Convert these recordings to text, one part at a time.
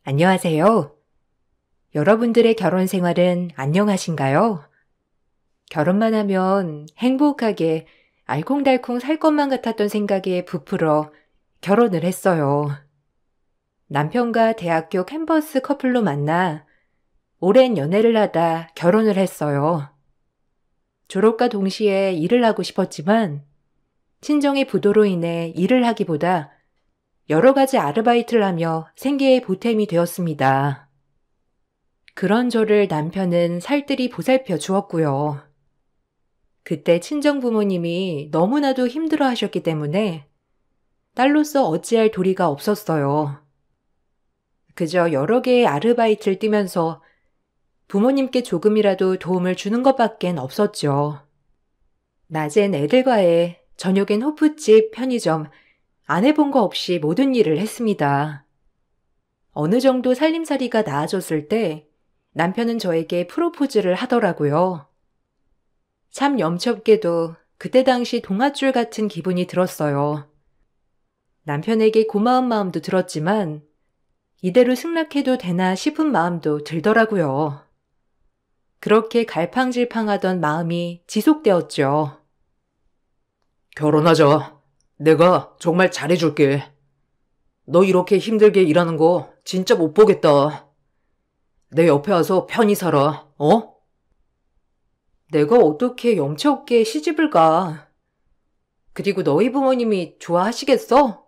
안녕하세요. 여러분들의 결혼 생활은 안녕하신가요? 결혼만 하면 행복하게 알콩달콩 살 것만 같았던 생각에 부풀어 결혼을 했어요. 남편과 대학교 캠퍼스 커플로 만나 오랜 연애를 하다 결혼을 했어요. 졸업과 동시에 일을 하고 싶었지만 친정의 부도로 인해 일을 하기보다 여러 가지 아르바이트를 하며 생계의 보탬이 되었습니다. 그런 저를 남편은 살뜰히 보살펴 주었고요. 그때 친정 부모님이 너무나도 힘들어 하셨기 때문에 딸로서 어찌할 도리가 없었어요. 그저 여러 개의 아르바이트를 뛰면서 부모님께 조금이라도 도움을 주는 것밖엔 없었죠. 낮엔 애들과의, 저녁엔 호프집, 편의점, 안 해본 거 없이 모든 일을 했습니다. 어느 정도 살림살이가 나아졌을 때 남편은 저에게 프로포즈를 하더라고요. 참 염치없게도 그때 당시 동아줄 같은 기분이 들었어요. 남편에게 고마운 마음도 들었지만 이대로 승낙해도 되나 싶은 마음도 들더라고요. 그렇게 갈팡질팡하던 마음이 지속되었죠. 결혼하자. 내가 정말 잘해줄게. 너 이렇게 힘들게 일하는 거 진짜 못 보겠다. 내 옆에 와서 편히 살아, 어? 내가 어떻게 염치없게 시집을 가. 그리고 너희 부모님이 좋아하시겠어?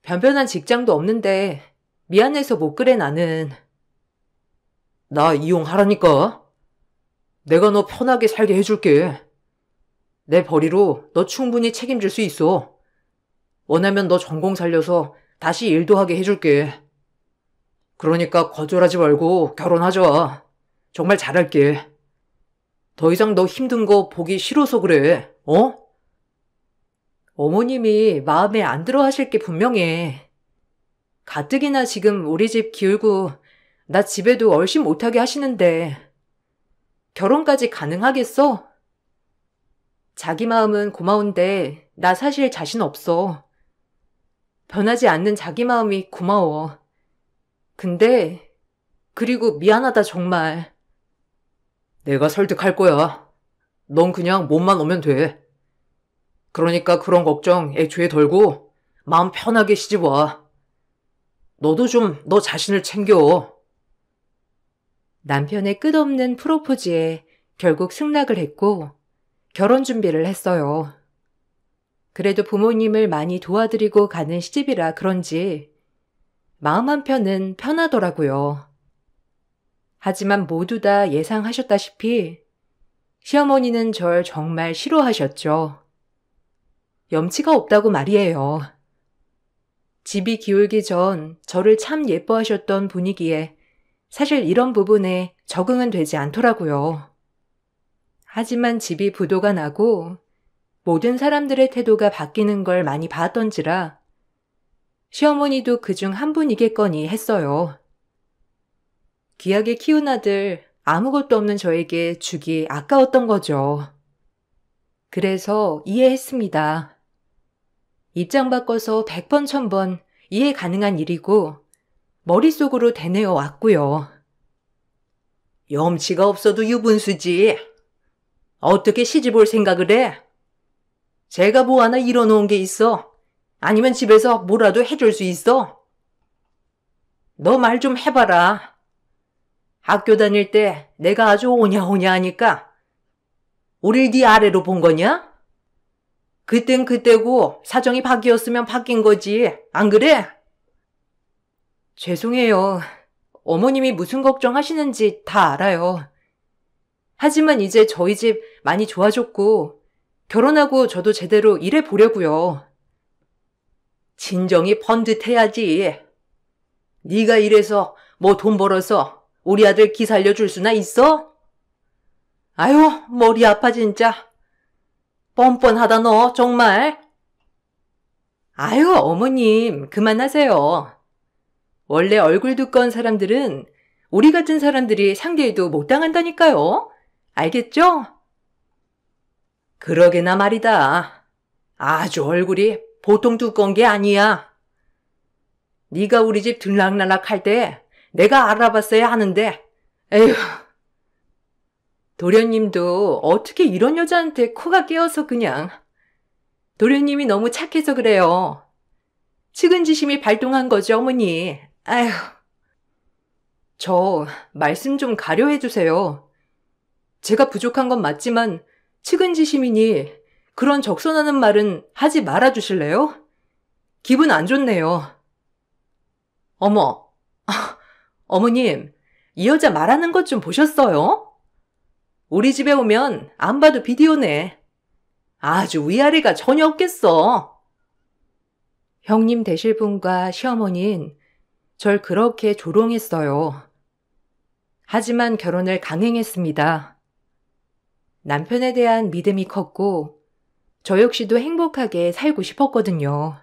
변변한 직장도 없는데 미안해서 못 그래 나는. 나 이용하라니까. 내가 너 편하게 살게 해줄게. 내 벌이로 너 충분히 책임질 수 있어. 원하면 너 전공 살려서 다시 일도 하게 해줄게. 그러니까 거절하지 말고 결혼하자. 정말 잘할게. 더 이상 너 힘든 거 보기 싫어서 그래, 어? 어머님이 마음에 안 들어 하실 게 분명해. 가뜩이나 지금 우리 집 기울고 나 집에도 얼씬 못하게 하시는데 결혼까지 가능하겠어? 자기 마음은 고마운데 나 사실 자신 없어. 변하지 않는 자기 마음이 고마워. 근데 그리고 미안하다 정말. 내가 설득할 거야. 넌 그냥 몸만 오면 돼. 그러니까 그런 걱정 애초에 덜고 마음 편하게 시집 와. 너도 좀 너 자신을 챙겨. 남편의 끝없는 프로포즈에 결국 승낙을 했고 결혼 준비를 했어요. 그래도 부모님을 많이 도와드리고 가는 시집이라 그런지 마음 한편은 편하더라고요. 하지만 모두 다 예상하셨다시피 시어머니는 절 정말 싫어하셨죠. 염치가 없다고 말이에요. 집이 기울기 전 저를 참 예뻐하셨던 분위기에 사실 이런 부분에 적응은 되지 않더라고요. 하지만 집이 부도가 나고 모든 사람들의 태도가 바뀌는 걸 많이 봤던지라 시어머니도 그중 한 분이겠거니 했어요. 귀하게 키운 아들 아무것도 없는 저에게 주기 아까웠던 거죠. 그래서 이해했습니다. 입장 바꿔서 100번 1000번 이해 가능한 일이고 머릿속으로 되뇌어 왔고요. 염치가 없어도 유분수지. 어떻게 시집 올 생각을 해? 제가 뭐 하나 이뤄놓은 게 있어? 아니면 집에서 뭐라도 해줄 수 있어? 너 말 좀 해봐라. 학교 다닐 때 내가 아주 오냐오냐 하니까 우릴 네 아래로 본 거냐? 그땐 그때고 사정이 바뀌었으면 바뀐 거지. 안 그래? 죄송해요. 어머님이 무슨 걱정하시는지 다 알아요. 하지만 이제 저희 집 많이 좋아졌고 결혼하고 저도 제대로 일해보려고요. 진정이 번듯해야지. 네가 이래서 뭐 돈 벌어서 우리 아들 기 살려줄 수나 있어? 아유, 머리 아파 진짜. 뻔뻔하다 너 정말. 아유, 어머님 그만하세요. 원래 얼굴 두꺼운 사람들은 우리 같은 사람들이 상대해도 못 당한다니까요. 알겠죠? 그러게나 말이다. 아주 얼굴이 보통 두꺼운 게 아니야. 네가 우리 집 들락날락 할 때 내가 알아봤어야 하는데. 에휴. 도련님도 어떻게 이런 여자한테 코가 깨어서 그냥. 도련님이 너무 착해서 그래요. 측은지심이 발동한 거죠, 어머니. 아휴. 저 말씀 좀 가려해 주세요. 제가 부족한 건 맞지만 측은지심이니 그런 적선하는 말은 하지 말아 주실래요? 기분 안 좋네요. 어머, 어머님, 이 여자 말하는 것 좀 보셨어요? 우리 집에 오면 안 봐도 비디오네. 아주 위아래가 전혀 없겠어. 형님 되실 분과 시어머니는 절 그렇게 조롱했어요. 하지만 결혼을 강행했습니다. 남편에 대한 믿음이 컸고 저 역시도 행복하게 살고 싶었거든요.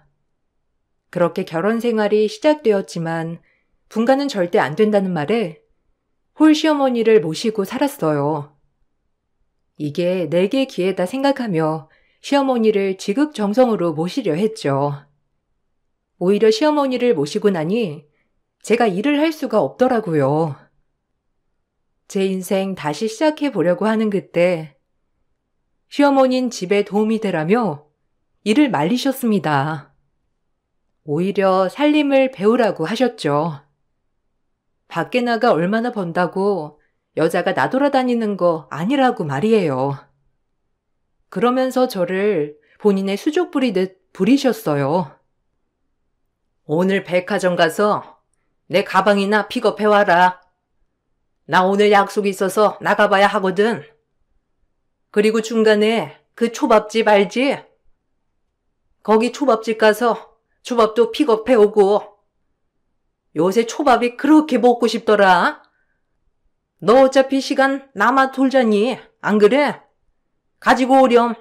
그렇게 결혼 생활이 시작되었지만 분가는 절대 안 된다는 말에 홀 시어머니를 모시고 살았어요. 이게 내게 기회다 생각하며 시어머니를 지극정성으로 모시려 했죠. 오히려 시어머니를 모시고 나니 제가 일을 할 수가 없더라고요. 제 인생 다시 시작해 보려고 하는 그때 시어머니는 집에 도움이 되라며 일을 말리셨습니다. 오히려 살림을 배우라고 하셨죠. 밖에 나가 얼마나 번다고 여자가 나돌아다니는 거 아니라고 말이에요. 그러면서 저를 본인의 수족 부리듯 부리셨어요. 오늘 백화점 가서 내 가방이나 픽업해와라. 나 오늘 약속이 있어서 나가봐야 하거든. 그리고 중간에 그 초밥집 알지? 거기 초밥집 가서 초밥도 픽업해오고. 요새 초밥이 그렇게 먹고 싶더라. 너 어차피 시간 남아 돌자니 안 그래? 가지고 오렴.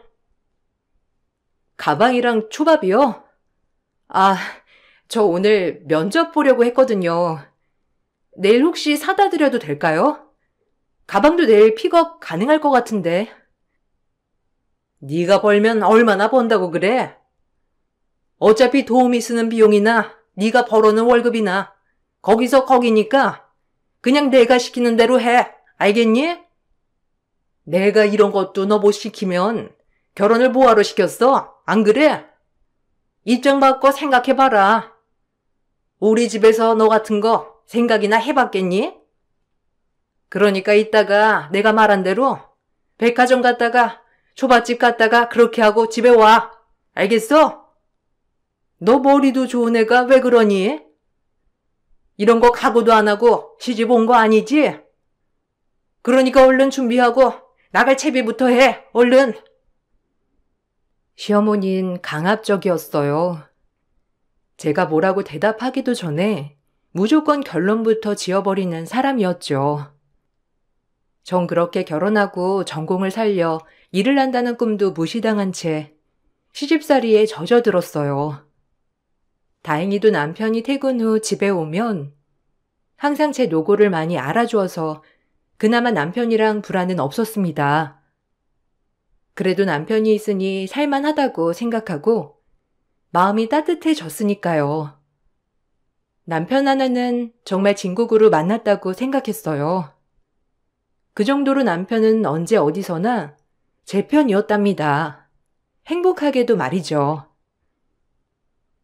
가방이랑 초밥이요? 아, 저 오늘 면접 보려고 했거든요. 내일 혹시 사다 드려도 될까요? 가방도 내일 픽업 가능할 것 같은데. 네가 벌면 얼마나 번다고 그래? 어차피 도우미 쓰는 비용이나 네가 벌어오는 월급이나 거기서 거기니까 그냥 내가 시키는 대로 해. 알겠니? 내가 이런 것도 너 못 시키면 결혼을 뭐하러 시켰어? 안 그래? 입장 바꿔 생각해봐라. 우리 집에서 너 같은 거 생각이나 해봤겠니? 그러니까 이따가 내가 말한 대로 백화점 갔다가 초밥집 갔다가 그렇게 하고 집에 와. 알겠어? 너 머리도 좋은 애가 왜 그러니? 이런 거 각오도 안 하고 시집 온 거 아니지? 그러니까 얼른 준비하고 나갈 채비부터 해. 얼른. 시어머니는 강압적이었어요. 제가 뭐라고 대답하기도 전에 무조건 결론부터 지어버리는 사람이었죠. 전 그렇게 결혼하고 전공을 살려 일을 한다는 꿈도 무시당한 채 시집살이에 젖어들었어요. 다행히도 남편이 퇴근 후 집에 오면 항상 제 노고를 많이 알아주어서 그나마 남편이랑 불안은 없었습니다. 그래도 남편이 있으니 살만하다고 생각하고 마음이 따뜻해졌으니까요. 남편 하나는 정말 진국으로 만났다고 생각했어요. 그 정도로 남편은 언제 어디서나 제 편이었답니다. 행복하게도 말이죠.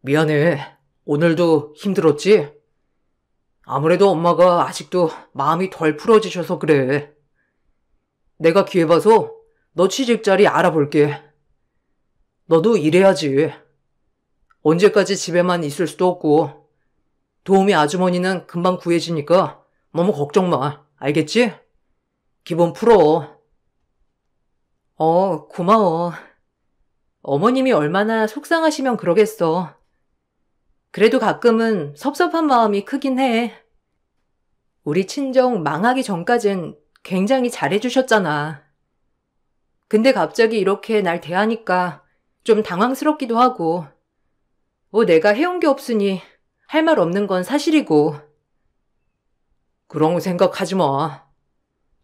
미안해. 오늘도 힘들었지? 아무래도 엄마가 아직도 마음이 덜 풀어지셔서 그래. 내가 기회 봐서 너 취직자리 알아볼게. 너도 일해야지. 언제까지 집에만 있을 수도 없고 도우미 아주머니는 금방 구해지니까 너무 걱정 마. 알겠지? 기분 풀어. 고마워. 어머님이 얼마나 속상하시면 그러겠어. 그래도 가끔은 섭섭한 마음이 크긴 해. 우리 친정 망하기 전까진 굉장히 잘해주셨잖아. 근데 갑자기 이렇게 날 대하니까 좀 당황스럽기도 하고, 내가 해온 게 없으니 할 말 없는 건 사실이고. 그런 거 생각하지 마.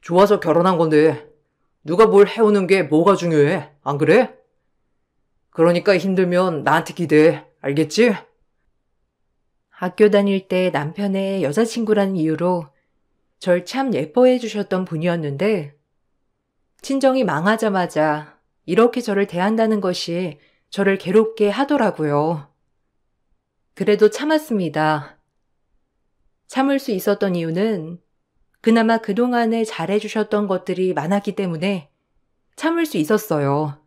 좋아서 결혼한 건데 누가 뭘 해오는 게 뭐가 중요해? 안 그래? 그러니까 힘들면 나한테 기대해. 알겠지? 학교 다닐 때 남편의 여자친구라는 이유로 절 참 예뻐해 주셨던 분이었는데 친정이 망하자마자 이렇게 저를 대한다는 것이 저를 괴롭게 하더라고요. 그래도 참았습니다. 참을 수 있었던 이유는 그나마 그동안에 잘해주셨던 것들이 많았기 때문에 참을 수 있었어요.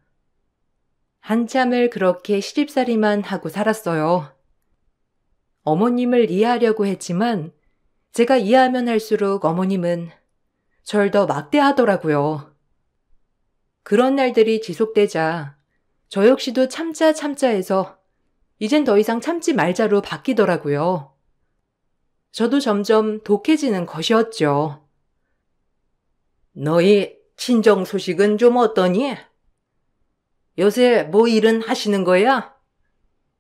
한참을 그렇게 시집살이만 하고 살았어요. 어머님을 이해하려고 했지만 제가 이해하면 할수록 어머님은 절 더 막대하더라고요. 그런 날들이 지속되자 저 역시도 참자 참자 해서 이젠 더 이상 참지 말자로 바뀌더라고요. 저도 점점 독해지는 것이었죠. 너희 친정 소식은 좀 어떠니? 요새 뭐 일은 하시는 거야?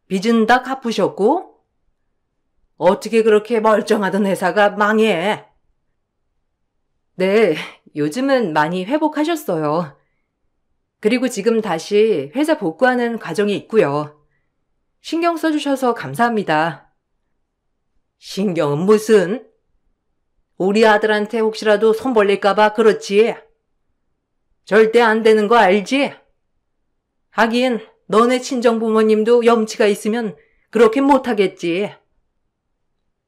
빚은 다 갚으셨고? 어떻게 그렇게 멀쩡하던 회사가 망해? 네, 요즘은 많이 회복하셨어요. 그리고 지금 다시 회사 복구하는 과정이 있고요. 신경 써주셔서 감사합니다. 신경은 무슨? 우리 아들한테 혹시라도 손 벌릴까봐 그렇지. 절대 안 되는 거 알지? 하긴 너네 친정 부모님도 염치가 있으면 그렇게 못하겠지.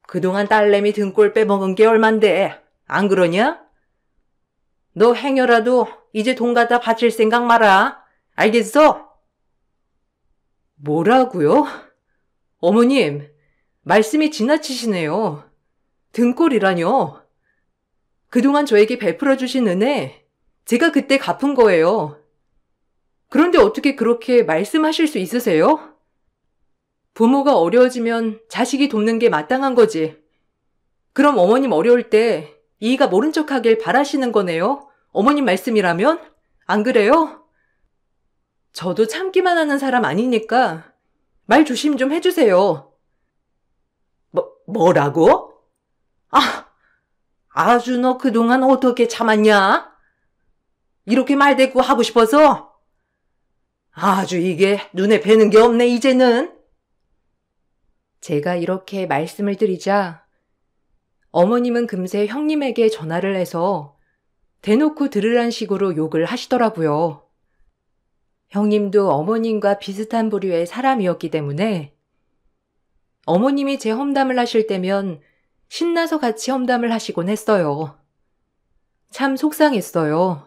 그동안 딸내미 등골 빼먹은 게 얼만데 안 그러냐? 너 행여라도 이제 돈 갖다 바칠 생각 마라. 알겠어? 뭐라고요? 어머님, 말씀이 지나치시네요. 등골이라뇨. 그동안 저에게 베풀어 주신 은혜, 제가 그때 갚은 거예요. 그런데 어떻게 그렇게 말씀하실 수 있으세요? 부모가 어려워지면 자식이 돕는 게 마땅한 거지. 그럼 어머님 어려울 때 이이가 모른 척하길 바라시는 거네요? 어머님 말씀이라면? 안 그래요? 저도 참기만 하는 사람 아니니까 말 조심 좀 해주세요. 뭐라고? 아주 너 그동안 어떻게 참았냐? 이렇게 말대꾸 하고 싶어서? 아주 이게 눈에 뵈는 게 없네 이제는. 제가 이렇게 말씀을 드리자 어머님은 금세 형님에게 전화를 해서 대놓고 들으란 식으로 욕을 하시더라고요. 형님도 어머님과 비슷한 부류의 사람이었기 때문에 어머님이 제 험담을 하실 때면 신나서 같이 험담을 하시곤 했어요. 참 속상했어요.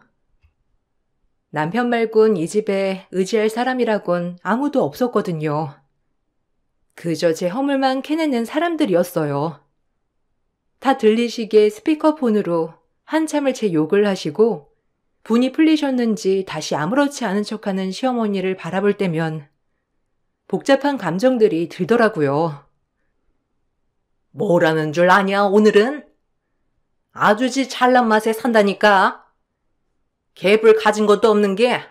남편 말곤 이 집에 의지할 사람이라곤 아무도 없었거든요. 그저 제 허물만 캐내는 사람들이었어요. 다 들리시기에 스피커폰으로 한참을 제 욕을 하시고 분이 풀리셨는지 다시 아무렇지 않은 척하는 시어머니를 바라볼 때면 복잡한 감정들이 들더라고요. 뭐라는 줄 아냐 오늘은? 아주지 잘난 맛에 산다니까. 개불 가진 것도 없는 게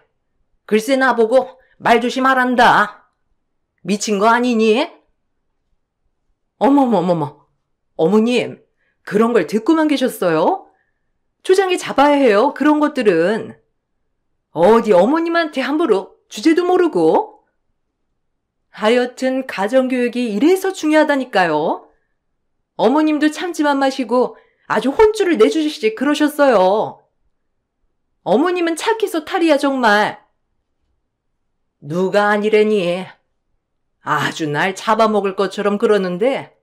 글쎄 나보고 말 조심하란다. 미친 거 아니니? 어머머머머, 어머님 그런 걸 듣고만 계셨어요? 초장에 잡아야 해요. 그런 것들은. 어디 어머님한테 함부로 주제도 모르고. 하여튼 가정교육이 이래서 중요하다니까요. 어머님도 참지만 마시고 아주 혼쭐을 내주시지 그러셨어요. 어머님은 착해서 탈이야 정말. 누가 아니래니. 아주 날 잡아먹을 것처럼 그러는데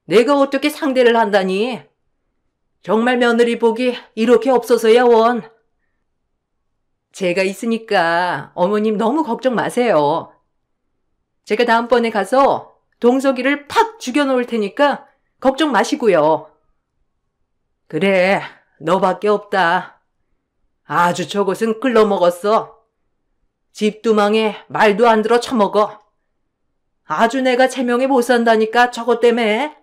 내가 어떻게 상대를 한다니. 정말 며느리 복이 이렇게 없어서야 원. 제가 있으니까 어머님 너무 걱정 마세요. 제가 다음번에 가서 동석이를 팍 죽여놓을 테니까 걱정 마시고요. 그래, 너밖에 없다. 아주 저것은 끌러먹었어. 집도 망해 말도 안 들어 처먹어. 아주 내가 제명에 못 산다니까 저것 때문에.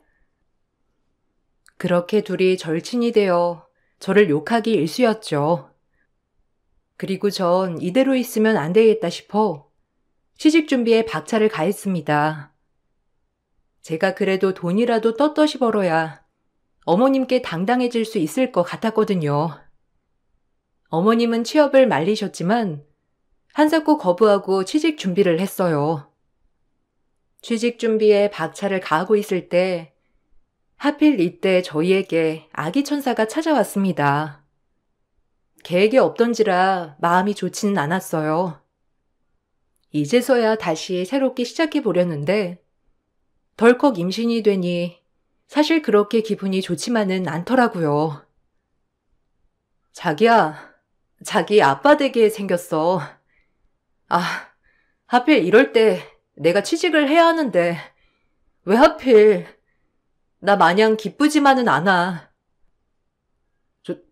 그렇게 둘이 절친이 되어 저를 욕하기 일쑤였죠. 그리고 전 이대로 있으면 안 되겠다 싶어 시집 준비에 박차를 가했습니다. 제가 그래도 돈이라도 떳떳이 벌어야 어머님께 당당해질 수 있을 것 같았거든요. 어머님은 취업을 말리셨지만 한사코 거부하고 취직 준비를 했어요. 취직 준비에 박차를 가하고 있을 때 하필 이때 저희에게 아기 천사가 찾아왔습니다. 계획이 없던지라 마음이 좋지는 않았어요. 이제서야 다시 새롭게 시작해 보려는데 덜컥 임신이 되니 사실 그렇게 기분이 좋지만은 않더라고요. 자기야, 자기 아빠 되게 생겼어. 아, 하필 이럴 때 내가 취직을 해야 하는데 왜 하필 나 마냥 기쁘지만은 않아.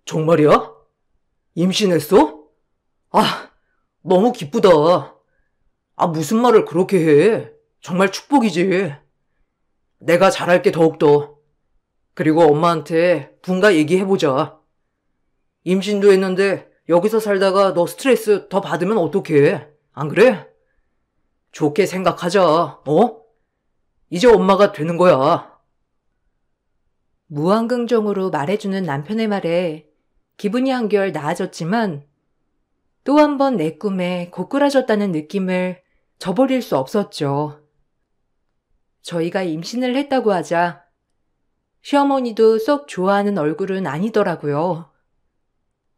정말이야? 임신했어? 아, 너무 기쁘다. 아, 무슨 말을 그렇게 해. 정말 축복이지. 내가 잘할게 더욱더. 그리고 엄마한테 분가 얘기해보자. 임신도 했는데 여기서 살다가 너 스트레스 더 받으면 어떡해? 안 그래? 좋게 생각하자, 어? 이제 엄마가 되는 거야. 무한긍정으로 말해주는 남편의 말에 기분이 한결 나아졌지만 또 한 번 내 꿈에 고꾸라졌다는 느낌을 저버릴 수 없었죠. 저희가 임신을 했다고 하자 시어머니도 썩 좋아하는 얼굴은 아니더라고요.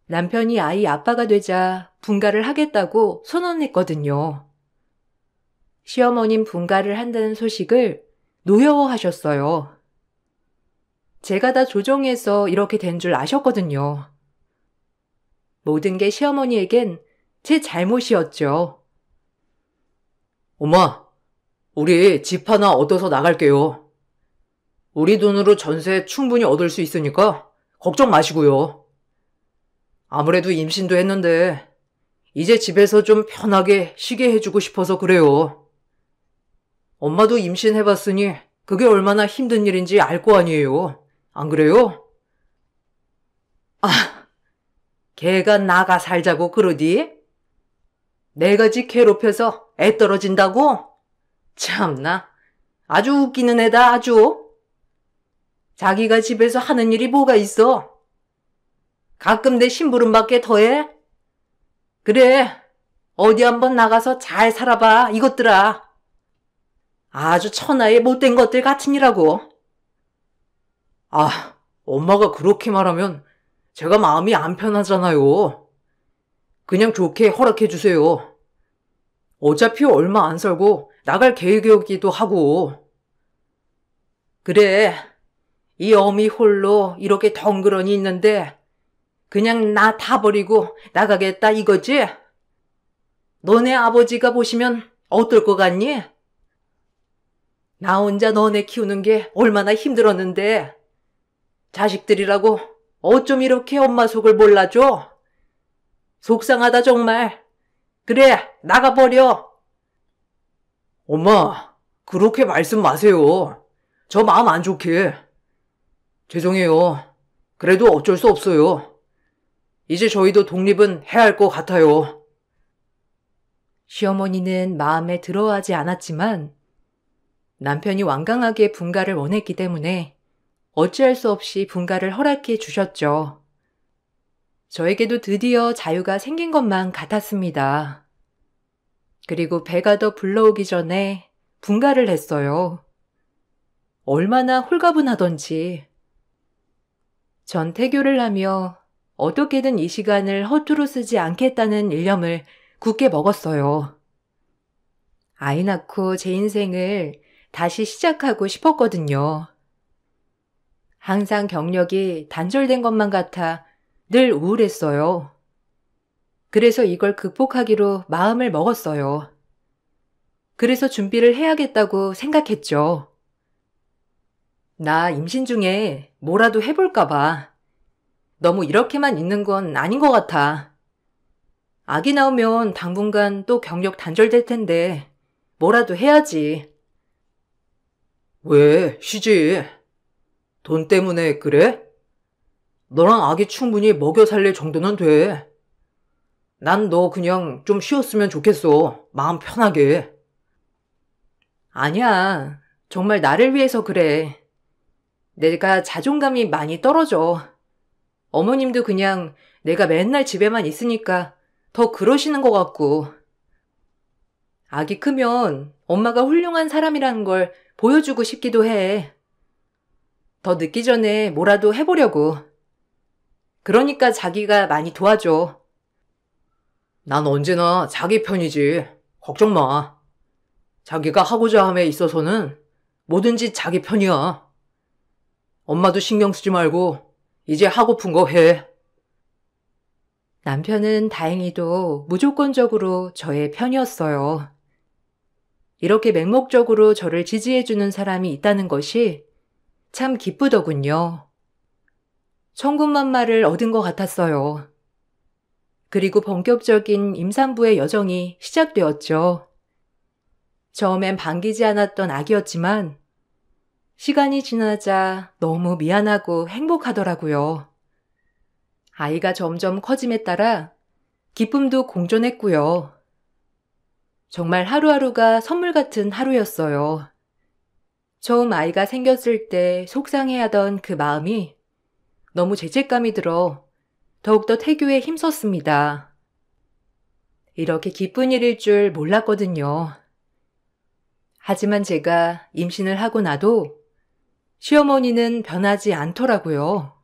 남편이 아이 아빠가 되자 분가를 하겠다고 선언했거든요. 시어머님 분가를 한다는 소식을 노여워하셨어요. 제가 다 조종해서 이렇게 된 줄 아셨거든요. 모든 게 시어머니에겐 제 잘못이었죠. 엄마, 우리 집 하나 얻어서 나갈게요. 우리 돈으로 전세 충분히 얻을 수 있으니까 걱정 마시고요. 아무래도 임신도 했는데 이제 집에서 좀 편하게 쉬게 해주고 싶어서 그래요. 엄마도 임신해봤으니 그게 얼마나 힘든 일인지 알 거 아니에요. 안 그래요? 아, 걔가 나가 살자고 그러디? 내가 지 괴롭혀서 애 떨어진다고? 참나, 아주 웃기는 애다 아주. 자기가 집에서 하는 일이 뭐가 있어? 가끔 내 심부름밖에 더해? 그래, 어디 한번 나가서 잘 살아봐 이것들아. 아주 천하의 못된 것들 같으니라고. 아, 엄마가 그렇게 말하면 제가 마음이 안 편하잖아요. 그냥 좋게 허락해 주세요. 어차피 얼마 안 살고 나갈 계획이기도 하고. 그래, 이 어미 홀로 이렇게 덩그러니 있는데 그냥 나 다 버리고 나가겠다 이거지? 너네 아버지가 보시면 어떨 것 같니? 나 혼자 너네 키우는 게 얼마나 힘들었는데 자식들이라고 어쩜 이렇게 엄마 속을 몰라줘? 속상하다 정말. 그래, 나가버려. 엄마, 그렇게 말씀 마세요. 저 마음 안 좋게. 죄송해요. 그래도 어쩔 수 없어요. 이제 저희도 독립은 해야 할 것 같아요. 시어머니는 마음에 들어하지 않았지만 남편이 완강하게 분가를 원했기 때문에 어찌할 수 없이 분가를 허락해 주셨죠. 저에게도 드디어 자유가 생긴 것만 같았습니다. 그리고 배가 더 불러오기 전에 분가를 했어요. 얼마나 홀가분하던지. 전 태교를 하며 어떻게든 이 시간을 허투루 쓰지 않겠다는 일념을 굳게 먹었어요. 아이 낳고 제 인생을 다시 시작하고 싶었거든요. 항상 경력이 단절된 것만 같아 늘 우울했어요. 그래서 이걸 극복하기로 마음을 먹었어요. 그래서 준비를 해야겠다고 생각했죠. 나 임신 중에 뭐라도 해볼까 봐. 너무 이렇게만 있는 건 아닌 것 같아. 아기 나오면 당분간 또 경력 단절될 텐데 뭐라도 해야지. 왜, 쉬지. 돈 때문에 그래? 너랑 아기 충분히 먹여 살릴 정도는 돼. 난 너 그냥 좀 쉬었으면 좋겠어. 마음 편하게. 아니야. 정말 나를 위해서 그래. 내가 자존감이 많이 떨어져. 어머님도 그냥 내가 맨날 집에만 있으니까 더 그러시는 것 같고. 아기 크면 엄마가 훌륭한 사람이라는 걸 보여주고 싶기도 해. 더 늦기 전에 뭐라도 해보려고. 그러니까 자기가 많이 도와줘. 난 언제나 자기 편이지. 걱정 마. 자기가 하고자 함에 있어서는 뭐든지 자기 편이야. 엄마도 신경 쓰지 말고 이제 하고픈 거 해. 남편은 다행히도 무조건적으로 저의 편이었어요. 이렇게 맹목적으로 저를 지지해주는 사람이 있다는 것이 참 기쁘더군요. 천군만마를 얻은 것 같았어요. 그리고 본격적인 임산부의 여정이 시작되었죠. 처음엔 반기지 않았던 아기였지만 시간이 지나자 너무 미안하고 행복하더라고요. 아이가 점점 커짐에 따라 기쁨도 공존했고요. 정말 하루하루가 선물 같은 하루였어요. 처음 아이가 생겼을 때 속상해하던 그 마음이 너무 죄책감이 들어 더욱더 태교에 힘썼습니다. 이렇게 기쁜 일일 줄 몰랐거든요. 하지만 제가 임신을 하고 나도 시어머니는 변하지 않더라고요.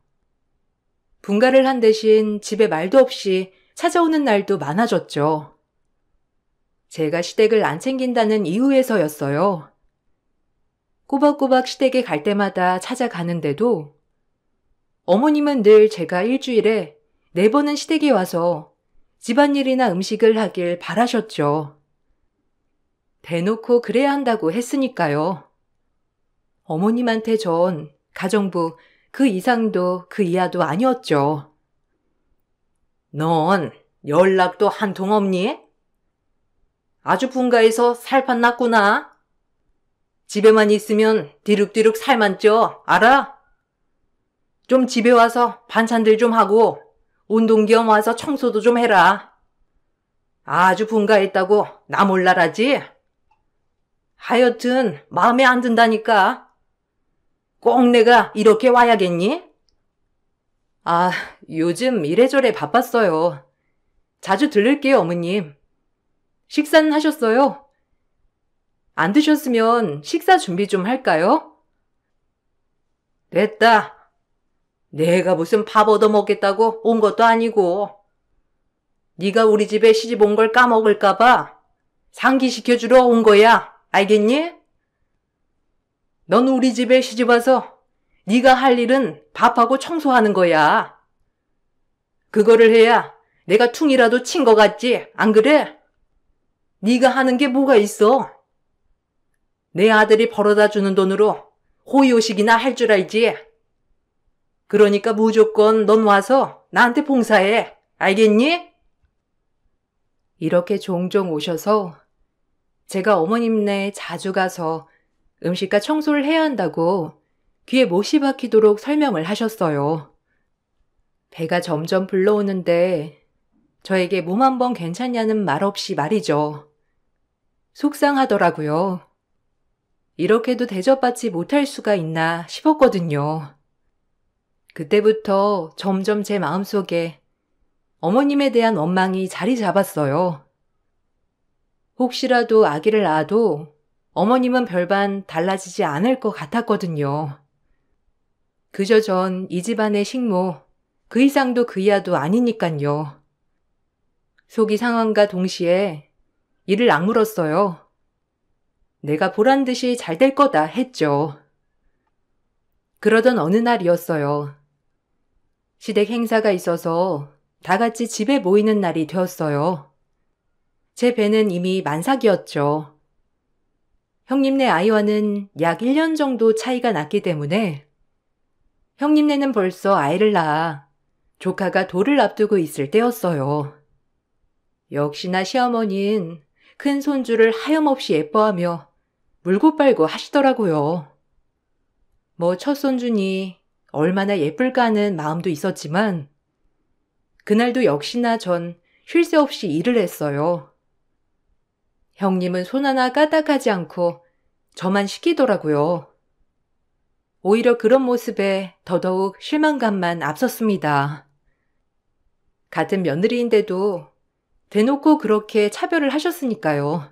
분가를 한 대신 집에 말도 없이 찾아오는 날도 많아졌죠. 제가 시댁을 안 챙긴다는 이유에서였어요. 꼬박꼬박 시댁에 갈 때마다 찾아가는데도 어머님은 늘 제가 일주일에 4번은 시댁에 와서 집안일이나 음식을 하길 바라셨죠. 대놓고 그래야 한다고 했으니까요. 어머님한테 전 가정부 그 이상도 그 이하도 아니었죠. 넌 연락도 한 통 없니? 아주 분가해서 살판 났구나. 집에만 있으면 디룩디룩 살만 쪄, 알아? 좀 집에 와서 반찬들 좀 하고 운동 겸 와서 청소도 좀 해라. 아주 분가했다고 나 몰라라지? 하여튼 마음에 안 든다니까. 꼭 내가 이렇게 와야겠니? 아, 요즘 이래저래 바빴어요. 자주 들를게요, 어머님. 식사는 하셨어요? 안 드셨으면 식사 준비 좀 할까요? 됐다. 내가 무슨 밥 얻어먹겠다고 온 것도 아니고. 네가 우리 집에 시집 온 걸 까먹을까봐 상기시켜주러 온 거야. 알겠니? 넌 우리 집에 시집 와서 네가 할 일은 밥하고 청소하는 거야. 그거를 해야 내가 퉁이라도 친 거 같지? 안 그래? 네가 하는 게 뭐가 있어? 내 아들이 벌어다 주는 돈으로 호의호식이나 할 줄 알지? 그러니까 무조건 넌 와서 나한테 봉사해. 알겠니? 이렇게 종종 오셔서 제가 어머님네 자주 가서 음식과 청소를 해야 한다고 귀에 못이 박히도록 설명을 하셨어요. 배가 점점 불러오는데 저에게 몸 한번 괜찮냐는 말 없이 말이죠. 속상하더라고요. 이렇게도 대접받지 못할 수가 있나 싶었거든요. 그때부터 점점 제 마음속에 어머님에 대한 원망이 자리 잡았어요. 혹시라도 아기를 낳아도 어머님은 별반 달라지지 않을 것 같았거든요. 그저 전 이 집안의 식모, 그 이상도 그 이하도 아니니깐요. 속이 상한과 동시에 이를 악물었어요. 내가 보란 듯이 잘 될 거다 했죠. 그러던 어느 날이었어요. 시댁 행사가 있어서 다 같이 집에 모이는 날이 되었어요. 제 배는 이미 만삭이었죠. 형님네 아이와는 약 1년 정도 차이가 났기 때문에 형님네는 벌써 아이를 낳아 조카가 돌을 앞두고 있을 때였어요. 역시나 시어머니는 큰 손주를 하염없이 예뻐하며 물고 빨고 하시더라고요. 뭐 첫 손주니 얼마나 예쁠까 하는 마음도 있었지만 그날도 역시나 전 쉴 새 없이 일을 했어요. 형님은 손 하나 까딱하지 않고 저만 시키더라고요. 오히려 그런 모습에 더더욱 실망감만 앞섰습니다. 같은 며느리인데도 대놓고 그렇게 차별을 하셨으니까요.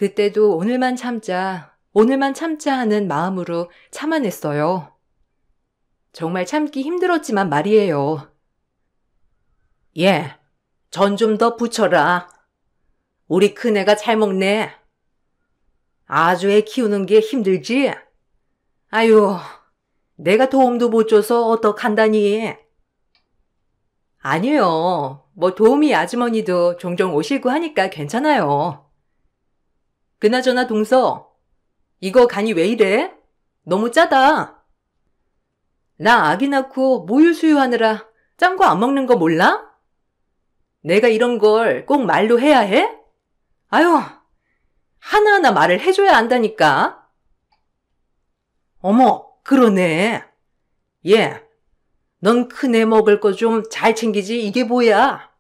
그때도 오늘만 참자, 오늘만 참자 하는 마음으로 참아냈어요. 정말 참기 힘들었지만 말이에요. 예, 전 좀 더 붙여라. 우리 큰애가 잘 먹네. 아주 애 키우는 게 힘들지? 아유, 내가 도움도 못 줘서 어떡한다니. 아니요. 뭐 도우미 아주머니도 종종 오시고 하니까 괜찮아요. 그나저나 동서, 이거 간이 왜 이래? 너무 짜다. 나 아기 낳고 모유 수유하느라 짠 거 안 먹는 거 몰라? 내가 이런 걸 꼭 말로 해야 해? 아유, 하나하나 말을 해줘야 안다니까. 어머, 그러네. 예, 넌 큰애 먹을 거 좀 잘 챙기지 이게 뭐야?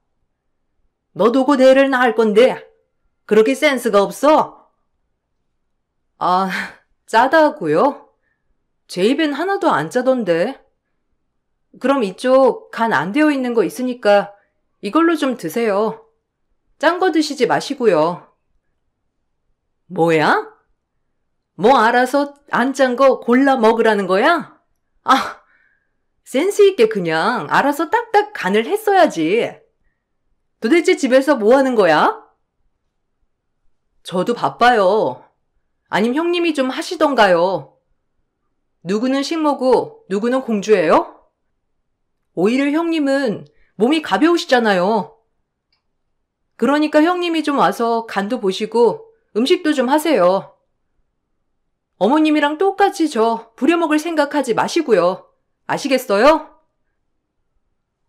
너도 곧 애를 낳을 건데 그렇게 센스가 없어? 아, 짜다고요? 제 입엔 하나도 안 짜던데. 그럼 이쪽 간 안 되어 있는 거 있으니까 이걸로 좀 드세요. 짠 거 드시지 마시고요. 뭐야? 뭐 알아서 안 짠 거 골라 먹으라는 거야? 아, 센스 있게 그냥 알아서 딱딱 간을 했어야지. 도대체 집에서 뭐 하는 거야? 저도 바빠요. 아님 형님이 좀 하시던가요. 누구는 식모고 누구는 공주예요? 오히려 형님은 몸이 가벼우시잖아요. 그러니까 형님이 좀 와서 간도 보시고 음식도 좀 하세요. 어머님이랑 똑같이 저 부려먹을 생각하지 마시고요. 아시겠어요?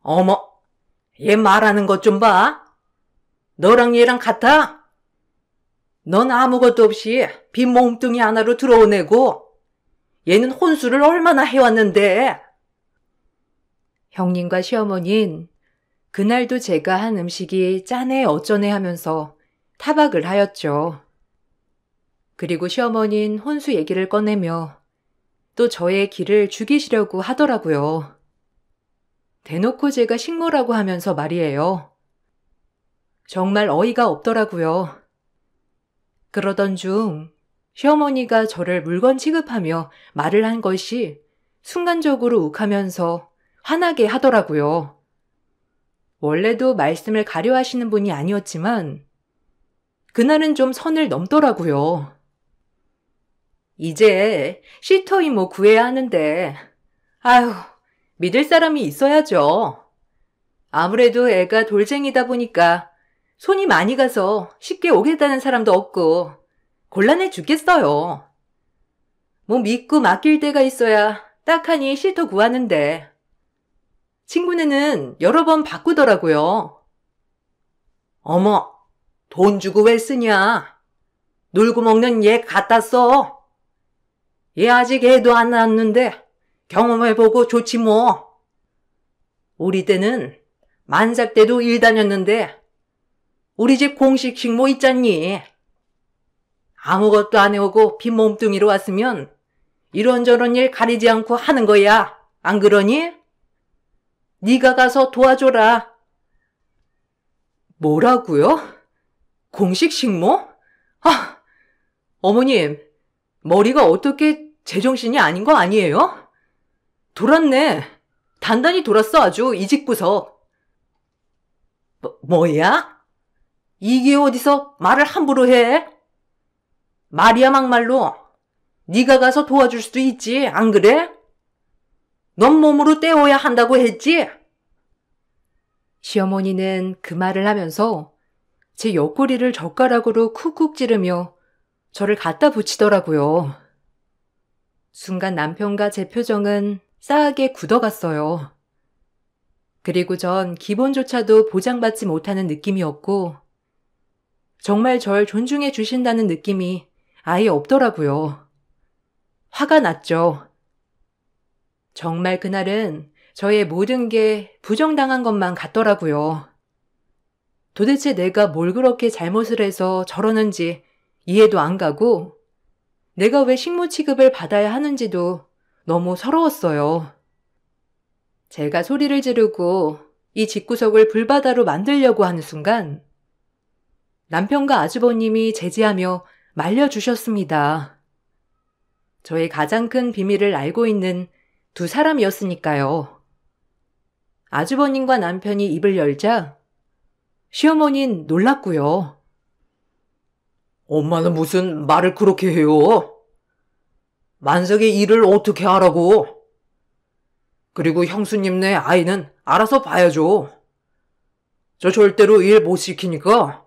어머, 얘 말하는 것 좀 봐. 너랑 얘랑 같아? 넌 아무것도 없이 빈 몸뚱이 하나로 들어온 애고 얘는 혼수를 얼마나 해왔는데. 형님과 시어머니는 그날도 제가 한 음식이 짜네 어쩌네 하면서 타박을 하였죠. 그리고 시어머니는 혼수 얘기를 꺼내며 또 저의 기를 죽이시려고 하더라고요. 대놓고 제가 식모라고 하면서 말이에요. 정말 어이가 없더라고요. 그러던 중 시어머니가 저를 물건 취급하며 말을 한 것이 순간적으로 욱하면서 화나게 하더라고요. 원래도 말씀을 가려 하시는 분이 아니었지만 그날은 좀 선을 넘더라고요. 이제 시터 이모 구해야 하는데 아휴, 믿을 사람이 있어야죠. 아무래도 애가 돌쟁이다 보니까 손이 많이 가서 쉽게 오겠다는 사람도 없고 곤란해 죽겠어요. 뭐 믿고 맡길 데가 있어야 딱하니 시터 구하는데 친구네는 여러 번 바꾸더라고요. 어머, 돈 주고 왜 쓰냐? 놀고 먹는 얘 갖다 써. 얘 아직 애도 안 낳았는데 경험해보고 좋지 뭐. 우리 때는 만삭 때도 일 다녔는데 우리 집 공식 식모 있잖니. 아무것도 안 해오고 빈 몸뚱이로 왔으면 이런저런 일 가리지 않고 하는 거야. 안 그러니? 네가 가서 도와줘라. 뭐라고요? 공식 식모? 아, 어머님, 머리가 어떻게 제정신이 아닌 거 아니에요? 돌았네. 단단히 돌았어 아주 이 집구석. 뭐야? 이게 어디서 말을 함부로 해? 말이야 막말로. 네가 가서 도와줄 수도 있지, 안 그래? 넌 몸으로 때워야 한다고 했지? 시어머니는 그 말을 하면서 제 옆구리를 젓가락으로 쿡쿡 찌르며 저를 갖다 붙이더라고요. 순간 남편과 제 표정은 싸하게 굳어갔어요. 그리고 전 기본조차도 보장받지 못하는 느낌이었고 정말 절 존중해 주신다는 느낌이 아예 없더라고요. 화가 났죠. 정말 그날은 저의 모든 게 부정당한 것만 같더라고요. 도대체 내가 뭘 그렇게 잘못을 해서 저러는지 이해도 안 가고 내가 왜 식모 취급을 받아야 하는지도 너무 서러웠어요. 제가 소리를 지르고 이 집구석을 불바다로 만들려고 하는 순간 남편과 아주버님이 제지하며 말려주셨습니다. 저의 가장 큰 비밀을 알고 있는 두 사람이었으니까요. 아주버님과 남편이 입을 열자 시어머니는 놀랐고요. 엄마는 무슨 말을 그렇게 해요? 만삭의 일을 어떻게 하라고? 그리고 형수님네 아이는 알아서 봐야죠. 저 절대로 일 못 시키니까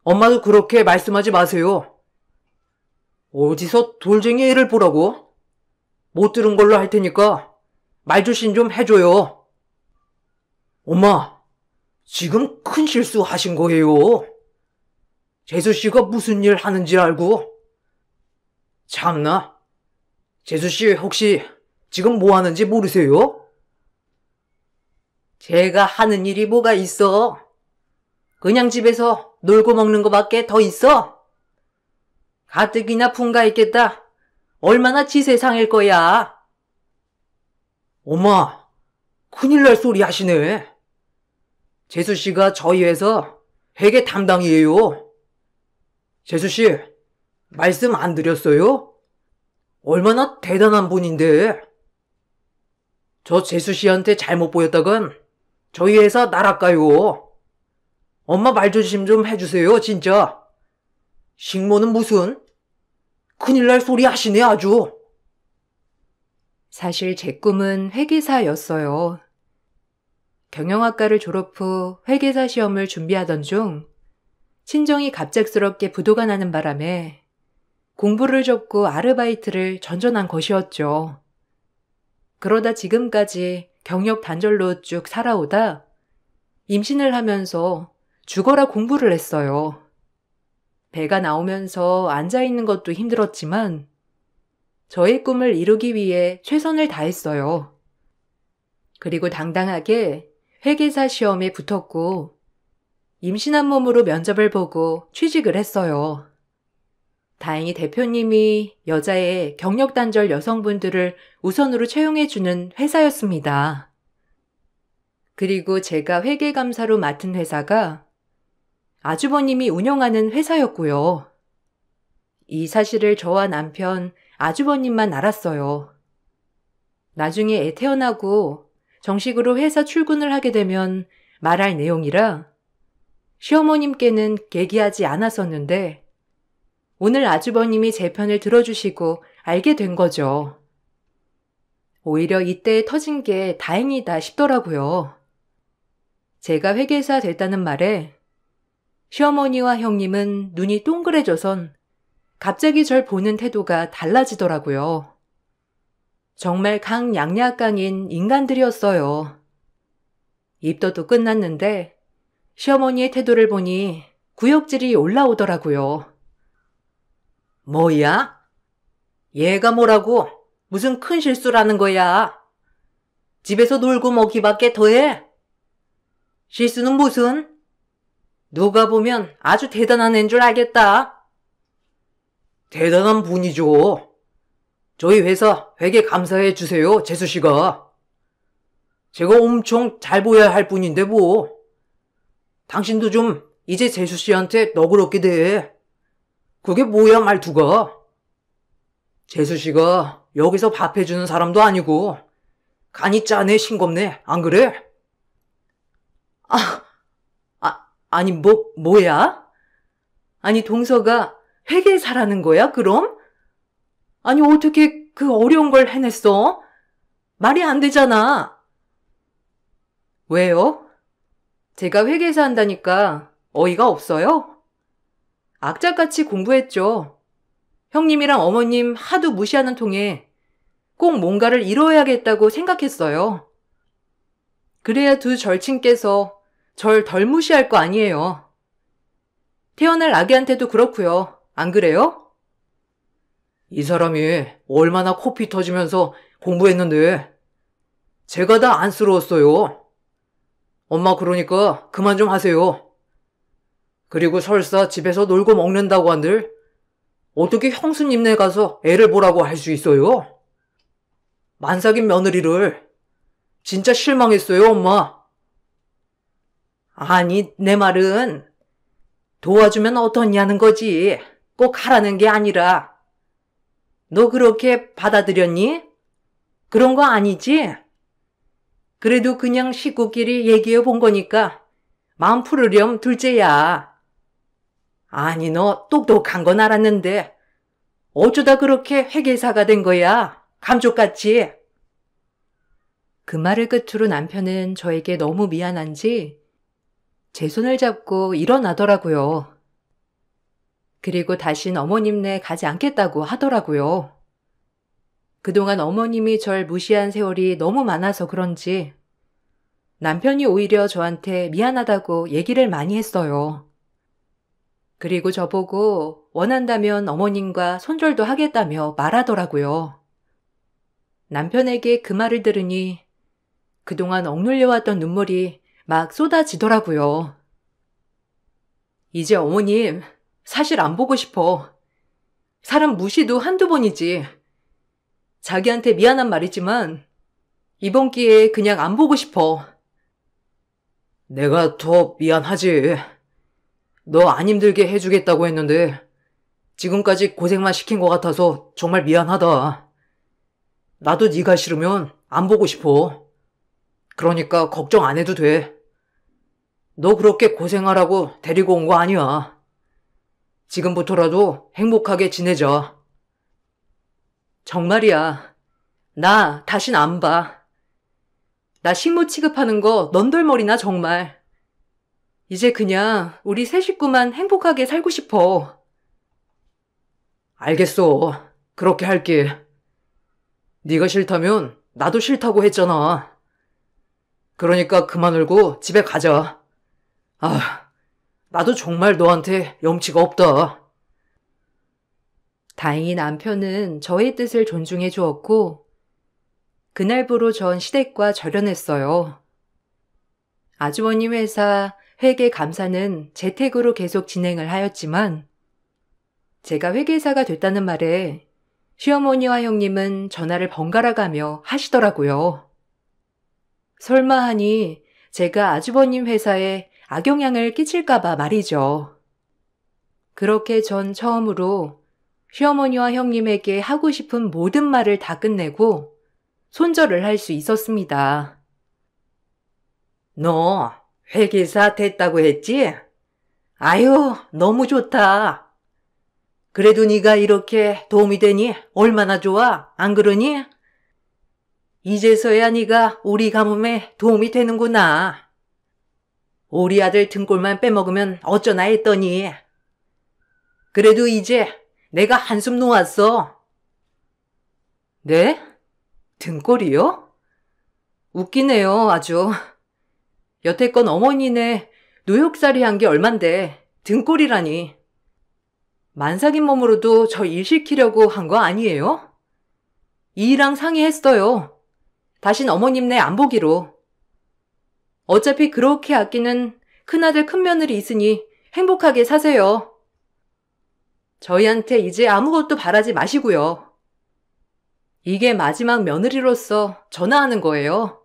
엄마도 그렇게 말씀하지 마세요. 어디서 돌쟁이 애를 보라고? 못 들은 걸로 할 테니까 말조심 좀 해줘요. 엄마, 지금 큰 실수하신 거예요. 재수씨가 무슨 일 하는지 알고? 참나, 재수씨 혹시 지금 뭐 하는지 모르세요? 제가 하는 일이 뭐가 있어? 그냥 집에서 놀고 먹는 거밖에 더 있어? 가뜩이나 분가했겠다. 얼마나 지세상일 거야. 엄마, 큰일 날 소리 하시네. 재수씨가 저희 회사 회계 담당이에요. 재수씨, 말씀 안 드렸어요? 얼마나 대단한 분인데. 저 재수씨한테 잘못 보였다간 저희 회사 나랄까요? 엄마 말조심 좀 해주세요, 진짜. 식모는 무슨? 큰일 날 소리 하시네, 아주. 사실 제 꿈은 회계사였어요. 경영학과를 졸업 후 회계사 시험을 준비하던 중 친정이 갑작스럽게 부도가 나는 바람에 공부를 접고 아르바이트를 전전한 것이었죠. 그러다 지금까지 경력 단절로 쭉 살아오다 임신을 하면서 죽어라 공부를 했어요. 배가 나오면서 앉아있는 것도 힘들었지만 저의 꿈을 이루기 위해 최선을 다했어요. 그리고 당당하게 회계사 시험에 붙었고 임신한 몸으로 면접을 보고 취직을 했어요. 다행히 대표님이 여자의 경력 단절 여성분들을 우선으로 채용해주는 회사였습니다. 그리고 제가 회계감사로 맡은 회사가 아주버님이 운영하는 회사였고요. 이 사실을 저와 남편, 아주버님만 알았어요. 나중에 애 태어나고 정식으로 회사 출근을 하게 되면 말할 내용이라 시어머님께는 얘기하지 않았었는데 오늘 아주버님이 제 편을 들어주시고 알게 된 거죠. 오히려 이때 터진 게 다행이다 싶더라고요. 제가 회계사 됐다는 말에 시어머니와 형님은 눈이 동그래져선 갑자기 절 보는 태도가 달라지더라고요. 정말 강약약강인 인간들이었어요. 입덧도 끝났는데 시어머니의 태도를 보니 구역질이 올라오더라고요. 뭐야? 얘가 뭐라고? 무슨 큰 실수라는 거야? 집에서 놀고 먹기밖에 더해? 실수는 무슨? 누가 보면 아주 대단한 애인 줄 알겠다. 대단한 분이죠. 저희 회사 회계 감사해 주세요, 재수씨가. 제가 엄청 잘 보여야 할 분인데 뭐. 당신도 좀 이제 재수씨한테 너그럽게 돼. 그게 뭐야 말투가. 재수씨가 여기서 밥 해주는 사람도 아니고 간이 짜네 싱겁네, 안 그래? 아니 뭐야? 아니 동서가 회계사라는 거야 그럼? 아니 어떻게 그 어려운 걸 해냈어? 말이 안 되잖아. 왜요? 제가 회계사 한다니까 어이가 없어요? 악착같이 공부했죠. 형님이랑 어머님 하도 무시하는 통에 꼭 뭔가를 이뤄야겠다고 생각했어요. 그래야 두 절친께서 절 덜 무시할 거 아니에요. 태어날 아기한테도 그렇고요. 안 그래요? 이 사람이 얼마나 코피 터지면서 공부했는데 제가 다 안쓰러웠어요. 엄마 그러니까 그만 좀 하세요. 그리고 설사 집에서 놀고 먹는다고 한들 어떻게 형수님네 가서 애를 보라고 할 수 있어요? 만삭인 며느리를. 진짜 실망했어요, 엄마. 아니, 내 말은 도와주면 어떠냐는 거지. 꼭 하라는 게 아니라. 너 그렇게 받아들였니? 그런 거 아니지? 그래도 그냥 식구끼리 얘기해 본 거니까 마음 풀으렴 둘째야. 아니 너 똑똑한 건 알았는데 어쩌다 그렇게 회계사가 된 거야? 감쪽같이. 그 말을 끝으로 남편은 저에게 너무 미안한지 제 손을 잡고 일어나더라고요. 그리고 다신 어머님네 가지 않겠다고 하더라고요. 그동안 어머님이 절 무시한 세월이 너무 많아서 그런지 남편이 오히려 저한테 미안하다고 얘기를 많이 했어요. 그리고 저보고 원한다면 어머님과 손절도 하겠다며 말하더라고요. 남편에게 그 말을 들으니 그동안 억눌려왔던 눈물이 막 쏟아지더라고요. 이제 어머님, 사실 안 보고 싶어. 사람 무시도 한두 번이지. 자기한테 미안한 말이지만 이번 기회에 그냥 안 보고 싶어. 내가 더 미안하지. 너 안 힘들게 해주겠다고 했는데 지금까지 고생만 시킨 것 같아서 정말 미안하다. 나도 네가 싫으면 안 보고 싶어. 그러니까 걱정 안 해도 돼. 너 그렇게 고생하라고 데리고 온 거 아니야. 지금부터라도 행복하게 지내자. 정말이야. 나 다신 안 봐. 나 식모 취급하는 거 넌덜머리나 정말. 이제 그냥 우리 세 식구만 행복하게 살고 싶어. 알겠어. 그렇게 할게. 네가 싫다면 나도 싫다고 했잖아. 그러니까 그만 울고 집에 가자. 아, 나도 정말 너한테 염치가 없다. 다행히 남편은 저의 뜻을 존중해 주었고 그날부로 전 시댁과 절연했어요. 아주버님 회사 회계 감사는 재택으로 계속 진행을 하였지만 제가 회계사가 됐다는 말에 시어머니와 형님은 전화를 번갈아 가며 하시더라고요. 설마 하니 제가 아주버님 회사에 악영향을 끼칠까봐 말이죠. 그렇게 전 처음으로 시어머니와 형님에게 하고 싶은 모든 말을 다 끝내고 손절을 할 수 있었습니다. 너 회계사 됐다고 했지? 아유, 너무 좋다. 그래도 네가 이렇게 도움이 되니 얼마나 좋아, 안 그러니? 이제서야 네가 우리 가뭄에 도움이 되는구나. 우리 아들 등골만 빼먹으면 어쩌나 했더니. 그래도 이제 내가 한숨 놓았어. 네? 등골이요? 웃기네요, 아주. 여태껏 어머니네 노역살이 한 게 얼만데 등골이라니. 만삭인 몸으로도 저 일 시키려고 한 거 아니에요? 이랑 상의했어요. 다신 어머님네 안 보기로. 어차피 그렇게 아끼는 큰아들 큰며느리 있으니 행복하게 사세요. 저희한테 이제 아무것도 바라지 마시고요. 이게 마지막 며느리로서 전화하는 거예요.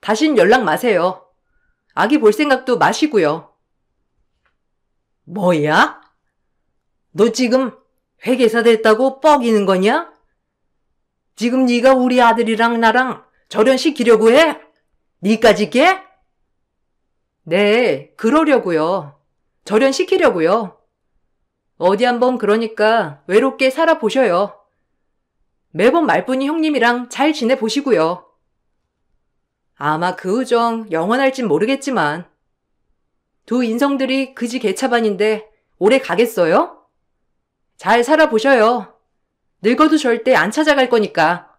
다신 연락 마세요. 아기 볼 생각도 마시고요. 뭐야? 너 지금 회계사 됐다고 뻐기는 거냐? 지금 네가 우리 아들이랑 나랑 절연시키려고 해? 니까지 깨? 네, 그러려고요. 절연시키려고요. 어디 한번 그러니까 외롭게 살아보셔요. 매번 말뿐인 형님이랑 잘 지내보시고요. 아마 그 우정 영원할진 모르겠지만 두 인성들이 그지 개차반인데 오래 가겠어요? 잘 살아보셔요. 늙어도 절대 안 찾아갈 거니까.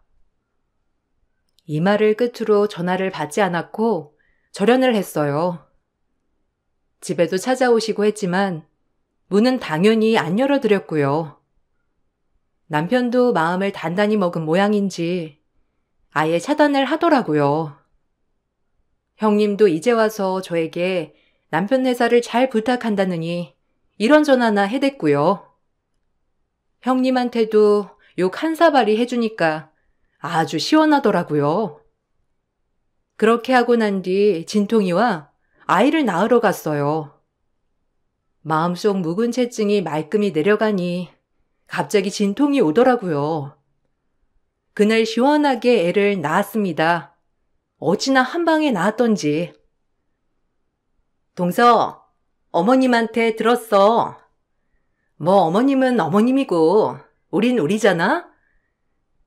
이 말을 끝으로 전화를 받지 않았고 절연을 했어요. 집에도 찾아오시고 했지만 문은 당연히 안 열어드렸고요. 남편도 마음을 단단히 먹은 모양인지 아예 차단을 하더라고요. 형님도 이제 와서 저에게 남편 회사를 잘 부탁한다느니 이런 전화나 해댔고요. 형님한테도 욕 한 사발이 해주니까 아주 시원하더라고요. 그렇게 하고 난 뒤 진통이와 아이를 낳으러 갔어요. 마음속 묵은 채증이 말끔히 내려가니 갑자기 진통이 오더라고요. 그날 시원하게 애를 낳았습니다. 어찌나 한 방에 낳았던지. 동서, 어머님한테 들었어. 뭐 어머님은 어머님이고 우린 우리잖아?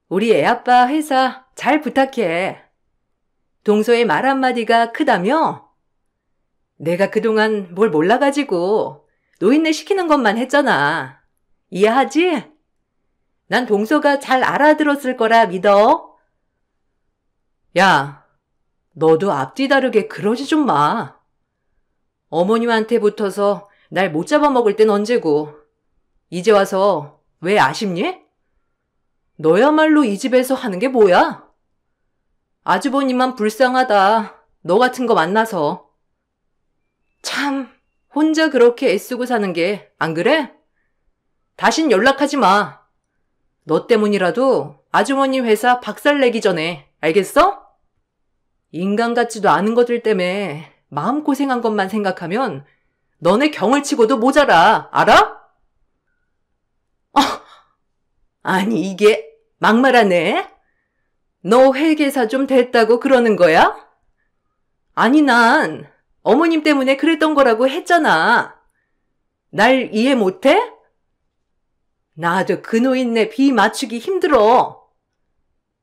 우리 애아빠 회사 잘 부탁해. 동서의 말 한마디가 크다며? 내가 그동안 뭘 몰라가지고 노인네 시키는 것만 했잖아. 이해하지? 난 동서가 잘 알아들었을 거라 믿어. 야, 너도 앞뒤 다르게 그러지 좀 마. 어머님한테 붙어서 날 못 잡아먹을 땐 언제고. 이제 와서 왜 아쉽니? 너야말로 이 집에서 하는 게 뭐야? 아주버님만 불쌍하다. 너 같은 거 만나서. 참, 혼자 그렇게 애쓰고 사는 게 안 그래? 다신 연락하지 마. 너 때문이라도 아주머니 회사 박살내기 전에, 알겠어? 인간 같지도 않은 것들 때문에 마음고생한 것만 생각하면 너네 경을 치고도 모자라, 알아? 아니 이게 막말하네? 너 회계사 좀 됐다고 그러는 거야? 아니 난 어머님 때문에 그랬던 거라고 했잖아. 날 이해 못해? 나도 그 노인네 비 맞추기 힘들어.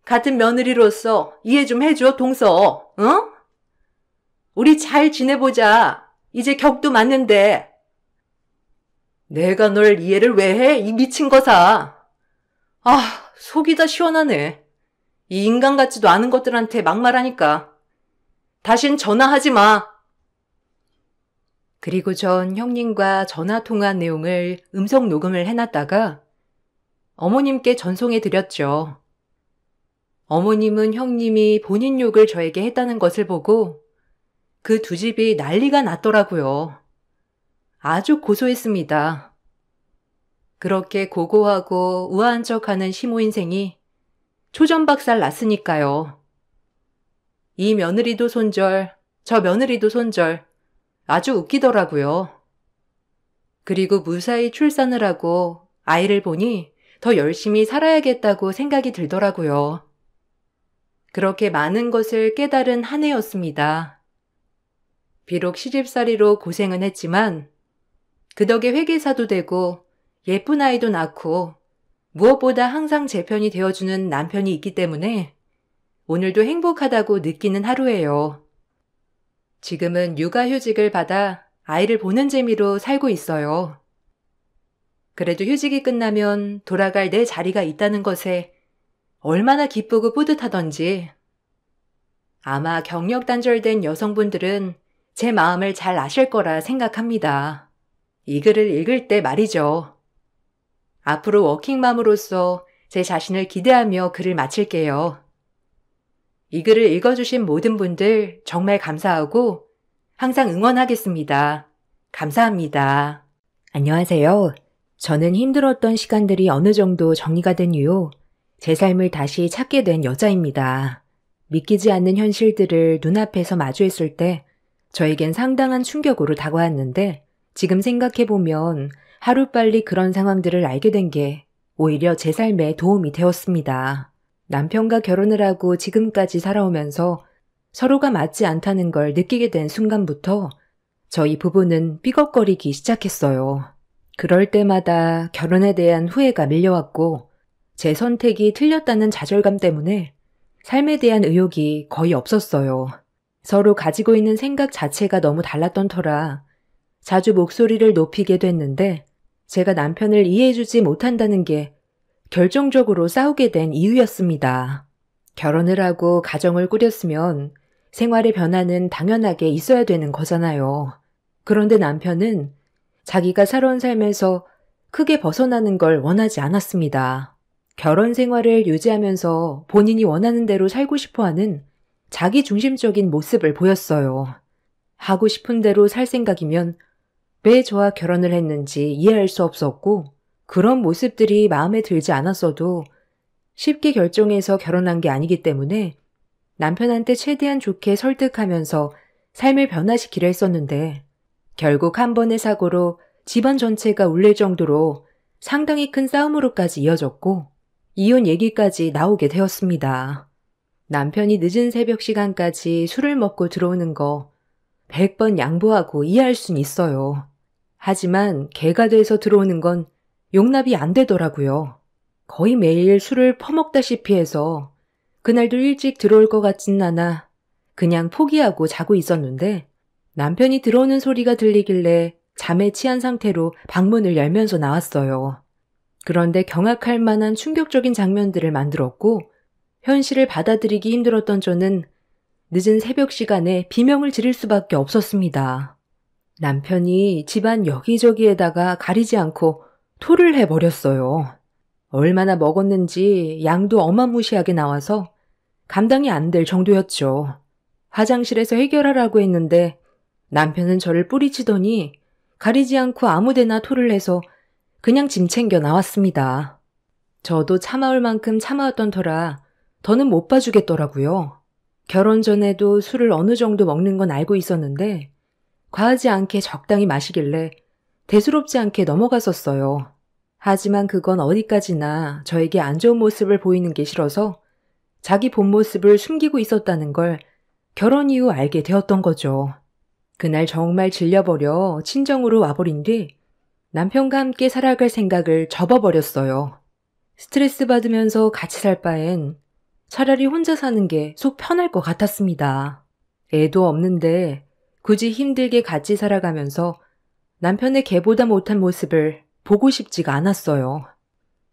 같은 며느리로서 이해 좀 해줘, 동서. 응? 우리 잘 지내보자. 이제 격도 맞는데. 내가 널 이해를 왜 해? 이 미친 거사. 아, 속이 다 시원하네. 이 인간 같지도 않은 것들한테 막말하니까. 다신 전화하지 마. 그리고 전 형님과 전화 통화한 내용을 음성 녹음을 해놨다가 어머님께 전송해 드렸죠. 어머님은 형님이 본인 욕을 저에게 했다는 것을 보고 그 두 집이 난리가 났더라고요. 아주 고소했습니다. 그렇게 고고하고 우아한 척하는 시모 인생이 초전박살 났으니까요. 이 며느리도 손절, 저 며느리도 손절, 아주 웃기더라고요. 그리고 무사히 출산을 하고 아이를 보니 더 열심히 살아야겠다고 생각이 들더라고요. 그렇게 많은 것을 깨달은 한 해였습니다. 비록 시집살이로 고생은 했지만 그 덕에 회계사도 되고 예쁜 아이도 낳고 무엇보다 항상 제 편이 되어주는 남편이 있기 때문에 오늘도 행복하다고 느끼는 하루예요. 지금은 육아휴직을 받아 아이를 보는 재미로 살고 있어요. 그래도 휴직이 끝나면 돌아갈 내 자리가 있다는 것에 얼마나 기쁘고 뿌듯하던지. 아마 경력 단절된 여성분들은 제 마음을 잘 아실 거라 생각합니다. 이 글을 읽을 때 말이죠. 앞으로 워킹맘으로서 제 자신을 기대하며 글을 마칠게요. 이 글을 읽어주신 모든 분들 정말 감사하고 항상 응원하겠습니다. 감사합니다. 안녕하세요. 저는 힘들었던 시간들이 어느 정도 정리가 된 이후 제 삶을 다시 찾게 된 여자입니다. 믿기지 않는 현실들을 눈앞에서 마주했을 때 저에겐 상당한 충격으로 다가왔는데 지금 생각해보면 하루빨리 그런 상황들을 알게 된 게 오히려 제 삶에 도움이 되었습니다. 남편과 결혼을 하고 지금까지 살아오면서 서로가 맞지 않다는 걸 느끼게 된 순간부터 저희 부부는 삐걱거리기 시작했어요. 그럴 때마다 결혼에 대한 후회가 밀려왔고 제 선택이 틀렸다는 좌절감 때문에 삶에 대한 의욕이 거의 없었어요. 서로 가지고 있는 생각 자체가 너무 달랐던 터라 자주 목소리를 높이게 됐는데 제가 남편을 이해해주지 못한다는 게 결정적으로 싸우게 된 이유였습니다. 결혼을 하고 가정을 꾸렸으면 생활의 변화는 당연하게 있어야 되는 거잖아요. 그런데 남편은 자기가 살아온 삶에서 크게 벗어나는 걸 원하지 않았습니다. 결혼 생활을 유지하면서 본인이 원하는 대로 살고 싶어하는 자기 중심적인 모습을 보였어요. 하고 싶은 대로 살 생각이면 왜 저와 결혼을 했는지 이해할 수 없었고 그런 모습들이 마음에 들지 않았어도 쉽게 결정해서 결혼한 게 아니기 때문에 남편한테 최대한 좋게 설득하면서 삶을 변화시키려 했었는데 결국 한 번의 사고로 집안 전체가 울릴 정도로 상당히 큰 싸움으로까지 이어졌고 이혼 얘기까지 나오게 되었습니다. 남편이 늦은 새벽 시간까지 술을 먹고 들어오는 거 100번 양보하고 이해할 순 있어요. 하지만 개가 돼서 들어오는 건 용납이 안 되더라고요. 거의 매일 술을 퍼먹다시피 해서 그날도 일찍 들어올 것 같진 않아 그냥 포기하고 자고 있었는데 남편이 들어오는 소리가 들리길래 잠에 취한 상태로 방문을 열면서 나왔어요. 그런데 경악할 만한 충격적인 장면들을 만들었고 현실을 받아들이기 힘들었던 저는 늦은 새벽 시간에 비명을 지를 수밖에 없었습니다. 남편이 집안 여기저기에다가 가리지 않고 토를 해버렸어요. 얼마나 먹었는지 양도 어마무시하게 나와서 감당이 안 될 정도였죠. 화장실에서 해결하라고 했는데 남편은 저를 뿌리치더니 가리지 않고 아무데나 토를 해서 그냥 짐 챙겨 나왔습니다. 저도 참아올 만큼 참아왔던 터라 더는 못 봐주겠더라고요. 결혼 전에도 술을 어느 정도 먹는 건 알고 있었는데 과하지 않게 적당히 마시길래 대수롭지 않게 넘어갔었어요. 하지만 그건 어디까지나 저에게 안 좋은 모습을 보이는 게 싫어서 자기 본 모습을 숨기고 있었다는 걸 결혼 이후 알게 되었던 거죠. 그날 정말 질려버려 친정으로 와버린 뒤 남편과 함께 살아갈 생각을 접어버렸어요. 스트레스 받으면서 같이 살 바엔 차라리 혼자 사는 게 속 편할 것 같았습니다. 애도 없는데 굳이 힘들게 같이 살아가면서 남편의 개보다 못한 모습을 보고 싶지가 않았어요.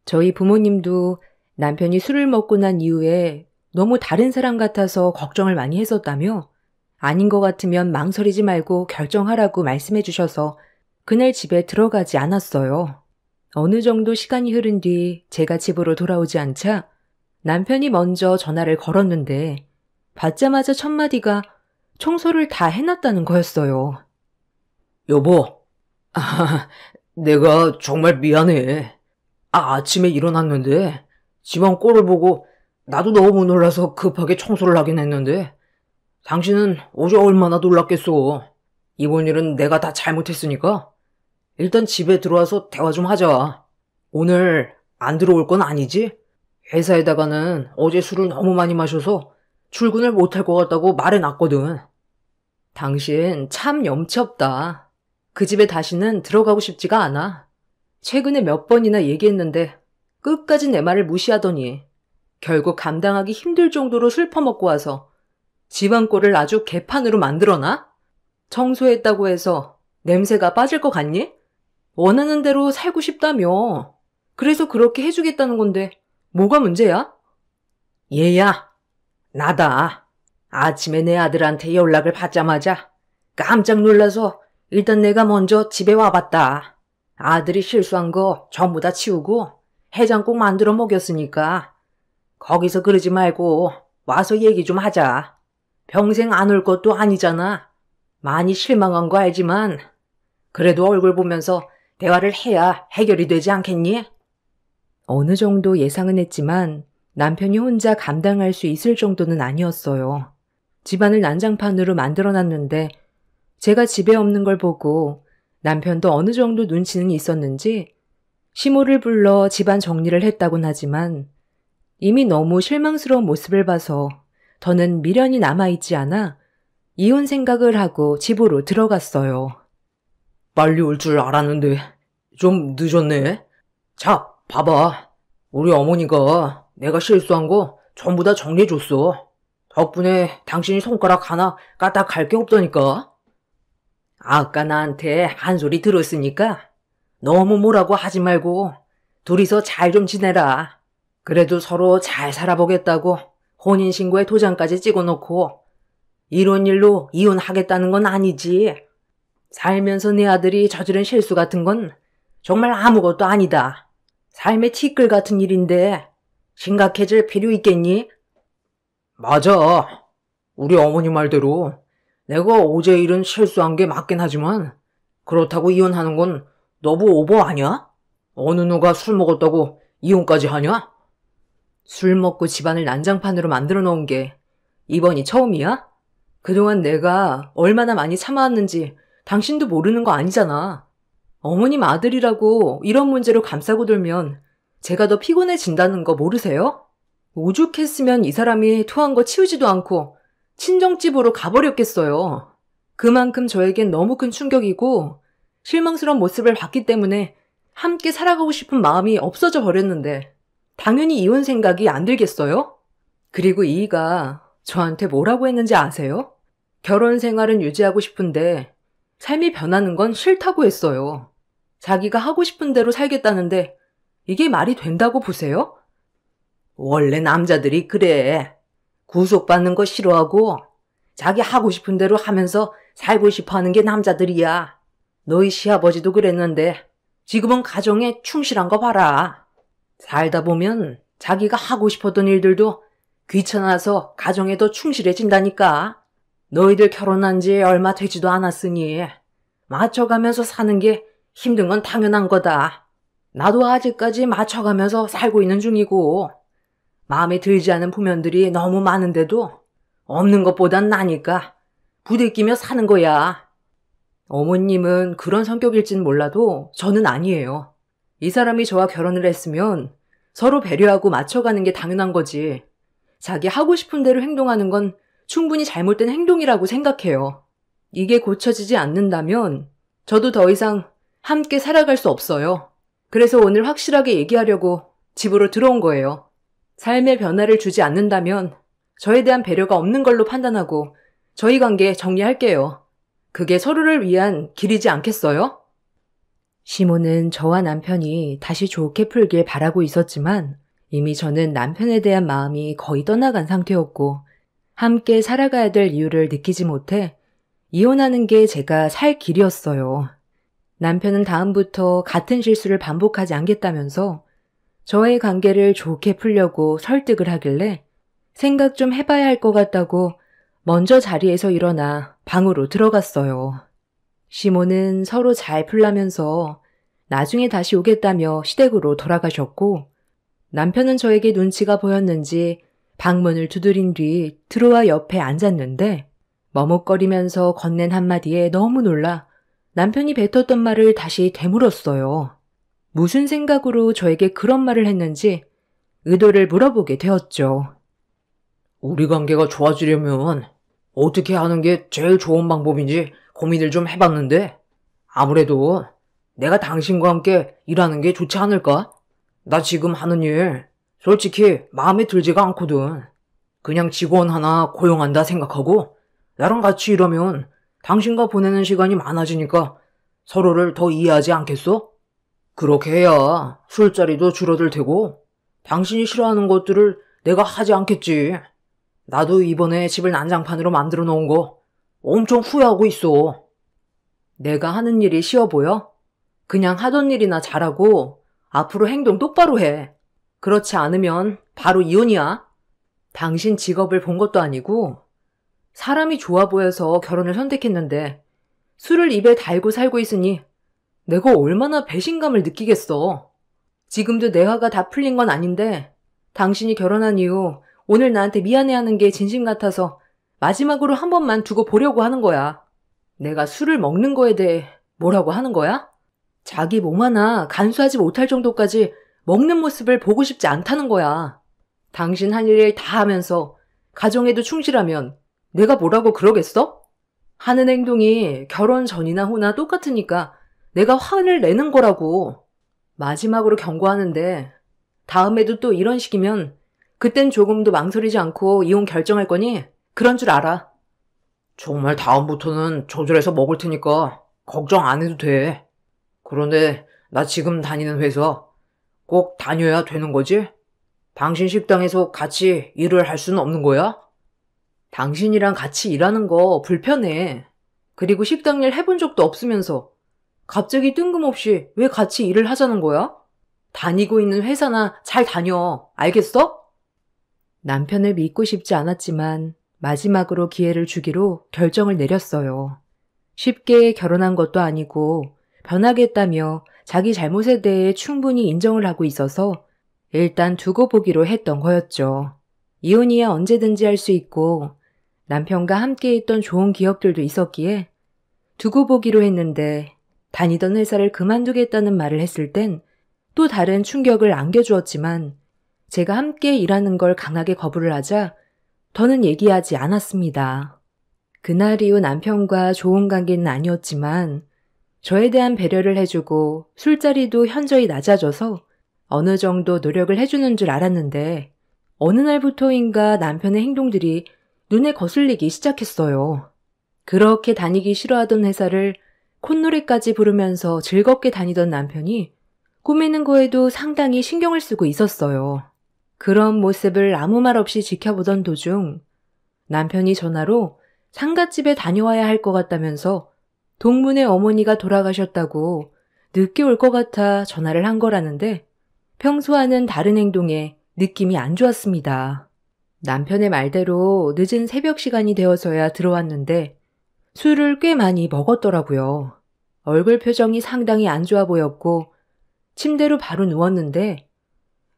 저희 부모님도 남편이 술을 먹고 난 이후에 너무 다른 사람 같아서 걱정을 많이 했었다며 아닌 것 같으면 망설이지 말고 결정하라고 말씀해 주셔서 그날 집에 들어가지 않았어요. 어느 정도 시간이 흐른 뒤 제가 집으로 돌아오지 않자 남편이 먼저 전화를 걸었는데 받자마자 첫 마디가 청소를 다 해놨다는 거였어요. 여보, 내가 정말 미안해. 아침에 일어났는데 집안 꼴을 보고 나도 너무 놀라서 급하게 청소를 하긴 했는데 당신은 어제 얼마나 놀랐겠어. 이번 일은 내가 다 잘못했으니까 일단 집에 들어와서 대화 좀 하자. 오늘 안 들어올 건 아니지? 회사에다가는 어제 술을 너무 많이 마셔서 출근을 못할 것 같다고 말해놨거든. 당신 참 염치 없다. 그 집에 다시는 들어가고 싶지가 않아. 최근에 몇 번이나 얘기했는데 끝까지 내 말을 무시하더니 결국 감당하기 힘들 정도로 술 퍼먹고 와서 집안 꼴을 아주 개판으로 만들어놔? 청소했다고 해서 냄새가 빠질 것 같니? 원하는 대로 살고 싶다며. 그래서 그렇게 해주겠다는 건데 뭐가 문제야? 얘야, 나다. 아침에 내 아들한테 연락을 받자마자 깜짝 놀라서 일단 내가 먼저 집에 와봤다. 아들이 실수한 거 전부 다 치우고 해장국 만들어 먹였으니까 거기서 그러지 말고 와서 얘기 좀 하자. 평생 안 올 것도 아니잖아. 많이 실망한 거 알지만 그래도 얼굴 보면서 대화를 해야 해결이 되지 않겠니? 어느 정도 예상은 했지만 남편이 혼자 감당할 수 있을 정도는 아니었어요. 집안을 난장판으로 만들어놨는데 제가 집에 없는 걸 보고 남편도 어느 정도 눈치는 있었는지 시모를 불러 집안 정리를 했다곤 하지만 이미 너무 실망스러운 모습을 봐서 더는 미련이 남아있지 않아 이혼 생각을 하고 집으로 들어갔어요. 빨리 올 줄 알았는데 좀 늦었네. 자, 봐봐. 우리 어머니가 내가 실수한 거 전부 다 정리해줬어. 덕분에 당신이 손가락 하나 까딱할 게 없다니까. 아까 나한테 한 소리 들었으니까 너무 뭐라고 하지 말고 둘이서 잘 좀 지내라. 그래도 서로 잘 살아보겠다고 혼인신고에 도장까지 찍어놓고 이런 일로 이혼하겠다는 건 아니지. 살면서 내 아들이 저지른 실수 같은 건 정말 아무것도 아니다. 삶의 티끌 같은 일인데 심각해질 필요 있겠니? 맞아. 우리 어머니 말대로 내가 어제 일은 실수한 게 맞긴 하지만 그렇다고 이혼하는 건 너무 오버 아니야? 어느 누가 술 먹었다고 이혼까지 하냐? 술 먹고 집안을 난장판으로 만들어 놓은 게 이번이 처음이야? 그동안 내가 얼마나 많이 참아왔는지 당신도 모르는 거 아니잖아. 어머님 아들이라고 이런 문제로 감싸고 돌면 제가 더 피곤해진다는 거 모르세요? 오죽했으면 이 사람이 토한 거 치우지도 않고 친정집으로 가버렸겠어요. 그만큼 저에겐 너무 큰 충격이고 실망스러운 모습을 봤기 때문에 함께 살아가고 싶은 마음이 없어져 버렸는데 당연히 이혼 생각이 안 들겠어요? 그리고 이이가 저한테 뭐라고 했는지 아세요? 결혼 생활은 유지하고 싶은데 삶이 변하는 건 싫다고 했어요. 자기가 하고 싶은 대로 살겠다는데 이게 말이 된다고 보세요? 원래 남자들이 그래. 구속받는 거 싫어하고 자기 하고 싶은 대로 하면서 살고 싶어 하는 게 남자들이야. 너희 시아버지도 그랬는데 지금은 가정에 충실한 거 봐라. 살다 보면 자기가 하고 싶었던 일들도 귀찮아서 가정에 더 충실해진다니까. 너희들 결혼한 지 얼마 되지도 않았으니 맞춰가면서 사는 게 힘든 건 당연한 거다. 나도 아직까지 맞춰가면서 살고 있는 중이고 마음에 들지 않은 부면들이 너무 많은데도 없는 것보단 나니까 부대끼며 사는 거야. 어머님은 그런 성격일진 몰라도 저는 아니에요. 이 사람이 저와 결혼을 했으면 서로 배려하고 맞춰가는 게 당연한 거지. 자기 하고 싶은 대로 행동하는 건 충분히 잘못된 행동이라고 생각해요. 이게 고쳐지지 않는다면 저도 더 이상 함께 살아갈 수 없어요. 그래서 오늘 확실하게 얘기하려고 집으로 들어온 거예요. 삶의 변화를 주지 않는다면 저에 대한 배려가 없는 걸로 판단하고 저희 관계 정리할게요. 그게 서로를 위한 길이지 않겠어요? 시모는 저와 남편이 다시 좋게 풀길 바라고 있었지만 이미 저는 남편에 대한 마음이 거의 떠나간 상태였고 함께 살아가야 될 이유를 느끼지 못해 이혼하는 게 제가 살 길이었어요. 남편은 다음부터 같은 실수를 반복하지 않겠다면서 저의 관계를 좋게 풀려고 설득을 하길래 생각 좀 해봐야 할 것 같다고 먼저 자리에서 일어나 방으로 들어갔어요. 시모는 서로 잘 풀라면서 나중에 다시 오겠다며 시댁으로 돌아가셨고 남편은 저에게 눈치가 보였는지 방문을 두드린 뒤 들어와 옆에 앉았는데 머뭇거리면서 건넨 한마디에 너무 놀라 남편이 뱉었던 말을 다시 되물었어요. 무슨 생각으로 저에게 그런 말을 했는지 의도를 물어보게 되었죠. 우리 관계가 좋아지려면 어떻게 하는 게 제일 좋은 방법인지 고민을 좀 해봤는데 아무래도 내가 당신과 함께 일하는 게 좋지 않을까? 나 지금 하는 일 솔직히 마음에 들지가 않거든. 그냥 직원 하나 고용한다 생각하고 나랑 같이 일하면 당신과 보내는 시간이 많아지니까 서로를 더 이해하지 않겠어? 그렇게 해야 술자리도 줄어들 테고 당신이 싫어하는 것들을 내가 하지 않겠지. 나도 이번에 집을 난장판으로 만들어 놓은 거 엄청 후회하고 있어. 내가 하는 일이 쉬워 보여? 그냥 하던 일이나 잘하고 앞으로 행동 똑바로 해. 그렇지 않으면 바로 이혼이야. 당신 직업을 본 것도 아니고 사람이 좋아 보여서 결혼을 선택했는데 술을 입에 달고 살고 있으니 내가 얼마나 배신감을 느끼겠어. 지금도 내 화가 다 풀린 건 아닌데 당신이 결혼한 이후 오늘 나한테 미안해하는 게 진심 같아서 마지막으로 한 번만 두고 보려고 하는 거야. 내가 술을 먹는 거에 대해 뭐라고 하는 거야? 자기 몸 하나 간수하지 못할 정도까지 먹는 모습을 보고 싶지 않다는 거야. 당신 한 일 다 하면서 가정에도 충실하면 내가 뭐라고 그러겠어? 하는 행동이 결혼 전이나 후나 똑같으니까 내가 화를 내는 거라고. 마지막으로 경고하는데 다음에도 또 이런 식이면 그땐 조금도 망설이지 않고 이혼 결정할 거니 그런 줄 알아. 정말 다음부터는 조절해서 먹을 테니까 걱정 안 해도 돼. 그런데 나 지금 다니는 회사 꼭 다녀야 되는 거지? 당신 식당에서 같이 일을 할 수는 없는 거야? 당신이랑 같이 일하는 거 불편해. 그리고 식당 일 해본 적도 없으면서 갑자기 뜬금없이 왜 같이 일을 하자는 거야? 다니고 있는 회사나 잘 다녀. 알겠어? 남편을 믿고 싶지 않았지만 마지막으로 기회를 주기로 결정을 내렸어요. 쉽게 결혼한 것도 아니고 변하겠다며 자기 잘못에 대해 충분히 인정을 하고 있어서 일단 두고 보기로 했던 거였죠. 이혼이야 언제든지 할 수 있고 남편과 함께 있던 좋은 기억들도 있었기에 두고 보기로 했는데 다니던 회사를 그만두겠다는 말을 했을 땐 또 다른 충격을 안겨주었지만 제가 함께 일하는 걸 강하게 거부를 하자 더는 얘기하지 않았습니다. 그날 이후 남편과 좋은 관계는 아니었지만 저에 대한 배려를 해주고 술자리도 현저히 낮아져서 어느 정도 노력을 해주는 줄 알았는데 어느 날부터인가 남편의 행동들이 눈에 거슬리기 시작했어요. 그렇게 다니기 싫어하던 회사를 콧노래까지 부르면서 즐겁게 다니던 남편이 꾸미는 거에도 상당히 신경을 쓰고 있었어요. 그런 모습을 아무 말 없이 지켜보던 도중 남편이 전화로 상갓집에 다녀와야 할 것 같다면서 동문의 어머니가 돌아가셨다고 늦게 올 것 같아 전화를 한 거라는데 평소와는 다른 행동에 느낌이 안 좋았습니다. 남편의 말대로 늦은 새벽 시간이 되어서야 들어왔는데 술을 꽤 많이 먹었더라고요. 얼굴 표정이 상당히 안 좋아 보였고 침대로 바로 누웠는데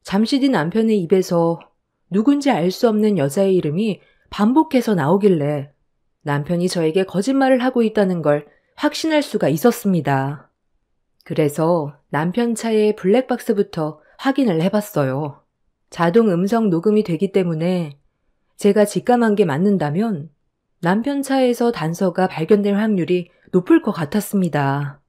잠시 뒤 남편의 입에서 누군지 알 수 없는 여자의 이름이 반복해서 나오길래 남편이 저에게 거짓말을 하고 있다는 걸 확신할 수가 있었습니다. 그래서 남편 차의 블랙박스부터 확인을 해봤어요. 자동 음성 녹음이 되기 때문에 제가 직감한 게 맞는다면 남편 차에서 단서가 발견될 확률이 높을 것 같았습니다.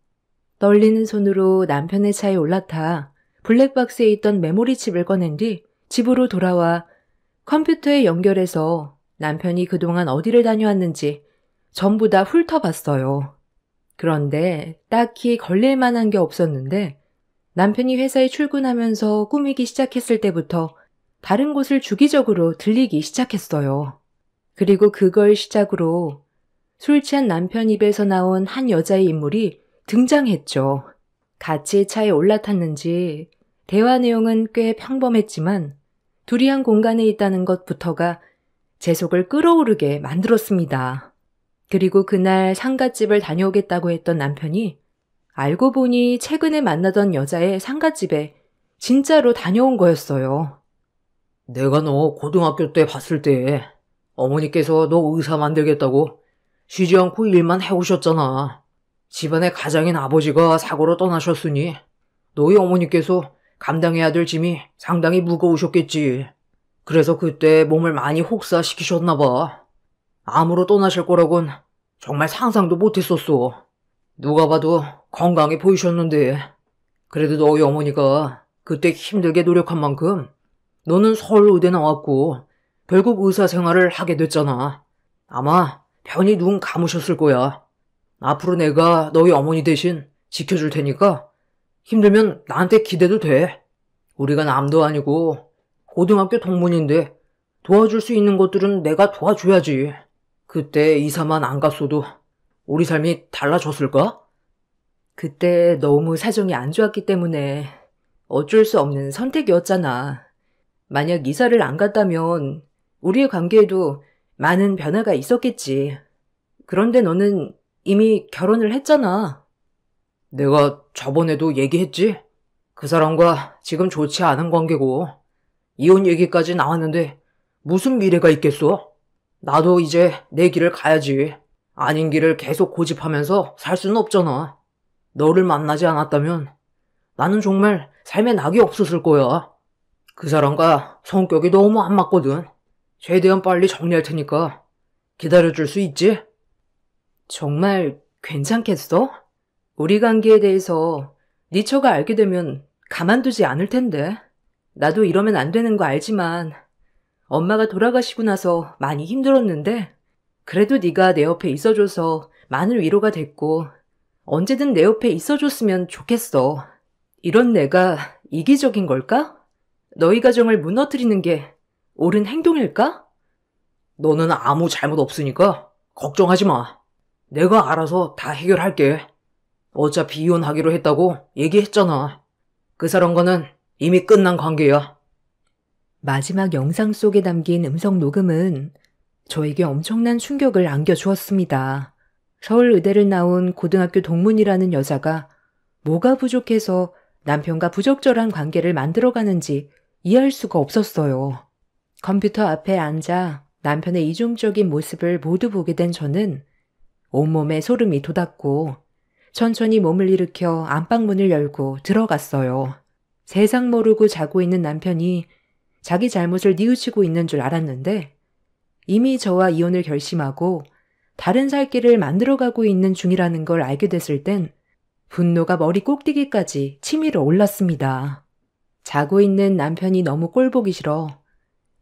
떨리는 손으로 남편의 차에 올라타 블랙박스에 있던 메모리 칩을 꺼낸 뒤 집으로 돌아와 컴퓨터에 연결해서 남편이 그동안 어디를 다녀왔는지 전부 다 훑어봤어요. 그런데 딱히 걸릴 만한 게 없었는데 남편이 회사에 출근하면서 꾸미기 시작했을 때부터 다른 곳을 주기적으로 들리기 시작했어요. 그리고 그걸 시작으로 술 취한 남편 입에서 나온 한 여자의 인물이 등장했죠. 같이 차에 올라탔는지 대화 내용은 꽤 평범했지만 둘이 한 공간에 있다는 것부터가 제 속을 끓어오르게 만들었습니다. 그리고 그날 상갓집을 다녀오겠다고 했던 남편이 알고 보니 최근에 만나던 여자의 상갓집에 진짜로 다녀온 거였어요. 내가 너 고등학교 때 봤을 때 어머니께서 너 의사 만들겠다고 쉬지 않고 일만 해오셨잖아. 집안의 가장인 아버지가 사고로 떠나셨으니 너희 어머니께서 감당해야 될 짐이 상당히 무거우셨겠지. 그래서 그때 몸을 많이 혹사시키셨나 봐. 암으로 떠나실 거라곤 정말 상상도 못했었어. 누가 봐도 건강해 보이셨는데. 그래도 너희 어머니가 그때 힘들게 노력한 만큼 너는 서울의대 나왔고 결국 의사 생활을 하게 됐잖아. 아마 편히 눈 감으셨을 거야. 앞으로 내가 너희 어머니 대신 지켜줄 테니까 힘들면 나한테 기대도 돼. 우리가 남도 아니고 고등학교 동문인데 도와줄 수 있는 것들은 내가 도와줘야지. 그때 이사만 안 갔어도 우리 삶이 달라졌을까? 그때 너무 사정이 안 좋았기 때문에 어쩔 수 없는 선택이었잖아. 만약 이사를 안 갔다면 우리의 관계에도 많은 변화가 있었겠지. 그런데 너는 이미 결혼을 했잖아. 내가 저번에도 얘기했지? 그 사람과 지금 좋지 않은 관계고 이혼 얘기까지 나왔는데 무슨 미래가 있겠어? 나도 이제 내 길을 가야지. 아닌 길을 계속 고집하면서 살 수는 없잖아. 너를 만나지 않았다면 나는 정말 삶에 낙이 없었을 거야. 그 사람과 성격이 너무 안 맞거든. 최대한 빨리 정리할 테니까 기다려줄 수 있지? 정말 괜찮겠어? 우리 관계에 대해서 네 처가 알게 되면 가만두지 않을 텐데. 나도 이러면 안 되는 거 알지만 엄마가 돌아가시고 나서 많이 힘들었는데 그래도 네가 내 옆에 있어줘서 많은 위로가 됐고 언제든 내 옆에 있어줬으면 좋겠어. 이런 내가 이기적인 걸까? 너희 가정을 무너뜨리는 게 옳은 행동일까? 너는 아무 잘못 없으니까 걱정하지 마. 내가 알아서 다 해결할게. 어차피 이혼하기로 했다고 얘기했잖아. 그 사람과는 이미 끝난 관계야. 마지막 영상 속에 담긴 음성 녹음은 저에게 엄청난 충격을 안겨주었습니다. 서울의대를 나온 고등학교 동문이라는 여자가 뭐가 부족해서 남편과 부적절한 관계를 만들어가는지 이해할 수가 없었어요. 컴퓨터 앞에 앉아 남편의 이중적인 모습을 모두 보게 된 저는 온몸에 소름이 돋았고 천천히 몸을 일으켜 안방문을 열고 들어갔어요. 세상 모르고 자고 있는 남편이 자기 잘못을 뉘우치고 있는 줄 알았는데 이미 저와 이혼을 결심하고 다른 살 길을 만들어가고 있는 중이라는 걸 알게 됐을 땐 분노가 머리 꼭대기까지 치밀어 올랐습니다. 자고 있는 남편이 너무 꼴보기 싫어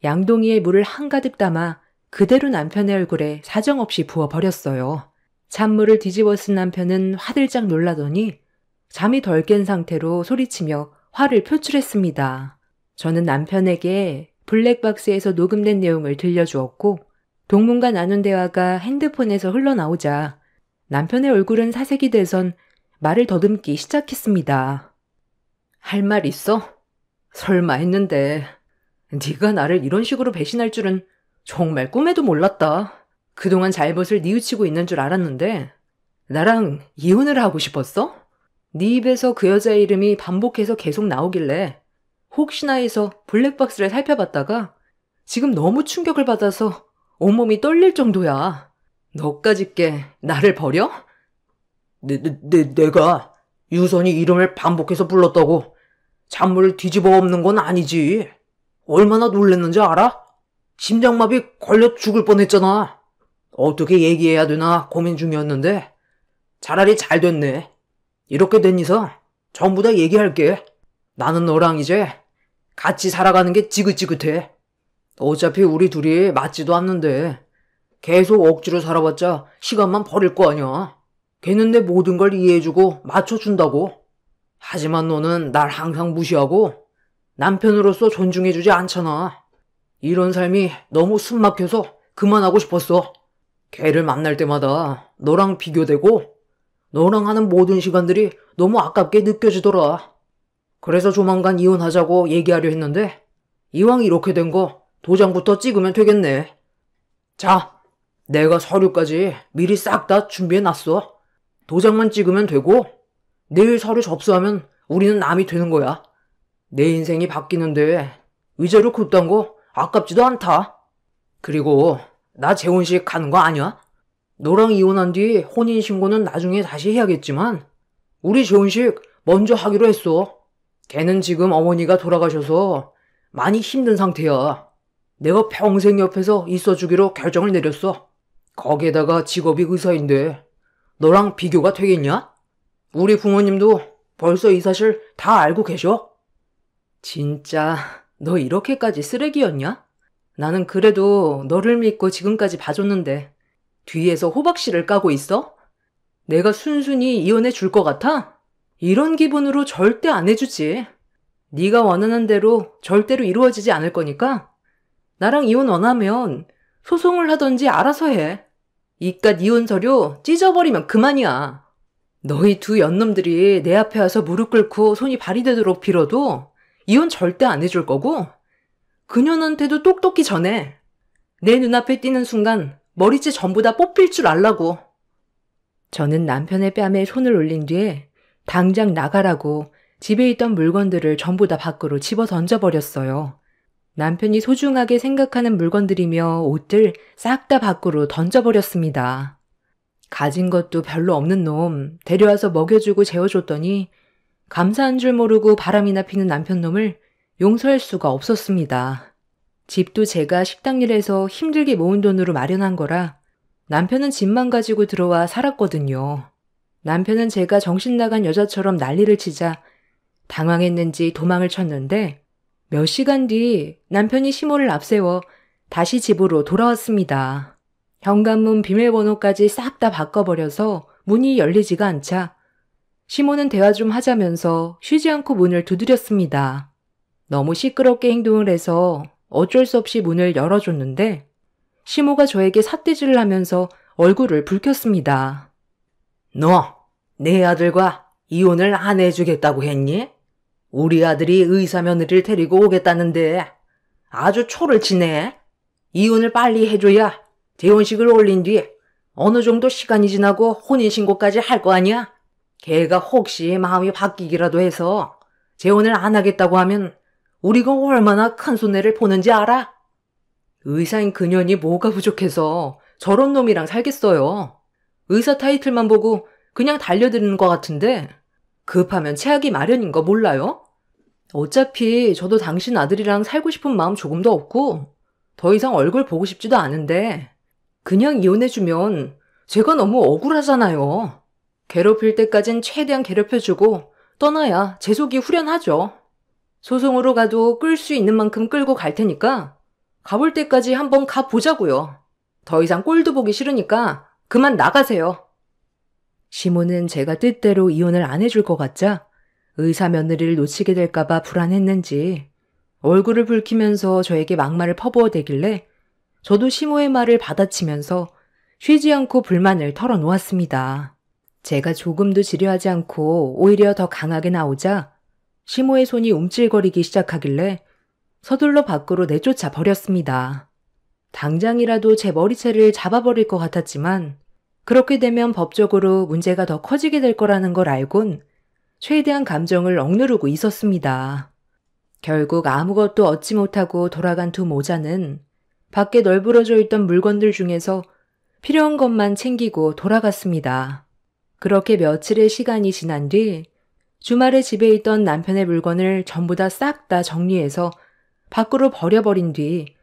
양동이에 물을 한가득 담아 그대로 남편의 얼굴에 사정없이 부어버렸어요. 찬물을 뒤집어 쓴 남편은 화들짝 놀라더니 잠이 덜 깬 상태로 소리치며 화를 표출했습니다. 저는 남편에게 블랙박스에서 녹음된 내용을 들려주었고 동문과 나눈 대화가 핸드폰에서 흘러나오자 남편의 얼굴은 사색이 돼선 말을 더듬기 시작했습니다. 할 말 있어? 설마 했는데 네가 나를 이런 식으로 배신할 줄은 정말 꿈에도 몰랐다. 그동안 잘못을 뉘우치고 있는 줄 알았는데 나랑 이혼을 하고 싶었어? 네 입에서 그 여자 이름이 반복해서 계속 나오길래 혹시나 해서 블랙박스를 살펴봤다가 지금 너무 충격을 받아서 온몸이 떨릴 정도야. 너까짓 게 나를 버려? 내가 유선이 이름을 반복해서 불렀다고 잔물을 뒤집어 엎는 건 아니지. 얼마나 놀랬는지 알아? 심장마비 걸려 죽을 뻔했잖아. 어떻게 얘기해야 되나 고민 중이었는데 차라리 잘 됐네. 이렇게 된 이상 전부 다 얘기할게. 나는 너랑 이제 같이 살아가는 게 지긋지긋해. 어차피 우리 둘이 맞지도 않는데 계속 억지로 살아봤자 시간만 버릴 거 아니야. 걔는 내 모든 걸 이해해주고 맞춰준다고. 하지만 너는 날 항상 무시하고 남편으로서 존중해주지 않잖아. 이런 삶이 너무 숨막혀서 그만하고 싶었어. 걔를 만날 때마다 너랑 비교되고 너랑 하는 모든 시간들이 너무 아깝게 느껴지더라. 그래서 조만간 이혼하자고 얘기하려 했는데 이왕 이렇게 된 거 도장부터 찍으면 되겠네. 자, 내가 서류까지 미리 싹 다 준비해놨어. 도장만 찍으면 되고 내일 서류 접수하면 우리는 남이 되는 거야. 내 인생이 바뀌는데 위자료 그딴 거 아깝지도 않다. 그리고 나 재혼식 가는 거 아니야? 너랑 이혼한 뒤 혼인신고는 나중에 다시 해야겠지만 우리 재혼식 먼저 하기로 했어. 걔는 지금 어머니가 돌아가셔서 많이 힘든 상태야. 내가 평생 옆에서 있어주기로 결정을 내렸어. 거기에다가 직업이 의사인데 너랑 비교가 되겠냐? 우리 부모님도 벌써 이 사실 다 알고 계셔. 진짜 너 이렇게까지 쓰레기였냐? 나는 그래도 너를 믿고 지금까지 봐줬는데 뒤에서 호박씨를 까고 있어? 내가 순순히 이혼해 줄 것 같아? 이런 기분으로 절대 안 해주지. 네가 원하는 대로 절대로 이루어지지 않을 거니까 나랑 이혼 원하면 소송을 하던지 알아서 해. 이깟 이혼 서류 찢어버리면 그만이야. 너희 두 연놈들이 내 앞에 와서 무릎 꿇고 손이 발이 되도록 빌어도 이혼 절대 안 해줄 거고 그년한테도 똑똑히 전해. 내 눈앞에 띄는 순간 머리채 전부 다 뽑힐 줄 알라고. 저는 남편의 뺨에 손을 올린 뒤에 당장 나가라고 집에 있던 물건들을 전부 다 밖으로 집어 던져버렸어요. 남편이 소중하게 생각하는 물건들이며 옷들 싹 다 밖으로 던져버렸습니다. 가진 것도 별로 없는 놈 데려와서 먹여주고 재워줬더니 감사한 줄 모르고 바람이나 피는 남편 놈을 용서할 수가 없었습니다. 집도 제가 식당 일해서 힘들게 모은 돈으로 마련한 거라 남편은 집만 가지고 들어와 살았거든요. 남편은 제가 정신 나간 여자처럼 난리를 치자 당황했는지 도망을 쳤는데 몇 시간 뒤 남편이 시모를 앞세워 다시 집으로 돌아왔습니다. 현관문 비밀번호까지 싹 다 바꿔버려서 문이 열리지가 않자 시모는 대화 좀 하자면서 쉬지 않고 문을 두드렸습니다. 너무 시끄럽게 행동을 해서 어쩔 수 없이 문을 열어줬는데 시모가 저에게 삿대질을 하면서 얼굴을 붉혔습니다. 너, 내 아들과 이혼을 안 해주겠다고 했니? 우리 아들이 의사 며느리를 데리고 오겠다는데 아주 초를 치네. 이혼을 빨리 해줘야 재혼식을 올린 뒤 어느 정도 시간이 지나고 혼인신고까지 할 거 아니야? 걔가 혹시 마음이 바뀌기라도 해서 재혼을 안 하겠다고 하면 우리가 얼마나 큰 손해를 보는지 알아? 의사인 그년이 뭐가 부족해서 저런 놈이랑 살겠어요. 의사 타이틀만 보고 그냥 달려드는 것 같은데 급하면 체하기 마련인 거 몰라요? 어차피 저도 당신 아들이랑 살고 싶은 마음 조금도 없고 더 이상 얼굴 보고 싶지도 않은데 그냥 이혼해주면 제가 너무 억울하잖아요. 괴롭힐 때까진 최대한 괴롭혀주고 떠나야 제 속이 후련하죠. 소송으로 가도 끌 수 있는 만큼 끌고 갈 테니까 가볼 때까지 한번 가보자고요. 더 이상 꼴도 보기 싫으니까 그만 나가세요. 시모는 제가 뜻대로 이혼을 안 해줄 것 같자 의사 며느리를 놓치게 될까봐 불안했는지 얼굴을 붉히면서 저에게 막말을 퍼부어대길래 저도 시모의 말을 받아치면서 쉬지 않고 불만을 털어놓았습니다. 제가 조금도 지려하지 않고 오히려 더 강하게 나오자 시모의 손이 움찔거리기 시작하길래 서둘러 밖으로 내쫓아 버렸습니다. 당장이라도 제 머리채를 잡아버릴 것 같았지만 그렇게 되면 법적으로 문제가 더 커지게 될 거라는 걸 알곤 최대한 감정을 억누르고 있었습니다. 결국 아무것도 얻지 못하고 돌아간 두 모자는 밖에 널브러져 있던 물건들 중에서 필요한 것만 챙기고 돌아갔습니다. 그렇게 며칠의 시간이 지난 뒤 주말에 집에 있던 남편의 물건을 전부 다 싹 다 정리해서 밖으로 버려버린 뒤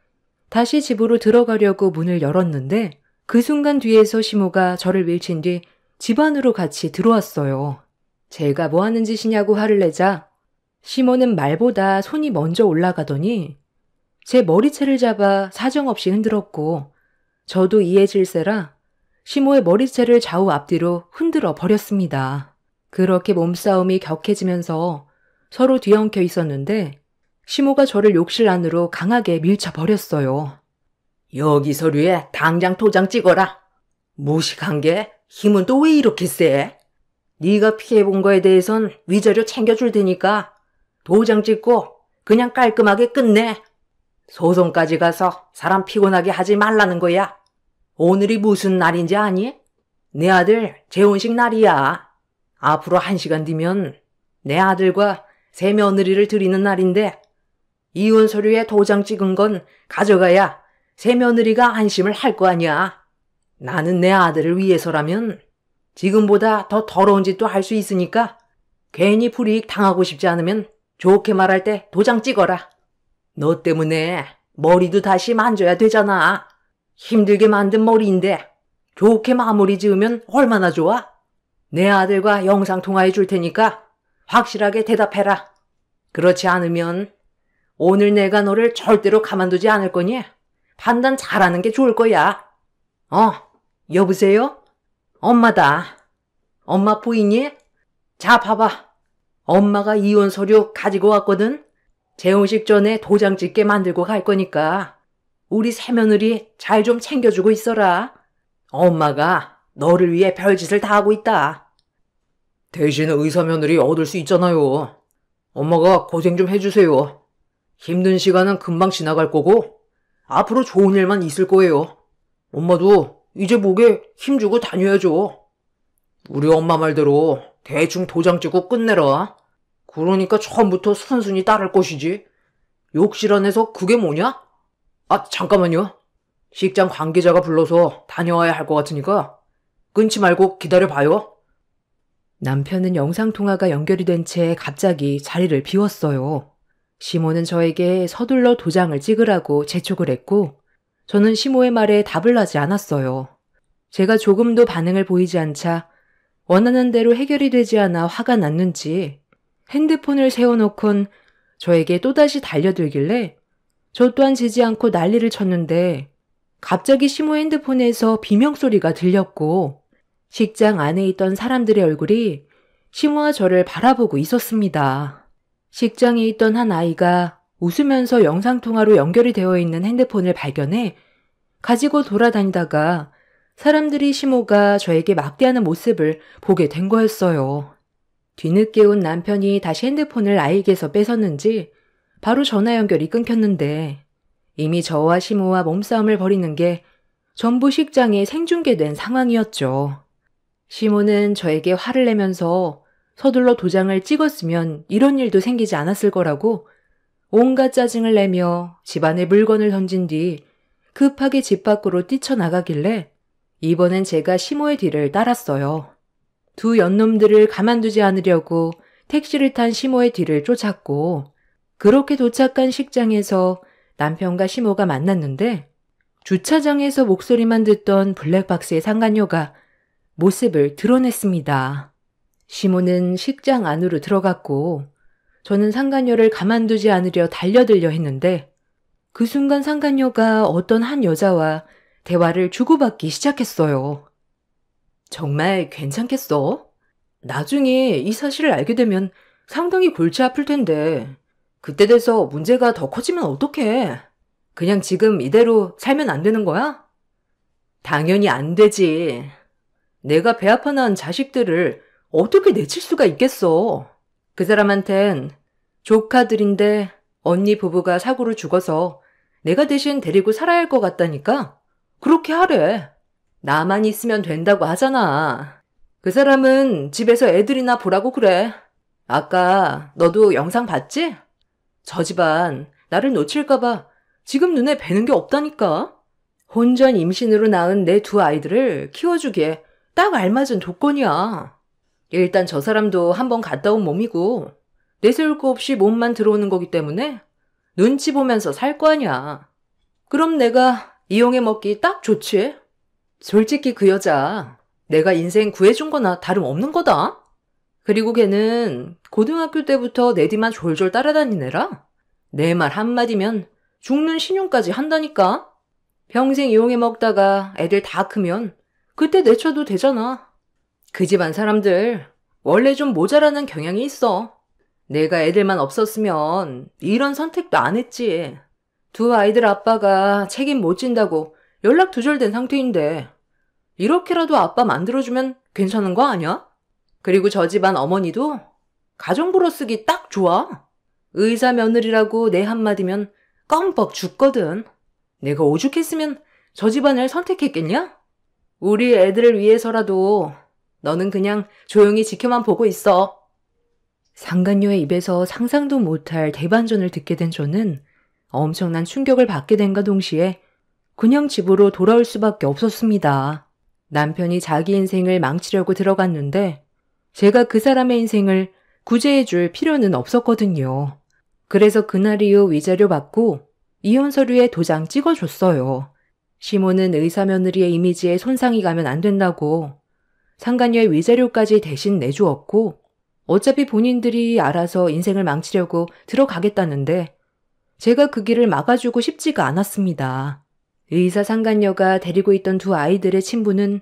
다시 집으로 들어가려고 문을 열었는데 그 순간 뒤에서 시모가 저를 밀친 뒤 집 안으로 같이 들어왔어요. 제가 뭐 하는 짓이냐고 화를 내자 시모는 말보다 손이 먼저 올라가더니 제 머리채를 잡아 사정없이 흔들었고 저도 이에 질세라 시모의 머리채를 좌우 앞뒤로 흔들어 버렸습니다. 그렇게 몸싸움이 격해지면서 서로 뒤엉켜 있었는데 시모가 저를 욕실 안으로 강하게 밀쳐버렸어요. 여기 서류에 당장 도장 찍어라. 무식한 게 힘은 또 왜 이렇게 세? 네가 피해본 거에 대해선 위자료 챙겨줄 테니까 도장 찍고 그냥 깔끔하게 끝내. 소송까지 가서 사람 피곤하게 하지 말라는 거야. 오늘이 무슨 날인지 아니? 내 아들 재혼식 날이야. 앞으로 1시간 뒤면 내 아들과 새 며느리를 드리는 날인데 이혼 서류에 도장 찍은 건 가져가야 새 며느리가 안심을 할 거 아니야. 나는 내 아들을 위해서라면 지금보다 더 더러운 짓도 할 수 있으니까 괜히 불이익 당하고 싶지 않으면 좋게 말할 때 도장 찍어라. 너 때문에 머리도 다시 만져야 되잖아. 힘들게 만든 머리인데 좋게 마무리 지으면 얼마나 좋아? 내 아들과 영상통화해 줄 테니까 확실하게 대답해라. 그렇지 않으면 오늘 내가 너를 절대로 가만두지 않을 거니 판단 잘하는 게 좋을 거야. 여보세요? 엄마다. 엄마 보이니? 자, 봐봐. 엄마가 이혼 서류 가지고 왔거든. 재혼식 전에 도장 찍게 만들고 갈 거니까 우리 새며느리 잘 좀 챙겨주고 있어라. 엄마가 너를 위해 별짓을 다 하고 있다. 대신 의사 며느리 얻을 수 있잖아요. 엄마가 고생 좀 해주세요. 힘든 시간은 금방 지나갈 거고 앞으로 좋은 일만 있을 거예요. 엄마도 이제 목에 힘주고 다녀야죠. 우리 엄마 말대로 대충 도장 찍고 끝내라. 그러니까 처음부터 순순히 따를 것이지. 욕실 안에서 그게 뭐냐? 아, 잠깐만요. 식장 관계자가 불러서 다녀와야 할 것 같으니까 끊지 말고 기다려봐요. 남편은 영상통화가 연결이 된 채 갑자기 자리를 비웠어요. 시모는 저에게 서둘러 도장을 찍으라고 재촉을 했고 저는 시모의 말에 답을 하지 않았어요. 제가 조금도 반응을 보이지 않자 원하는 대로 해결이 되지 않아 화가 났는지 핸드폰을 세워놓곤 저에게 또다시 달려들길래 저 또한 지지 않고 난리를 쳤는데 갑자기 시모 핸드폰에서 비명소리가 들렸고 식장 안에 있던 사람들의 얼굴이 시모와 저를 바라보고 있었습니다. 식장에 있던 한 아이가 웃으면서 영상통화로 연결이 되어 있는 핸드폰을 발견해 가지고 돌아다니다가 사람들이 시모가 저에게 막대하는 모습을 보게 된 거였어요. 뒤늦게 온 남편이 다시 핸드폰을 아이에게서 뺏었는지 바로 전화 연결이 끊겼는데 이미 저와 시모와 몸싸움을 벌이는 게 전부 식장에 생중계된 상황이었죠. 시모는 저에게 화를 내면서 서둘러 도장을 찍었으면 이런 일도 생기지 않았을 거라고 온갖 짜증을 내며 집안에 물건을 던진 뒤 급하게 집 밖으로 뛰쳐나가길래 이번엔 제가 시모의 뒤를 따랐어요. 두 연놈들을 가만두지 않으려고 택시를 탄 시모의 뒤를 쫓았고 그렇게 도착한 식장에서 남편과 시모가 만났는데 주차장에서 목소리만 듣던 블랙박스의 상간녀가 모습을 드러냈습니다. 시모는 식장 안으로 들어갔고 저는 상간녀를 가만두지 않으려 달려들려 했는데 그 순간 상간녀가 어떤 한 여자와 대화를 주고받기 시작했어요. 정말 괜찮겠어? 나중에 이 사실을 알게 되면 상당히 골치 아플 텐데 그때 돼서 문제가 더 커지면 어떡해? 그냥 지금 이대로 살면 안 되는 거야? 당연히 안 되지. 내가 배 아파 낳은 자식들을 어떻게 내칠 수가 있겠어? 그 사람한텐 조카들인데 언니 부부가 사고로 죽어서 내가 대신 데리고 살아야 할 것 같다니까? 그렇게 하래. 나만 있으면 된다고 하잖아. 그 사람은 집에서 애들이나 보라고 그래. 아까 너도 영상 봤지? 저 집안 나를 놓칠까봐 지금 눈에 뵈는 게 없다니까? 혼전 임신으로 낳은 내 두 아이들을 키워주기에 딱 알맞은 조건이야. 일단 저 사람도 한번 갔다 온 몸이고 내세울 거 없이 몸만 들어오는 거기 때문에 눈치 보면서 살 거 아니야. 그럼 내가 이용해 먹기 딱 좋지? 솔직히 그 여자 내가 인생 구해준 거나 다름없는 거다. 그리고 걔는 고등학교 때부터 내 뒤만 졸졸 따라다니느라 내 말 한마디면 죽는 신용까지 한다니까. 평생 이용해 먹다가 애들 다 크면 그때 내쳐도 되잖아. 그 집안 사람들 원래 좀 모자라는 경향이 있어. 내가 애들만 없었으면 이런 선택도 안 했지. 두 아이들 아빠가 책임 못 진다고 연락 두절된 상태인데 이렇게라도 아빠 만들어주면 괜찮은 거 아니야? 그리고 저 집안 어머니도 가정부로 쓰기 딱 좋아. 의사 며느리라고 내 한마디면 껌뻑 죽거든. 내가 오죽했으면 저 집안을 선택했겠냐? 우리 애들을 위해서라도 너는 그냥 조용히 지켜만 보고 있어. 상간녀의 입에서 상상도 못할 대반전을 듣게 된 저는 엄청난 충격을 받게 된과 동시에 그냥 집으로 돌아올 수밖에 없었습니다. 남편이 자기 인생을 망치려고 들어갔는데 제가 그 사람의 인생을 구제해줄 필요는 없었거든요. 그래서 그날 이후 위자료 받고 이혼 서류에 도장 찍어줬어요. 시모는 의사 며느리의 이미지에 손상이 가면 안 된다고 상간녀의 위자료까지 대신 내주었고 어차피 본인들이 알아서 인생을 망치려고 들어가겠다는데 제가 그 길을 막아주고 싶지가 않았습니다. 의사 상간녀가 데리고 있던 두 아이들의 친부는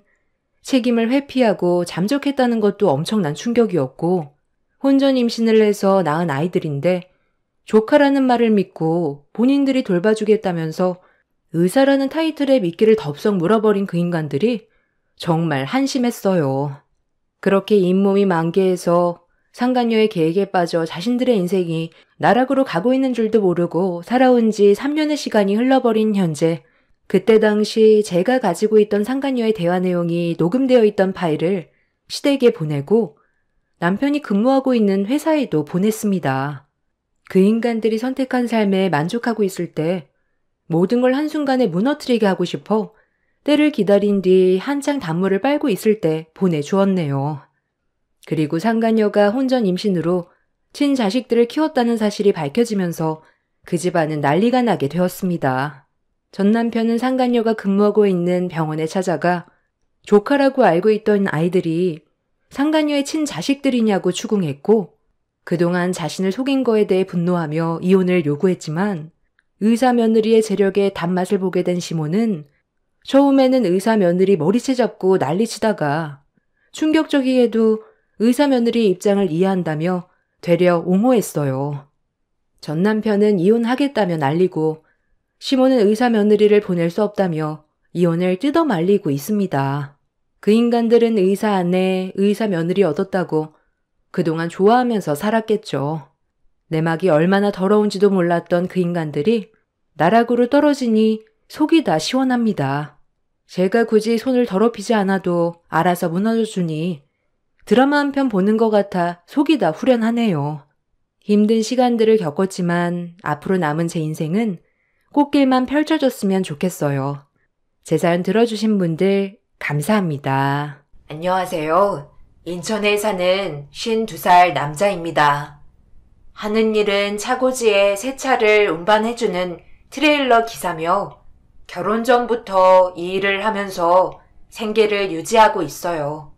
책임을 회피하고 잠적했다는 것도 엄청난 충격이었고 혼전 임신을 해서 낳은 아이들인데 조카라는 말을 믿고 본인들이 돌봐주겠다면서 의사라는 타이틀에 미끼를 덥석 물어버린 그 인간들이 정말 한심했어요. 그렇게 잇몸이 만개해서 상간녀의 계획에 빠져 자신들의 인생이 나락으로 가고 있는 줄도 모르고 살아온 지 3년의 시간이 흘러버린 현재 그때 당시 제가 가지고 있던 상간녀의 대화 내용이 녹음되어 있던 파일을 시댁에 보내고 남편이 근무하고 있는 회사에도 보냈습니다. 그 인간들이 선택한 삶에 만족하고 있을 때 모든 걸 한순간에 무너뜨리게 하고 싶어 때를 기다린 뒤 한창 단물을 빨고 있을 때 보내주었네요. 그리고 상간녀가 혼전 임신으로 친자식들을 키웠다는 사실이 밝혀지면서 그 집안은 난리가 나게 되었습니다. 전 남편은 상간녀가 근무하고 있는 병원에 찾아가 조카라고 알고 있던 아이들이 상간녀의 친자식들이냐고 추궁했고 그동안 자신을 속인 거에 대해 분노하며 이혼을 요구했지만 의사 며느리의 재력에 단맛을 보게 된 시모는 처음에는 의사 며느리 머리채 잡고 난리치다가 충격적이게도 의사 며느리의 입장을 이해한다며 되려 옹호했어요. 전 남편은 이혼하겠다며 난리고 시모는 의사 며느리를 보낼 수 없다며 이혼을 뜯어 말리고 있습니다. 그 인간들은 의사 아내, 의사 며느리 얻었다고 그동안 좋아하면서 살았겠죠. 내막이 얼마나 더러운지도 몰랐던 그 인간들이 나락으로 떨어지니 속이 다 시원합니다. 제가 굳이 손을 더럽히지 않아도 알아서 무너져주니 드라마 한 편 보는 것 같아 속이 다 후련하네요. 힘든 시간들을 겪었지만 앞으로 남은 제 인생은 꽃길만 펼쳐졌으면 좋겠어요. 제 사연 들어주신 분들 감사합니다. 안녕하세요. 인천에 사는 52살 남자입니다. 하는 일은 차고지에 새 차를 운반해주는 트레일러 기사며 결혼 전부터 이 일을 하면서 생계를 유지하고 있어요.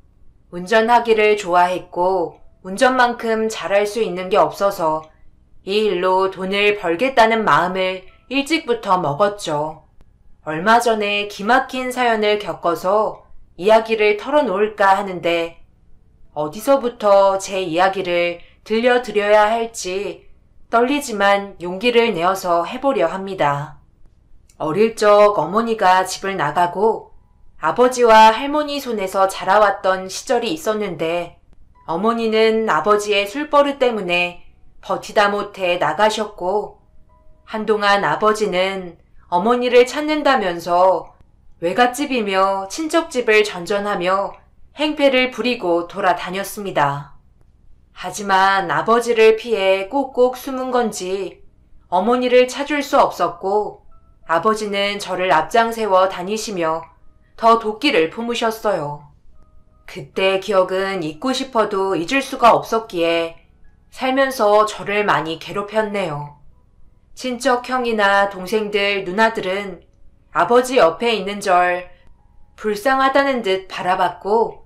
운전하기를 좋아했고 운전만큼 잘할 수 있는 게 없어서 이 일로 돈을 벌겠다는 마음을 일찍부터 먹었죠. 얼마 전에 기막힌 사연을 겪어서 이야기를 털어놓을까 하는데 어디서부터 제 이야기를 들려드려야 할지 떨리지만 용기를 내어서 해보려 합니다. 어릴 적 어머니가 집을 나가고 아버지와 할머니 손에서 자라왔던 시절이 있었는데 어머니는 아버지의 술버릇 때문에 버티다 못해 나가셨고 한동안 아버지는 어머니를 찾는다면서 외갓집이며 친척집을 전전하며 행패를 부리고 돌아다녔습니다. 하지만 아버지를 피해 꼭꼭 숨은 건지 어머니를 찾을 수 없었고 아버지는 저를 앞장세워 다니시며 더 도끼를 품으셨어요. 그때 기억은 잊고 싶어도 잊을 수가 없었기에 살면서 저를 많이 괴롭혔네요. 친척 형이나 동생들, 누나들은 아버지 옆에 있는 절 불쌍하다는 듯 바라봤고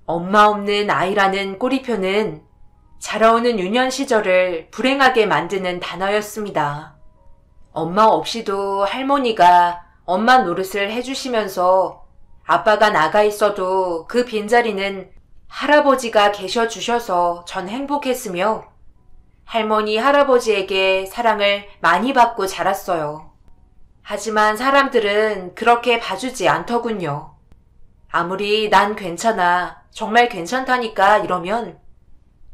엄마 없는 아이라는 꼬리표는 자라오는 유년 시절을 불행하게 만드는 단어였습니다. 엄마 없이도 할머니가 엄마 노릇을 해주시면서 아빠가 나가 있어도 그 빈자리는 할아버지가 계셔 주셔서 전 행복했으며 할머니, 할아버지에게 사랑을 많이 받고 자랐어요. 하지만 사람들은 그렇게 봐주지 않더군요. 아무리 난 괜찮아, 정말 괜찮다니까 이러면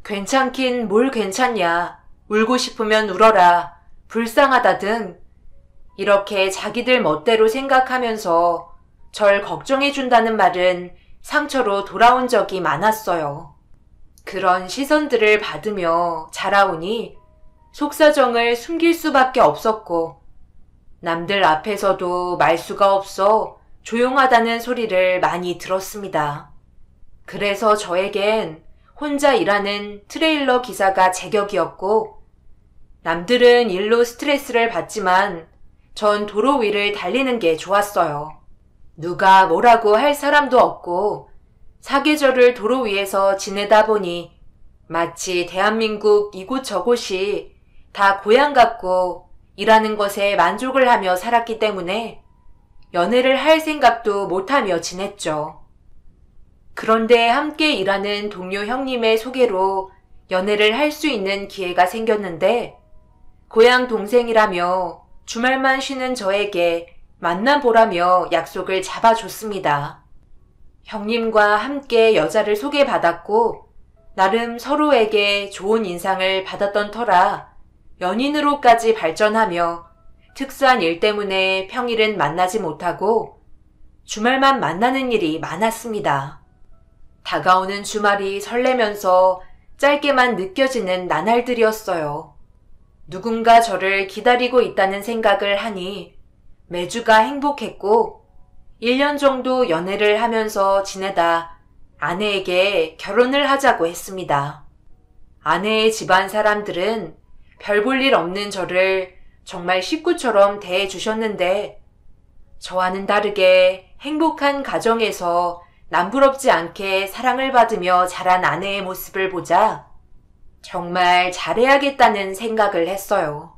괜찮긴 뭘 괜찮냐, 울고 싶으면 울어라, 불쌍하다 등 이렇게 자기들 멋대로 생각하면서 절 걱정해준다는 말은 상처로 돌아온 적이 많았어요. 그런 시선들을 받으며 자라오니 속사정을 숨길 수밖에 없었고 남들 앞에서도 말수가 없어 조용하다는 소리를 많이 들었습니다. 그래서 저에겐 혼자 일하는 트레일러 기사가 제격이었고 남들은 일로 스트레스를 받지만 전 도로 위를 달리는 게 좋았어요. 누가 뭐라고 할 사람도 없고 사계절을 도로 위에서 지내다 보니 마치 대한민국 이곳저곳이 다 고향 같고 일하는 것에 만족을 하며 살았기 때문에 연애를 할 생각도 못하며 지냈죠. 그런데 함께 일하는 동료 형님의 소개로 연애를 할 수 있는 기회가 생겼는데 고향 동생이라며 주말만 쉬는 저에게 만나보라며 약속을 잡아줬습니다. 형님과 함께 여자를 소개받았고 나름 서로에게 좋은 인상을 받았던 터라 연인으로까지 발전하며 특수한 일 때문에 평일은 만나지 못하고 주말만 만나는 일이 많았습니다. 다가오는 주말이 설레면서 짧게만 느껴지는 나날들이었어요. 누군가 저를 기다리고 있다는 생각을 하니 매주가 행복했고 1년 정도 연애를 하면서 지내다 아내에게 결혼을 하자고 했습니다. 아내의 집안 사람들은 별 볼 일 없는 저를 정말 식구처럼 대해주셨는데 저와는 다르게 행복한 가정에서 남부럽지 않게 사랑을 받으며 자란 아내의 모습을 보자 정말 잘해야겠다는 생각을 했어요.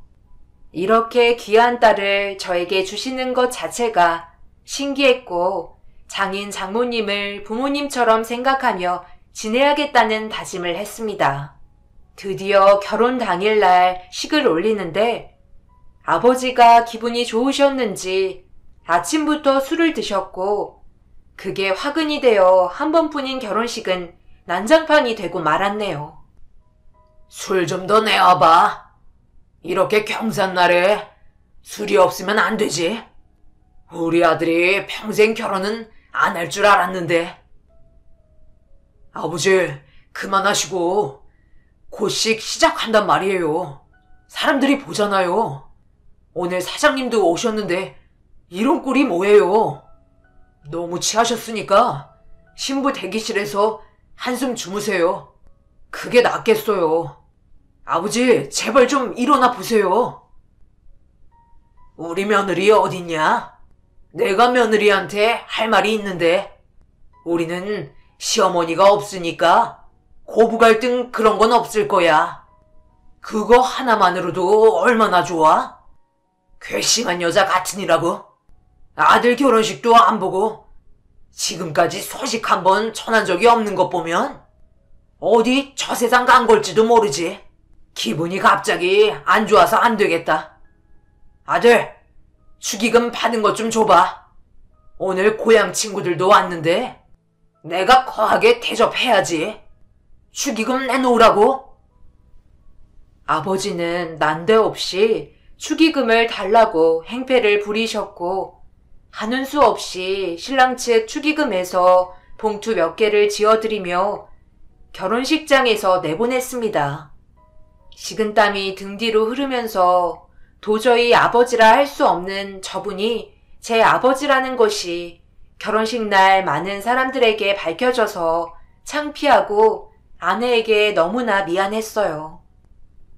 이렇게 귀한 딸을 저에게 주시는 것 자체가 신기했고 장인 장모님을 부모님처럼 생각하며 지내야겠다는 다짐을 했습니다. 드디어 결혼 당일날 식을 올리는데 아버지가 기분이 좋으셨는지 아침부터 술을 드셨고 그게 화근이 되어 한 번뿐인 결혼식은 난장판이 되고 말았네요. 술 좀 더 내와봐. 이렇게 경산날에 술이 없으면 안 되지. 우리 아들이 평생 결혼은 안 할 줄 알았는데. 아버지, 그만하시고 곧식 시작한단 말이에요. 사람들이 보잖아요. 오늘 사장님도 오셨는데 이런 꼴이 뭐예요. 너무 취하셨으니까 신부 대기실에서 한숨 주무세요. 그게 낫겠어요. 아버지, 제발 좀 일어나 보세요. 우리 며느리 어딨냐? 내가 며느리한테 할 말이 있는데, 우리는 시어머니가 없으니까 고부 갈등 그런 건 없을 거야. 그거 하나만으로도 얼마나 좋아? 괘씸한 여자 같으니라고. 아들 결혼식도 안 보고 지금까지 소식 한 번 전한 적이 없는 것 보면 어디 저 세상 간 걸지도 모르지. 기분이 갑자기 안 좋아서 안 되겠다. 아들, 축의금 받은 것 좀 줘봐. 오늘 고향 친구들도 왔는데 내가 거하게 대접해야지. 축의금 내놓으라고. 아버지는 난데없이 축의금을 달라고 행패를 부리셨고 하는 수 없이 신랑 측 축의금에서 봉투 몇 개를 지어드리며 결혼식장에서 내보냈습니다. 식은땀이 등 뒤로 흐르면서 도저히 아버지라 할 수 없는 저분이 제 아버지라는 것이 결혼식 날 많은 사람들에게 밝혀져서 창피하고 아내에게 너무나 미안했어요.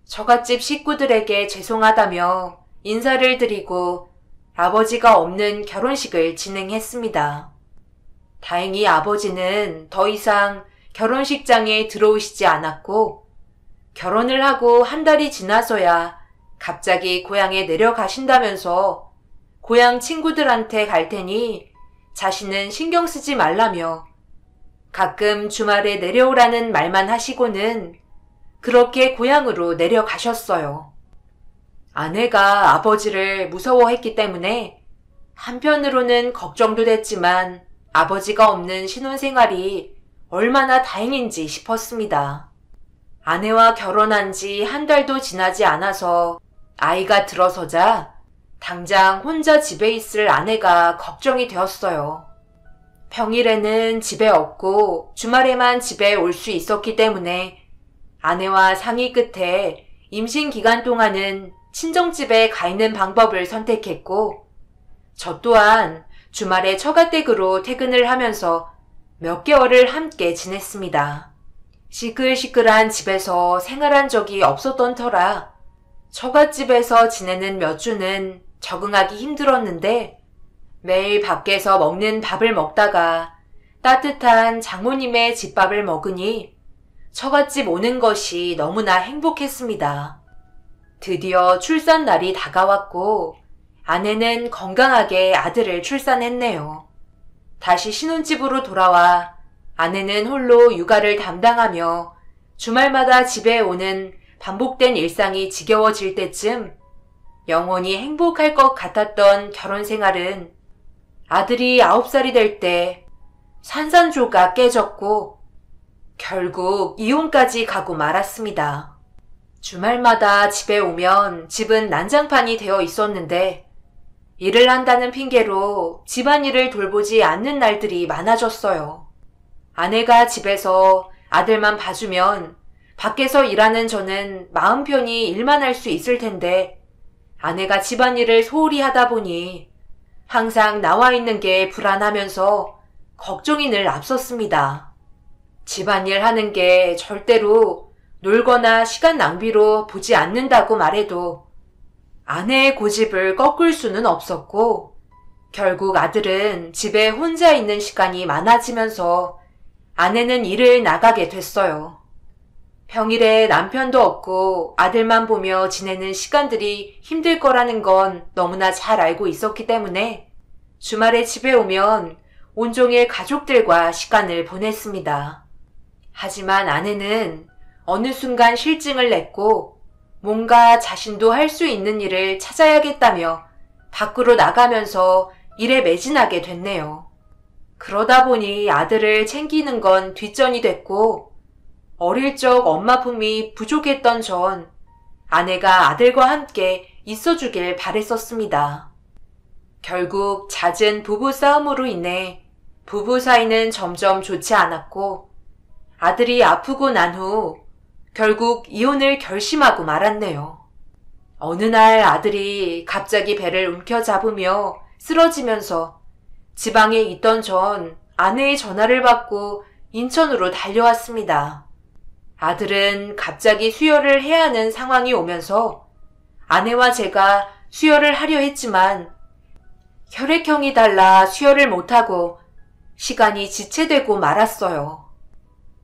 처갓집 식구들에게 죄송하다며 인사를 드리고 아버지가 없는 결혼식을 진행했습니다. 다행히 아버지는 더 이상 결혼식장에 들어오시지 않았고 결혼을 하고 한 달이 지나서야 갑자기 고향에 내려가신다면서 고향 친구들한테 갈 테니 자신은 신경 쓰지 말라며 가끔 주말에 내려오라는 말만 하시고는 그렇게 고향으로 내려가셨어요. 아내가 아버지를 무서워했기 때문에 한편으로는 걱정도 됐지만 아버지가 없는 신혼생활이 얼마나 다행인지 싶었습니다. 아내와 결혼한 지 한 달도 지나지 않아서 아이가 들어서자 당장 혼자 집에 있을 아내가 걱정이 되었어요. 평일에는 집에 없고 주말에만 집에 올 수 있었기 때문에 아내와 상의 끝에 임신 기간 동안은 친정집에 가 있는 방법을 선택했고 저 또한 주말에 처가댁으로 퇴근을 하면서 몇 개월을 함께 지냈습니다. 시끌시끌한 집에서 생활한 적이 없었던 터라 처갓집에서 지내는 몇 주는 적응하기 힘들었는데 매일 밖에서 먹는 밥을 먹다가 따뜻한 장모님의 집밥을 먹으니 처갓집 오는 것이 너무나 행복했습니다. 드디어 출산 날이 다가왔고 아내는 건강하게 아들을 출산했네요. 다시 신혼집으로 돌아와 아내는 홀로 육아를 담당하며 주말마다 집에 오는 반복된 일상이 지겨워질 때쯤 영원히 행복할 것 같았던 결혼 생활은 아들이 9살이 될 때 산산조각 깨졌고 결국 이혼까지 가고 말았습니다. 주말마다 집에 오면 집은 난장판이 되어 있었는데 일을 한다는 핑계로 집안일을 돌보지 않는 날들이 많아졌어요. 아내가 집에서 아들만 봐주면 밖에서 일하는 저는 마음 편히 일만 할 수 있을 텐데 아내가 집안일을 소홀히 하다 보니 항상 나와 있는 게 불안하면서 걱정이 늘 앞섰습니다. 집안일 하는 게 절대로 놀거나 시간 낭비로 보지 않는다고 말해도 아내의 고집을 꺾을 수는 없었고 결국 아들은 집에 혼자 있는 시간이 많아지면서 아내는 일을 나가게 됐어요. 평일에 남편도 없고 아들만 보며 지내는 시간들이 힘들 거라는 건 너무나 잘 알고 있었기 때문에 주말에 집에 오면 온종일 가족들과 시간을 보냈습니다. 하지만 아내는 어느 순간 실증을 냈고 뭔가 자신도 할 수 있는 일을 찾아야겠다며 밖으로 나가면서 일에 매진하게 됐네요. 그러다 보니 아들을 챙기는 건 뒷전이 됐고 어릴 적 엄마 품이 부족했던 전 아내가 아들과 함께 있어주길 바랬었습니다. 결국 잦은 부부 싸움으로 인해 부부 사이는 점점 좋지 않았고 아들이 아프고 난 후 결국 이혼을 결심하고 말았네요. 어느 날 아들이 갑자기 배를 움켜잡으며 쓰러지면서 지방에 있던 전 아내의 전화를 받고 인천으로 달려왔습니다. 아들은 갑자기 수혈을 해야 하는 상황이 오면서 아내와 제가 수혈을 하려 했지만 혈액형이 달라 수혈을 못하고 시간이 지체되고 말았어요.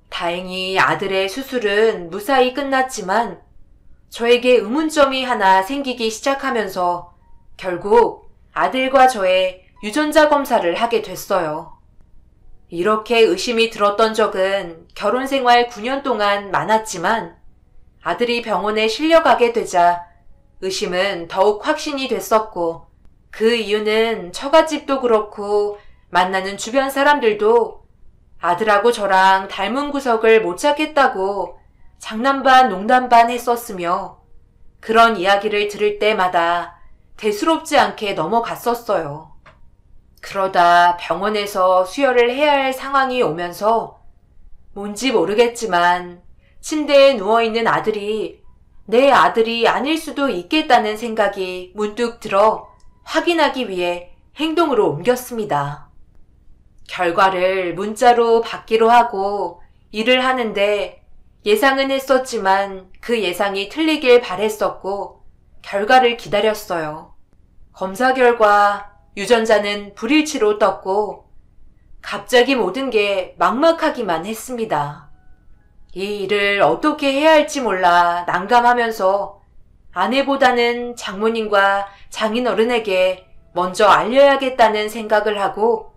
다행히 아들의 수술은 무사히 끝났지만 저에게 의문점이 하나 생기기 시작하면서 결국 아들과 저의 유전자 검사를 하게 됐어요. 이렇게 의심이 들었던 적은 결혼 생활 9년 동안 많았지만 아들이 병원에 실려가게 되자 의심은 더욱 확신이 됐었고 그 이유는 처갓집도 그렇고 만나는 주변 사람들도 아들하고 저랑 닮은 구석을 못 찾겠다고 장난 반 농담 반 했었으며 그런 이야기를 들을 때마다 대수롭지 않게 넘어갔었어요. 그러다 병원에서 수혈을 해야 할 상황이 오면서 뭔지 모르겠지만 침대에 누워있는 아들이 내 아들이 아닐 수도 있겠다는 생각이 문득 들어 확인하기 위해 행동으로 옮겼습니다. 결과를 문자로 받기로 하고 일을 하는데 예상은 했었지만 그 예상이 틀리길 바랬었고 결과를 기다렸어요. 검사 결과 유전자는 불일치로 떴고 갑자기 모든 게 막막하기만 했습니다. 이 일을 어떻게 해야 할지 몰라 난감하면서 아내보다는 장모님과 장인어른에게 먼저 알려야겠다는 생각을 하고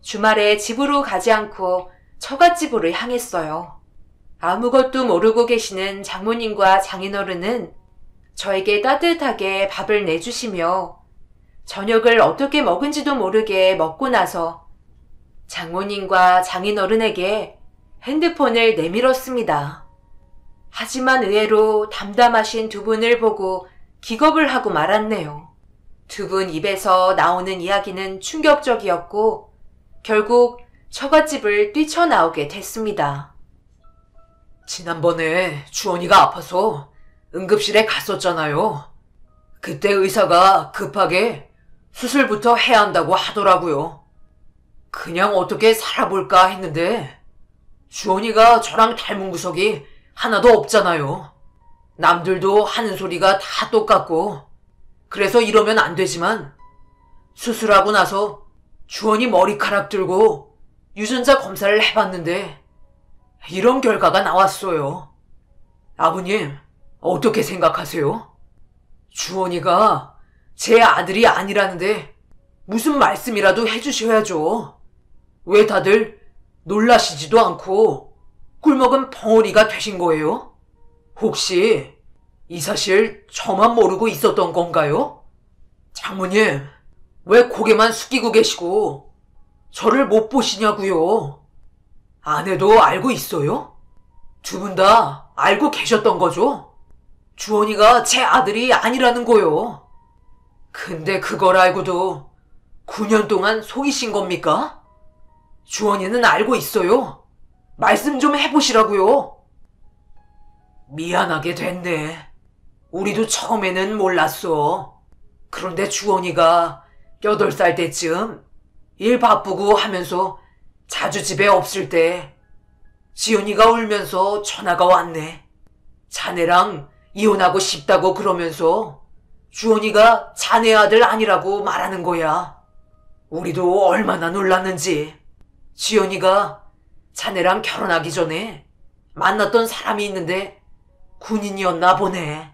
주말에 집으로 가지 않고 처갓집으로 향했어요. 아무것도 모르고 계시는 장모님과 장인어른은 저에게 따뜻하게 밥을 내주시며 저녁을 어떻게 먹은지도 모르게 먹고 나서 장모님과 장인어른에게 핸드폰을 내밀었습니다. 하지만 의외로 담담하신 두 분을 보고 기겁을 하고 말았네요. 두 분 입에서 나오는 이야기는 충격적이었고 결국 처갓집을 뛰쳐나오게 됐습니다. 지난번에 주원이가 아파서 응급실에 갔었잖아요. 그때 의사가 급하게 수술부터 해야 한다고 하더라고요. 그냥 어떻게 살아볼까 했는데 주원이가 저랑 닮은 구석이 하나도 없잖아요. 남들도 하는 소리가 다 똑같고 그래서 이러면 안 되지만 수술하고 나서 주원이 머리카락 들고 유전자 검사를 해봤는데 이런 결과가 나왔어요. 아버님, 어떻게 생각하세요? 주원이가 제 아들이 아니라는데 무슨 말씀이라도 해주셔야죠. 왜 다들 놀라시지도 않고 꿀먹은 벙어리가 되신 거예요? 혹시 이 사실 저만 모르고 있었던 건가요? 장모님, 왜 고개만 숙이고 계시고 저를 못 보시냐고요? 아내도 알고 있어요? 두 분 다 알고 계셨던 거죠? 주원이가 제 아들이 아니라는 거요. 근데 그걸 알고도 9년 동안 속이신 겁니까? 주원이는 알고 있어요. 말씀 좀 해보시라고요. 미안하게 됐네. 우리도 처음에는 몰랐어. 그런데 주원이가 8살 때쯤 일 바쁘고 하면서 자주 집에 없을 때 지연이가 울면서 전화가 왔네. 자네랑 이혼하고 싶다고 그러면서 주원이가 자네 아들 아니라고 말하는 거야. 우리도 얼마나 놀랐는지. 지연이가 자네랑 결혼하기 전에 만났던 사람이 있는데 군인이었나 보네.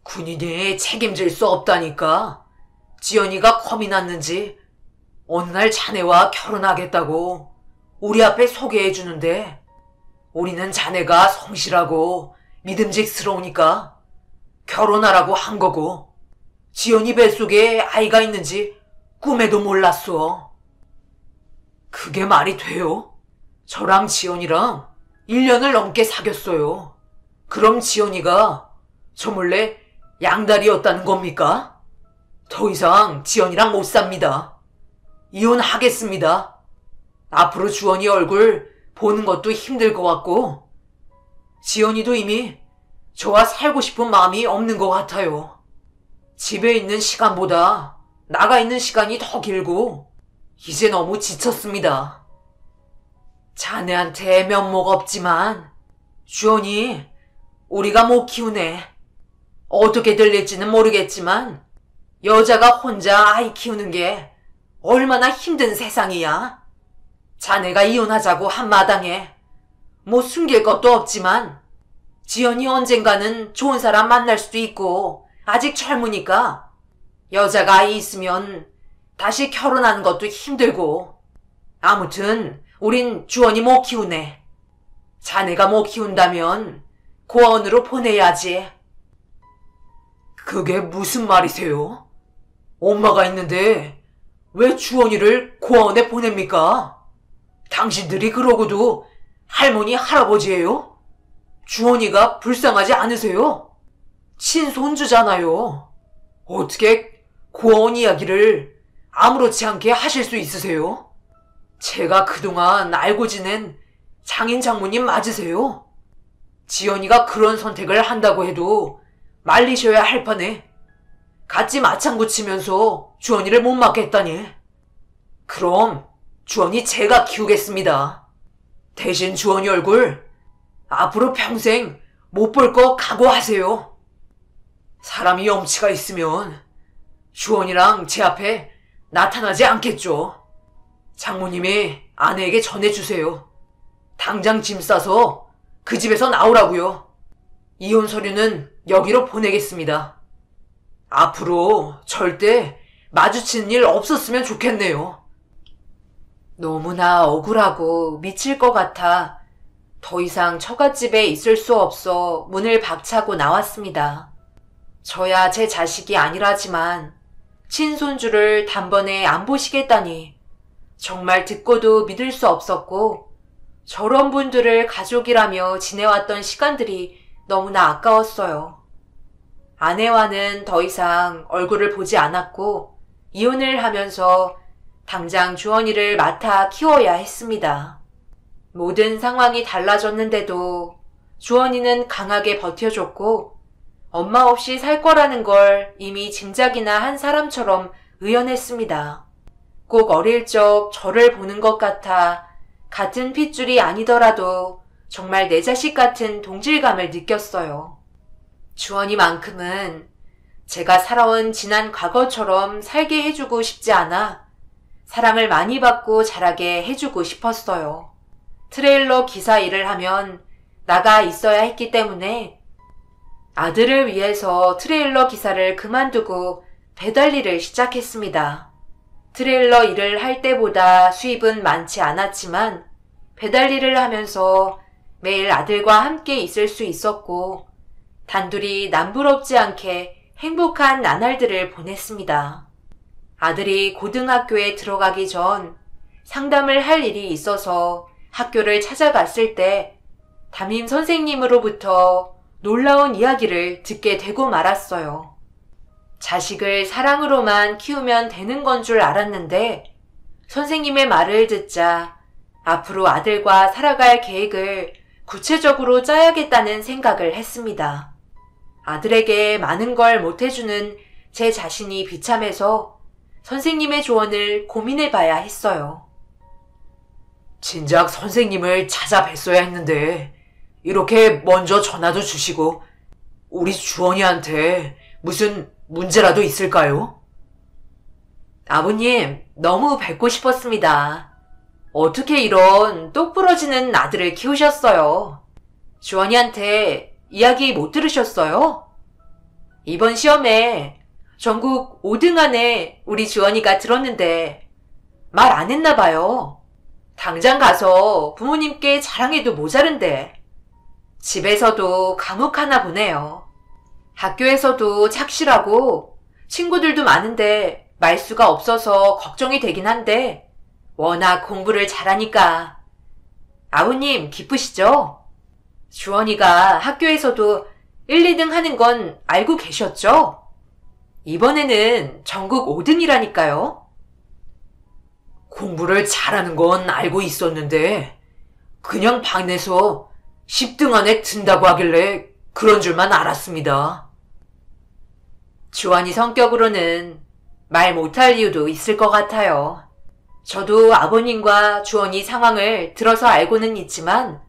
군인이 책임질 수 없다니까 지연이가 겁이 났는지 어느 날 자네와 결혼하겠다고 우리 앞에 소개해주는데 우리는 자네가 성실하고 믿음직스러우니까 결혼하라고 한 거고 지연이 뱃속에 아이가 있는지 꿈에도 몰랐어. 그게 말이 돼요? 저랑 지연이랑 1년을 넘게 사귀었어요. 그럼 지연이가 저 몰래 양다리였다는 겁니까? 더 이상 지연이랑 못 삽니다. 이혼하겠습니다. 앞으로 주원이 얼굴 보는 것도 힘들 것 같고 지연이도 이미 저와 살고 싶은 마음이 없는 것 같아요. 집에 있는 시간보다 나가 있는 시간이 더 길고 이제 너무 지쳤습니다. 자네 아내한테 면목 없지만 주원이 우리가 못 키우네. 어떻게 들릴지는 모르겠지만 여자가 혼자 아이 키우는 게 얼마나 힘든 세상이야. 자네가 이혼하자고 한 마당에 뭐 숨길 것도 없지만 지연이 언젠가는 좋은 사람 만날 수도 있고 아직 젊으니까 여자가 아이 있으면 다시 결혼하는 것도 힘들고 아무튼 우린 주원이 못 키우네. 자네가 못 키운다면 고아원으로 보내야지. 그게 무슨 말이세요? 엄마가 있는데 왜 주원이를 고아원에 보냅니까? 당신들이 그러고도 할머니 할아버지예요? 주원이가 불쌍하지 않으세요? 친손주잖아요. 어떻게 고아원 이야기를 아무렇지 않게 하실 수 있으세요? 제가 그동안 알고 지낸 장인 장모님 맞으세요? 지연이가 그런 선택을 한다고 해도 말리셔야 할 판에 같이 맞장구 치면서 주원이를 못 맡겠다니. 그럼 주원이 제가 키우겠습니다. 대신 주원이 얼굴 앞으로 평생 못 볼 거 각오하세요. 사람이 염치가 있으면 주원이랑 제 앞에 나타나지 않겠죠. 장모님이 아내에게 전해주세요. 당장 짐 싸서 그 집에서 나오라고요. 이혼 서류는 여기로 보내겠습니다. 앞으로 절대 마주치는 일 없었으면 좋겠네요. 너무나 억울하고 미칠 것 같아 더 이상 처갓집에 있을 수 없어 문을 박차고 나왔습니다. 저야 제 자식이 아니라지만 친손주를 단번에 안 보시겠다니 정말 듣고도 믿을 수 없었고 저런 분들을 가족이라며 지내왔던 시간들이 너무나 아까웠어요. 아내와는 더 이상 얼굴을 보지 않았고 이혼을 하면서 당장 주원이를 맡아 키워야 했습니다. 모든 상황이 달라졌는데도 주원이는 강하게 버텨줬고 엄마 없이 살 거라는 걸 이미 짐작이나 한 사람처럼 의연했습니다. 꼭 어릴 적 저를 보는 것 같아 같은 핏줄이 아니더라도 정말 내 자식 같은 동질감을 느꼈어요. 주원이만큼은 제가 살아온 지난 과거처럼 살게 해주고 싶지 않아 사랑을 많이 받고 자라게 해주고 싶었어요. 트레일러 기사 일을 하면 나가 있어야 했기 때문에 아들을 위해서 트레일러 기사를 그만두고 배달 일을 시작했습니다. 트레일러 일을 할 때보다 수입은 많지 않았지만 배달 일을 하면서 매일 아들과 함께 있을 수 있었고 단둘이 남부럽지 않게 행복한 나날들을 보냈습니다. 아들이 고등학교에 들어가기 전 상담을 할 일이 있어서 학교를 찾아갔을 때 담임 선생님으로부터 놀라운 이야기를 듣게 되고 말았어요. 자식을 사랑으로만 키우면 되는 건 줄 알았는데 선생님의 말을 듣자 앞으로 아들과 살아갈 계획을 구체적으로 짜야겠다는 생각을 했습니다. 아들에게 많은 걸 못해주는 제 자신이 비참해서 선생님의 조언을 고민해봐야 했어요. 진작 선생님을 찾아뵀어야 했는데 이렇게 먼저 전화도 주시고 우리 주원이한테 무슨 문제라도 있을까요? 아버님, 너무 뵙고 싶었습니다. 어떻게 이런 똑 부러지는 아들을 키우셨어요? 주원이한테 이야기 못 들으셨어요? 이번 시험에 전국 5등 안에 우리 주원이가 들었는데 말 안 했나 봐요. 당장 가서 부모님께 자랑해도 모자른데 집에서도 과묵하나 보네요. 학교에서도 착실하고 친구들도 많은데 말수가 없어서 걱정이 되긴 한데 워낙 공부를 잘하니까. 아버님 기쁘시죠? 주원이가 학교에서도 1, 2등 하는 건 알고 계셨죠? 이번에는 전국 5등이라니까요. 공부를 잘하는 건 알고 있었는데 그냥 반에서 10등 안에 든다고 하길래 그런 줄만 알았습니다. 주원이 성격으로는 말 못할 이유도 있을 것 같아요. 저도 아버님과 주원이 상황을 들어서 알고는 있지만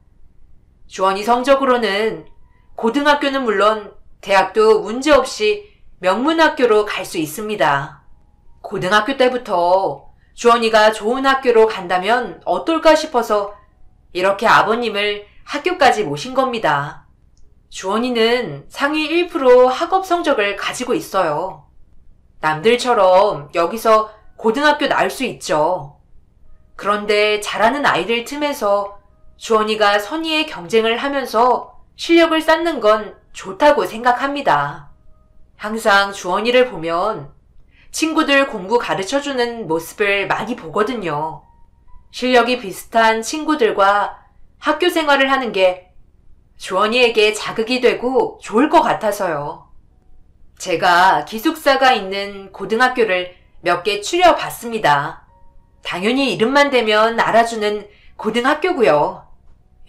주원이 성적으로는 고등학교는 물론 대학도 문제없이 명문학교로 갈 수 있습니다. 고등학교 때부터 주원이가 좋은 학교로 간다면 어떨까 싶어서 이렇게 아버님을 학교까지 모신 겁니다. 주원이는 상위 1% 학업 성적을 가지고 있어요. 남들처럼 여기서 고등학교 나올 수 있죠. 그런데 잘하는 아이들 틈에서 주원이가 선의의 경쟁을 하면서 실력을 쌓는 건 좋다고 생각합니다. 항상 주원이를 보면 친구들 공부 가르쳐주는 모습을 많이 보거든요. 실력이 비슷한 친구들과 학교 생활을 하는 게 주원이에게 자극이 되고 좋을 것 같아서요. 제가 기숙사가 있는 고등학교를 몇 개 추려봤습니다. 당연히 이름만 대면 알아주는 고등학교고요.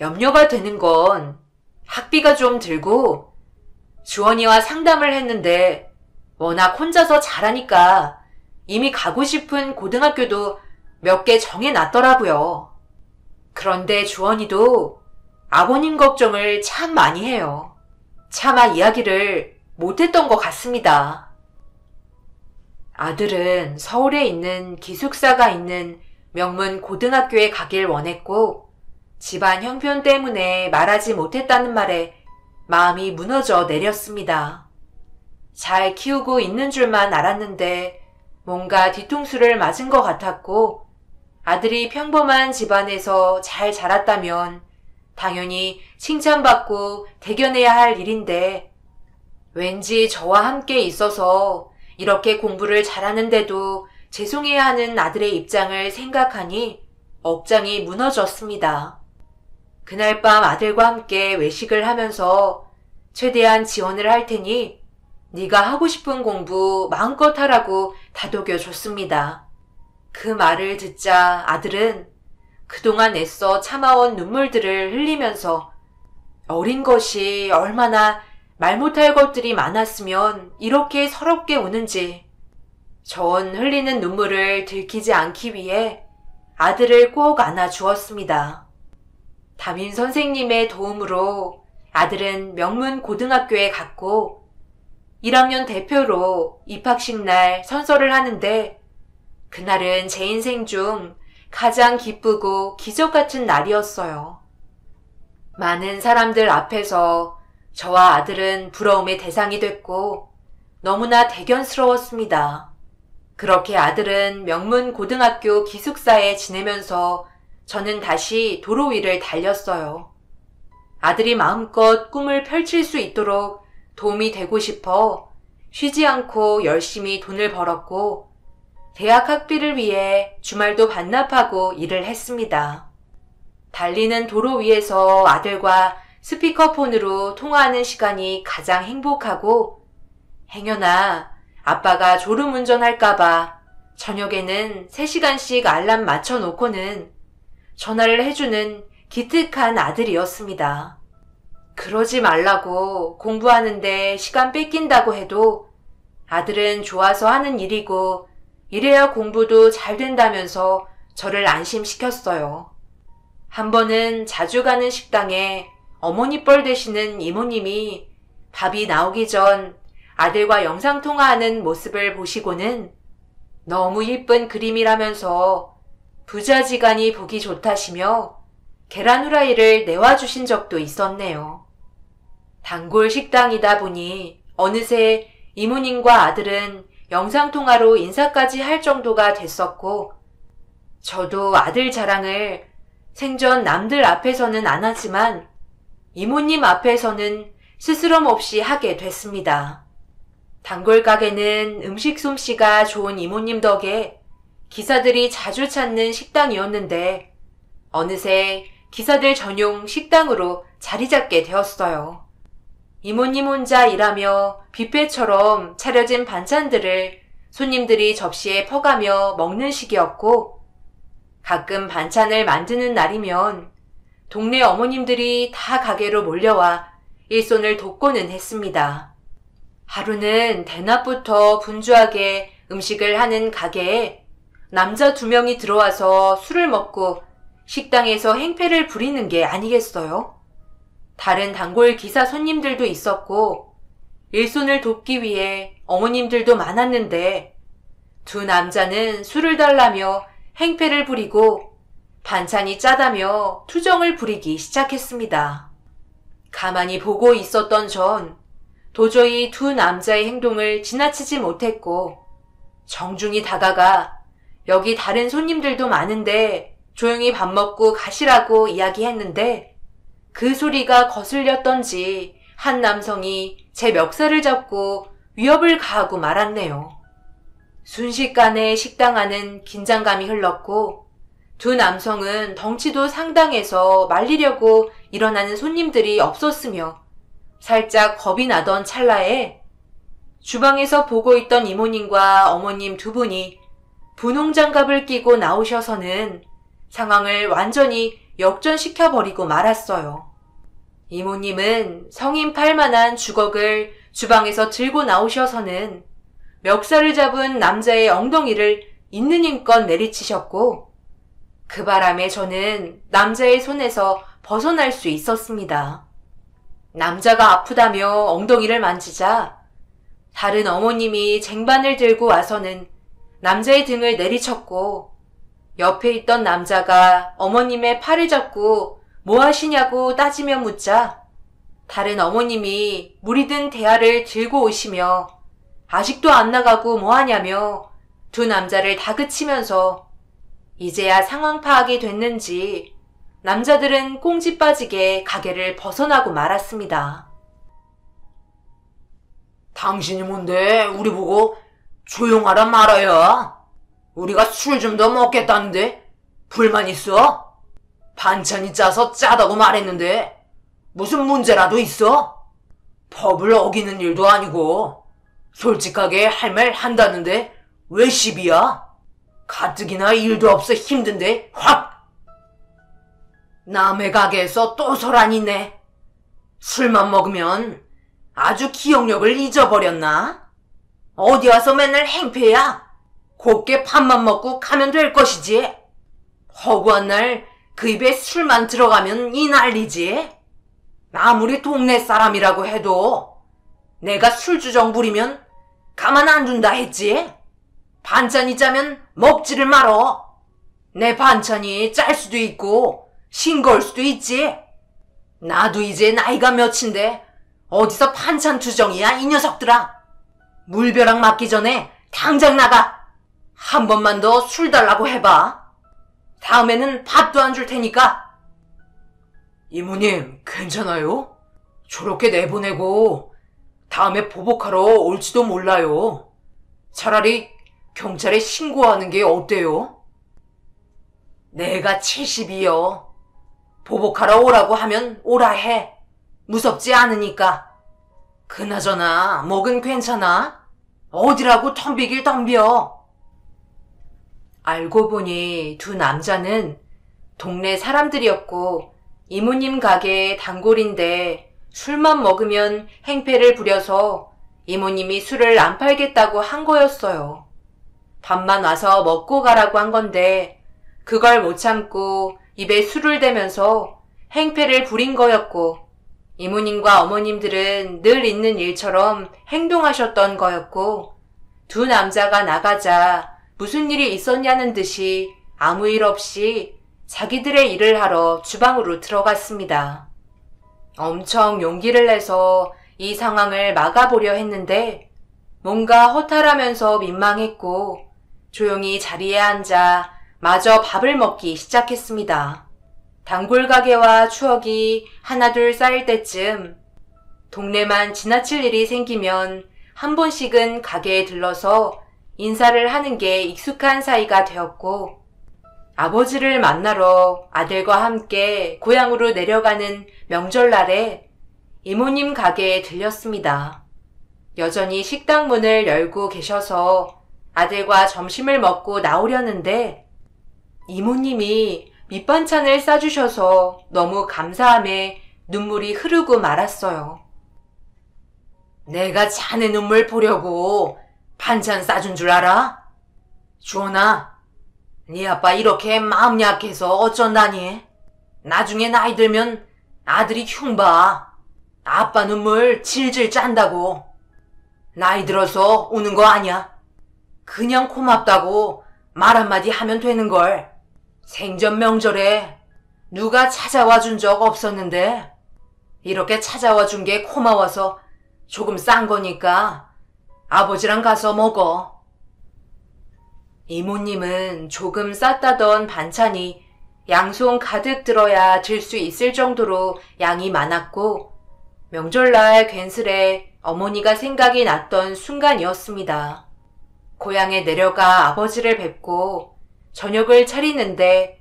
염려가 되는 건 학비가 좀 들고 주원이와 상담을 했는데 워낙 혼자서 잘하니까 이미 가고 싶은 고등학교도 몇 개 정해놨더라고요. 그런데 주원이도 아버님 걱정을 참 많이 해요. 차마 이야기를 못했던 것 같습니다. 아들은 서울에 있는 기숙사가 있는 명문 고등학교에 가길 원했고 집안 형편 때문에 말하지 못했다는 말에 마음이 무너져 내렸습니다. 잘 키우고 있는 줄만 알았는데 뭔가 뒤통수를 맞은 것 같았고 아들이 평범한 집안에서 잘 자랐다면 당연히 칭찬받고 대견해야 할 일인데 왠지 저와 함께 있어서 이렇게 공부를 잘하는데도 죄송해야 하는 아들의 입장을 생각하니 억장이 무너졌습니다. 그날 밤 아들과 함께 외식을 하면서 최대한 지원을 할 테니 네가 하고 싶은 공부 마음껏 하라고 다독여줬습니다. 그 말을 듣자 아들은 그동안 애써 참아온 눈물들을 흘리면서 어린 것이 얼마나 말 못할 것들이 많았으면 이렇게 서럽게 우는지 전 흘리는 눈물을 들키지 않기 위해 아들을 꼭 안아주었습니다. 담임 선생님의 도움으로 아들은 명문 고등학교에 갔고 1학년 대표로 입학식 날 선서를 하는데 그날은 제 인생 중 가장 기쁘고 기적 같은 날이었어요. 많은 사람들 앞에서 저와 아들은 부러움의 대상이 됐고 너무나 대견스러웠습니다. 그렇게 아들은 명문 고등학교 기숙사에 지내면서 저는 다시 도로 위를 달렸어요. 아들이 마음껏 꿈을 펼칠 수 있도록 도움이 되고 싶어 쉬지 않고 열심히 돈을 벌었고 대학 학비를 위해 주말도 반납하고 일을 했습니다. 달리는 도로 위에서 아들과 스피커폰으로 통화하는 시간이 가장 행복하고 행여나 아빠가 졸음운전할까봐 저녁에는 3시간씩 알람 맞춰놓고는 전화를 해주는 기특한 아들이었습니다. 그러지 말라고 공부하는데 시간 뺏긴다고 해도 아들은 좋아서 하는 일이고 이래야 공부도 잘 된다면서 저를 안심시켰어요. 한 번은 자주 가는 식당에 어머니 뻘 되시는 이모님이 밥이 나오기 전 아들과 영상통화하는 모습을 보시고는 너무 예쁜 그림이라면서 부자지간이 보기 좋다시며 계란 후라이를 내와주신 적도 있었네요. 단골 식당이다 보니 어느새 이모님과 아들은 영상통화로 인사까지 할 정도가 됐었고 저도 아들 자랑을 생전 남들 앞에서는 안 하지만 이모님 앞에서는 스스럼 없이 하게 됐습니다. 단골 가게는 음식 솜씨가 좋은 이모님 덕에 기사들이 자주 찾는 식당이었는데 어느새 기사들 전용 식당으로 자리 잡게 되었어요. 이모님 혼자 일하며 뷔페처럼 차려진 반찬들을 손님들이 접시에 퍼가며 먹는 시기였고 가끔 반찬을 만드는 날이면 동네 어머님들이 다 가게로 몰려와 일손을 돕고는 했습니다. 하루는 대낮부터 분주하게 음식을 하는 가게에 남자 2명이 들어와서 술을 먹고 식당에서 행패를 부리는 게 아니겠어요? 다른 단골 기사 손님들도 있었고 일손을 돕기 위해 어머님들도 많았는데 2 남자는 술을 달라며 행패를 부리고 반찬이 짜다며 투정을 부리기 시작했습니다. 가만히 보고 있었던 전 도저히 2 남자의 행동을 지나치지 못했고 정중히 다가가 여기 다른 손님들도 많은데 조용히 밥 먹고 가시라고 이야기했는데 그 소리가 거슬렸던지 한 남성이 제 멱살을 잡고 위협을 가하고 말았네요. 순식간에 식당 안은 긴장감이 흘렀고 2 남성은 덩치도 상당해서 말리려고 일어나는 손님들이 없었으며 살짝 겁이 나던 찰나에 주방에서 보고 있던 이모님과 어머님 2분이 분홍장갑을 끼고 나오셔서는 상황을 완전히 역전시켜버리고 말았어요. 이모님은 성인 팔만한 주걱을 주방에서 들고 나오셔서는 멱살을 잡은 남자의 엉덩이를 있는 힘껏 내리치셨고 그 바람에 저는 남자의 손에서 벗어날 수 있었습니다. 남자가 아프다며 엉덩이를 만지자 다른 어머님이 쟁반을 들고 와서는 남자의 등을 내리쳤고 옆에 있던 남자가 어머님의 팔을 잡고 뭐 하시냐고 따지며 묻자 다른 어머님이 물이 든 대야를 들고 오시며 아직도 안 나가고 뭐 하냐며 2 남자를 다그치면서 이제야 상황 파악이 됐는지 남자들은 꽁지 빠지게 가게를 벗어나고 말았습니다. 당신이 뭔데 우리 보고 조용하란 말아야? 우리가 술 좀 더 먹겠다는데 불만 있어? 반찬이 짜서 짜다고 말했는데 무슨 문제라도 있어? 법을 어기는 일도 아니고 솔직하게 할 말 한다는데 왜 시비야? 가뜩이나 일도 없어 힘든데 확! 남의 가게에서 또 소란이네. 술만 먹으면 아주 기억력을 잊어버렸나? 어디 와서 맨날 행패야? 곱게 밥만 먹고 가면 될 것이지. 허구한 날 그 입에 술만 들어가면 이 난리지. 아무리 동네 사람이라고 해도 내가 술주정 부리면 가만 안 둔다 했지. 반찬이 짜면 먹지를 말어. 내 반찬이 짤 수도 있고 싱거울 수도 있지. 나도 이제 나이가 몇인데 어디서 반찬 투정이야 이 녀석들아. 물벼락 맞기 전에 당장 나가. 한 번만 더 술 달라고 해봐. 다음에는 밥도 안 줄 테니까. 이모님, 괜찮아요? 저렇게 내보내고 다음에 보복하러 올지도 몰라요. 차라리 경찰에 신고하는 게 어때요? 내가 70이요. 보복하러 오라고 하면 오라 해. 무섭지 않으니까. 그나저나 목은 괜찮아? 어디라고 덤비길 덤벼. 알고 보니 2 남자는 동네 사람들이었고 이모님 가게의 단골인데 술만 먹으면 행패를 부려서 이모님이 술을 안 팔겠다고 한 거였어요. 밥만 와서 먹고 가라고 한 건데 그걸 못 참고 입에 술을 대면서 행패를 부린 거였고 이모님과 어머님들은 늘 있는 일처럼 행동하셨던 거였고 2 남자가 나가자 무슨 일이 있었냐는 듯이 아무 일 없이 자기들의 일을 하러 주방으로 들어갔습니다. 엄청 용기를 내서 이 상황을 막아보려 했는데 뭔가 허탈하면서 민망했고 조용히 자리에 앉아 마저 밥을 먹기 시작했습니다. 단골 가게와 추억이 하나둘 쌓일 때쯤 동네만 지나칠 일이 생기면 한 번씩은 가게에 들러서 인사를 하는 게 익숙한 사이가 되었고 아버지를 만나러 아들과 함께 고향으로 내려가는 명절날에 이모님 가게에 들렸습니다. 여전히 식당 문을 열고 계셔서 아들과 점심을 먹고 나오려는데 이모님이 밑반찬을 싸주셔서 너무 감사함에 눈물이 흐르고 말았어요. 내가 자네 눈물 보려고 반찬 싸준 줄 알아? 주원아, 네 아빠 이렇게 마음 약해서 어쩐다니? 나중에 나이 들면 아들이 흉봐. 아빠 눈물 질질 짠다고. 나이 들어서 우는 거 아니야. 그냥 고맙다고 말 한마디 하면 되는걸. 생전 명절에 누가 찾아와 준 적 없었는데 이렇게 찾아와 준 게 고마워서 조금 싼 거니까 아버지랑 가서 먹어. 이모님은 조금 쌌다던 반찬이 양손 가득 들어야 들 수 있을 정도로 양이 많았고 명절날 괜스레 어머니가 생각이 났던 순간이었습니다. 고향에 내려가 아버지를 뵙고 저녁을 차리는데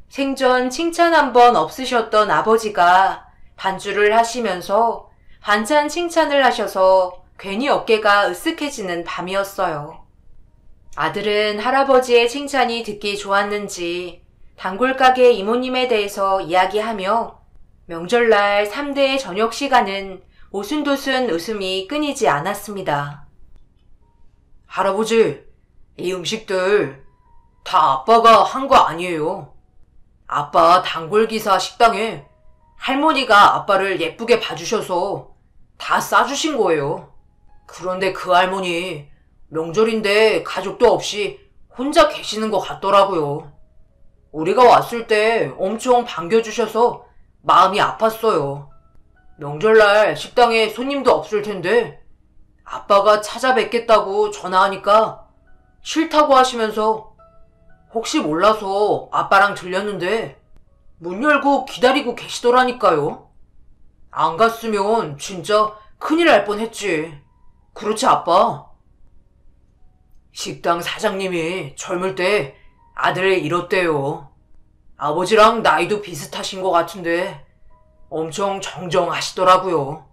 생전 칭찬 한 번 없으셨던 아버지가 반주를 하시면서 반찬 칭찬을 하셔서 괜히 어깨가 으쓱해지는 밤이었어요. 아들은 할아버지의 칭찬이 듣기 좋았는지 단골가게 이모님에 대해서 이야기하며 명절날 3대의 저녁 시간은 오순도순 웃음이 끊이지 않았습니다. 할아버지, 이 음식들 다 아빠가 한 거 아니에요. 아빠 단골기사 식당에 할머니가 아빠를 예쁘게 봐주셔서 다 싸주신 거예요. 그런데 그 할머니 명절인데 가족도 없이 혼자 계시는 것 같더라고요. 우리가 왔을 때 엄청 반겨주셔서 마음이 아팠어요. 명절날 식당에 손님도 없을 텐데 아빠가 찾아뵙겠다고 전화하니까 싫다고 하시면서 혹시 몰라서 아빠랑 들렸는데 문 열고 기다리고 계시더라니까요. 안 갔으면 진짜 큰일 날 뻔했지. 그렇지 아빠? 식당 사장님이 젊을 때 아들을 잃었대요. 아버지랑 나이도 비슷하신 것 같은데 엄청 정정하시더라고요.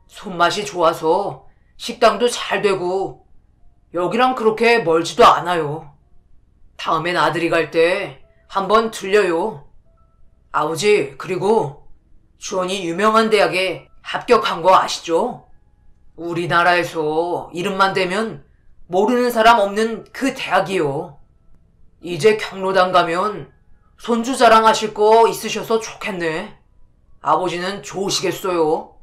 손맛이 좋아서 식당도 잘 되고 여기랑 그렇게 멀지도 않아요. 다음엔 아들이 갈 때 한번 들려요. 아버지, 그리고 주원이 유명한 대학에 합격한 거 아시죠? 우리나라에서 이름만 대면 모르는 사람 없는 그 대학이요. 이제 경로당 가면 손주 자랑하실 거 있으셔서 좋겠네. 아버지는 좋으시겠어요.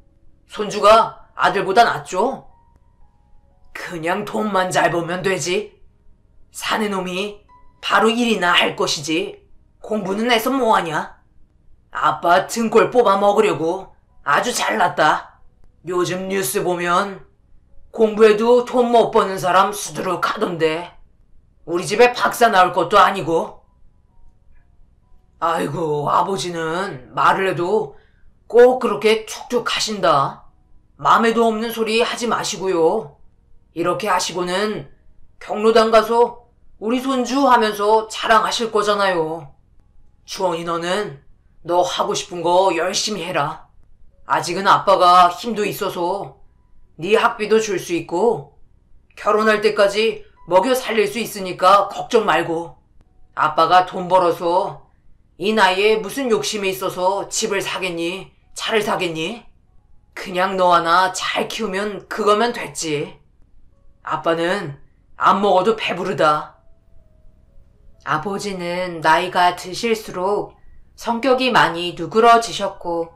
손주가 아들보다 낫죠? 그냥 돈만 잘 벌면 되지. 사는 놈이 바로 일이나 할 것이지. 공부는 해서 뭐하냐? 아빠 등골 뽑아 먹으려고 아주 잘났다. 요즘 뉴스 보면 공부해도 돈 못 버는 사람 수두룩하던데. 우리 집에 박사 나올 것도 아니고. 아이고, 아버지는 말을 해도 꼭 그렇게 툭툭 하신다. 마음에도 없는 소리 하지 마시고요. 이렇게 하시고는 경로당 가서 우리 손주 하면서 자랑하실 거잖아요. 주원이 너는 너 하고 싶은 거 열심히 해라. 아직은 아빠가 힘도 있어서 네 학비도 줄 수 있고 결혼할 때까지 먹여 살릴 수 있으니까 걱정 말고. 아빠가 돈 벌어서 이 나이에 무슨 욕심이 있어서 집을 사겠니? 차를 사겠니? 그냥 너 하나 잘 키우면 그거면 됐지. 아빠는 안 먹어도 배부르다. 아버지는 나이가 드실수록 성격이 많이 누그러지셨고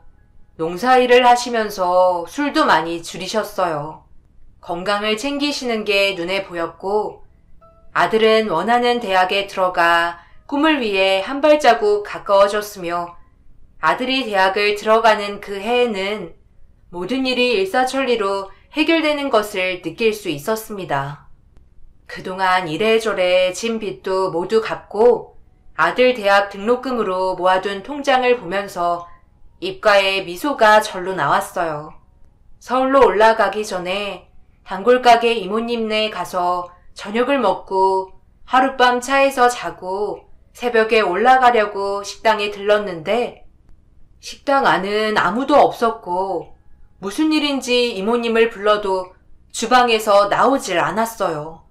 농사일을 하시면서 술도 많이 줄이셨어요. 건강을 챙기시는 게 눈에 보였고 아들은 원하는 대학에 들어가 꿈을 위해 한 발자국 가까워졌으며 아들이 대학을 들어가는 그 해에는 모든 일이 일사천리로 해결되는 것을 느낄 수 있었습니다. 그동안 이래저래 진 빚도 모두 갚고 아들 대학 등록금으로 모아둔 통장을 보면서 입가에 미소가 절로 나왔어요. 서울로 올라가기 전에 단골가게 이모님네 가서 저녁을 먹고 하룻밤 차에서 자고 새벽에 올라가려고 식당에 들렀는데 식당 안은 아무도 없었고 무슨 일인지 이모님을 불러도 주방에서 나오질 않았어요.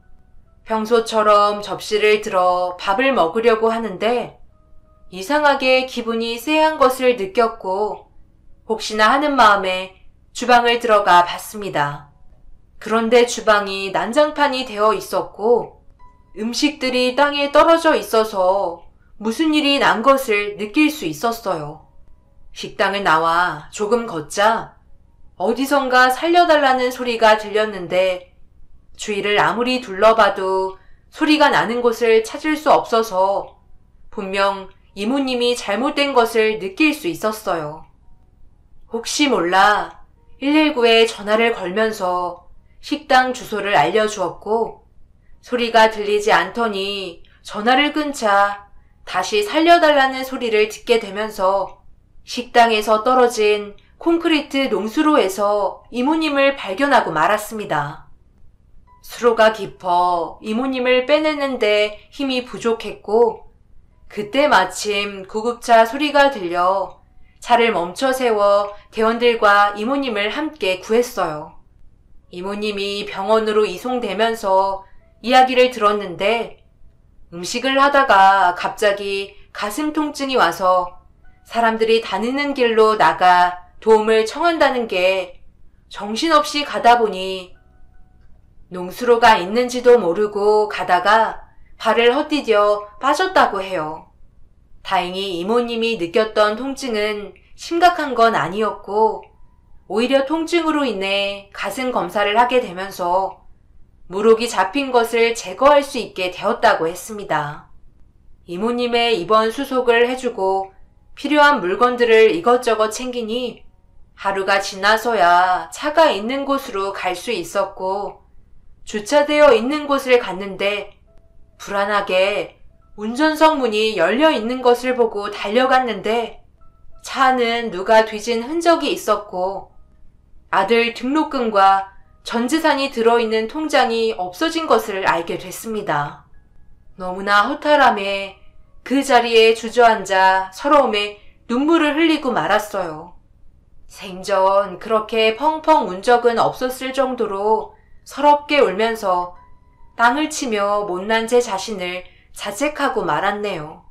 평소처럼 접시를 들어 밥을 먹으려고 하는데 이상하게 기분이 쎄한 것을 느꼈고 혹시나 하는 마음에 주방을 들어가 봤습니다. 그런데 주방이 난장판이 되어 있었고 음식들이 땅에 떨어져 있어서 무슨 일이 난 것을 느낄 수 있었어요. 식당을 나와 조금 걷자 어디선가 살려달라는 소리가 들렸는데 주위를 아무리 둘러봐도 소리가 나는 곳을 찾을 수 없어서 분명 이모님이 잘못된 것을 느낄 수 있었어요. 혹시 몰라 119에 전화를 걸면서 식당 주소를 알려주었고 소리가 들리지 않더니 전화를 끊자 다시 살려달라는 소리를 듣게 되면서 식당에서 떨어진 콘크리트 농수로에서 이모님을 발견하고 말았습니다. 수로가 깊어 이모님을 빼내는데 힘이 부족했고 그때 마침 구급차 소리가 들려 차를 멈춰 세워 대원들과 이모님을 함께 구했어요. 이모님이 병원으로 이송되면서 이야기를 들었는데 음식을 하다가 갑자기 가슴 통증이 와서 사람들이 다니는 길로 나가 도움을 청한다는 게 정신없이 가다 보니 농수로가 있는지도 모르고 가다가 발을 헛디뎌 빠졌다고 해요. 다행히 이모님이 느꼈던 통증은 심각한 건 아니었고 오히려 통증으로 인해 가슴 검사를 하게 되면서 물혹이 잡힌 것을 제거할 수 있게 되었다고 했습니다. 이모님의 입원 수속을 해주고 필요한 물건들을 이것저것 챙기니 하루가 지나서야 차가 있는 곳으로 갈 수 있었고 주차되어 있는 곳을 갔는데 불안하게 운전석 문이 열려 있는 것을 보고 달려갔는데 차는 누가 뒤진 흔적이 있었고 아들 등록금과 전재산이 들어있는 통장이 없어진 것을 알게 됐습니다. 너무나 허탈함에 그 자리에 주저앉아 서러움에 눈물을 흘리고 말았어요. 생전 그렇게 펑펑 운 적은 없었을 정도로 서럽게 울면서 땅을 치며 못난 제 자신을 자책하고 말았네요.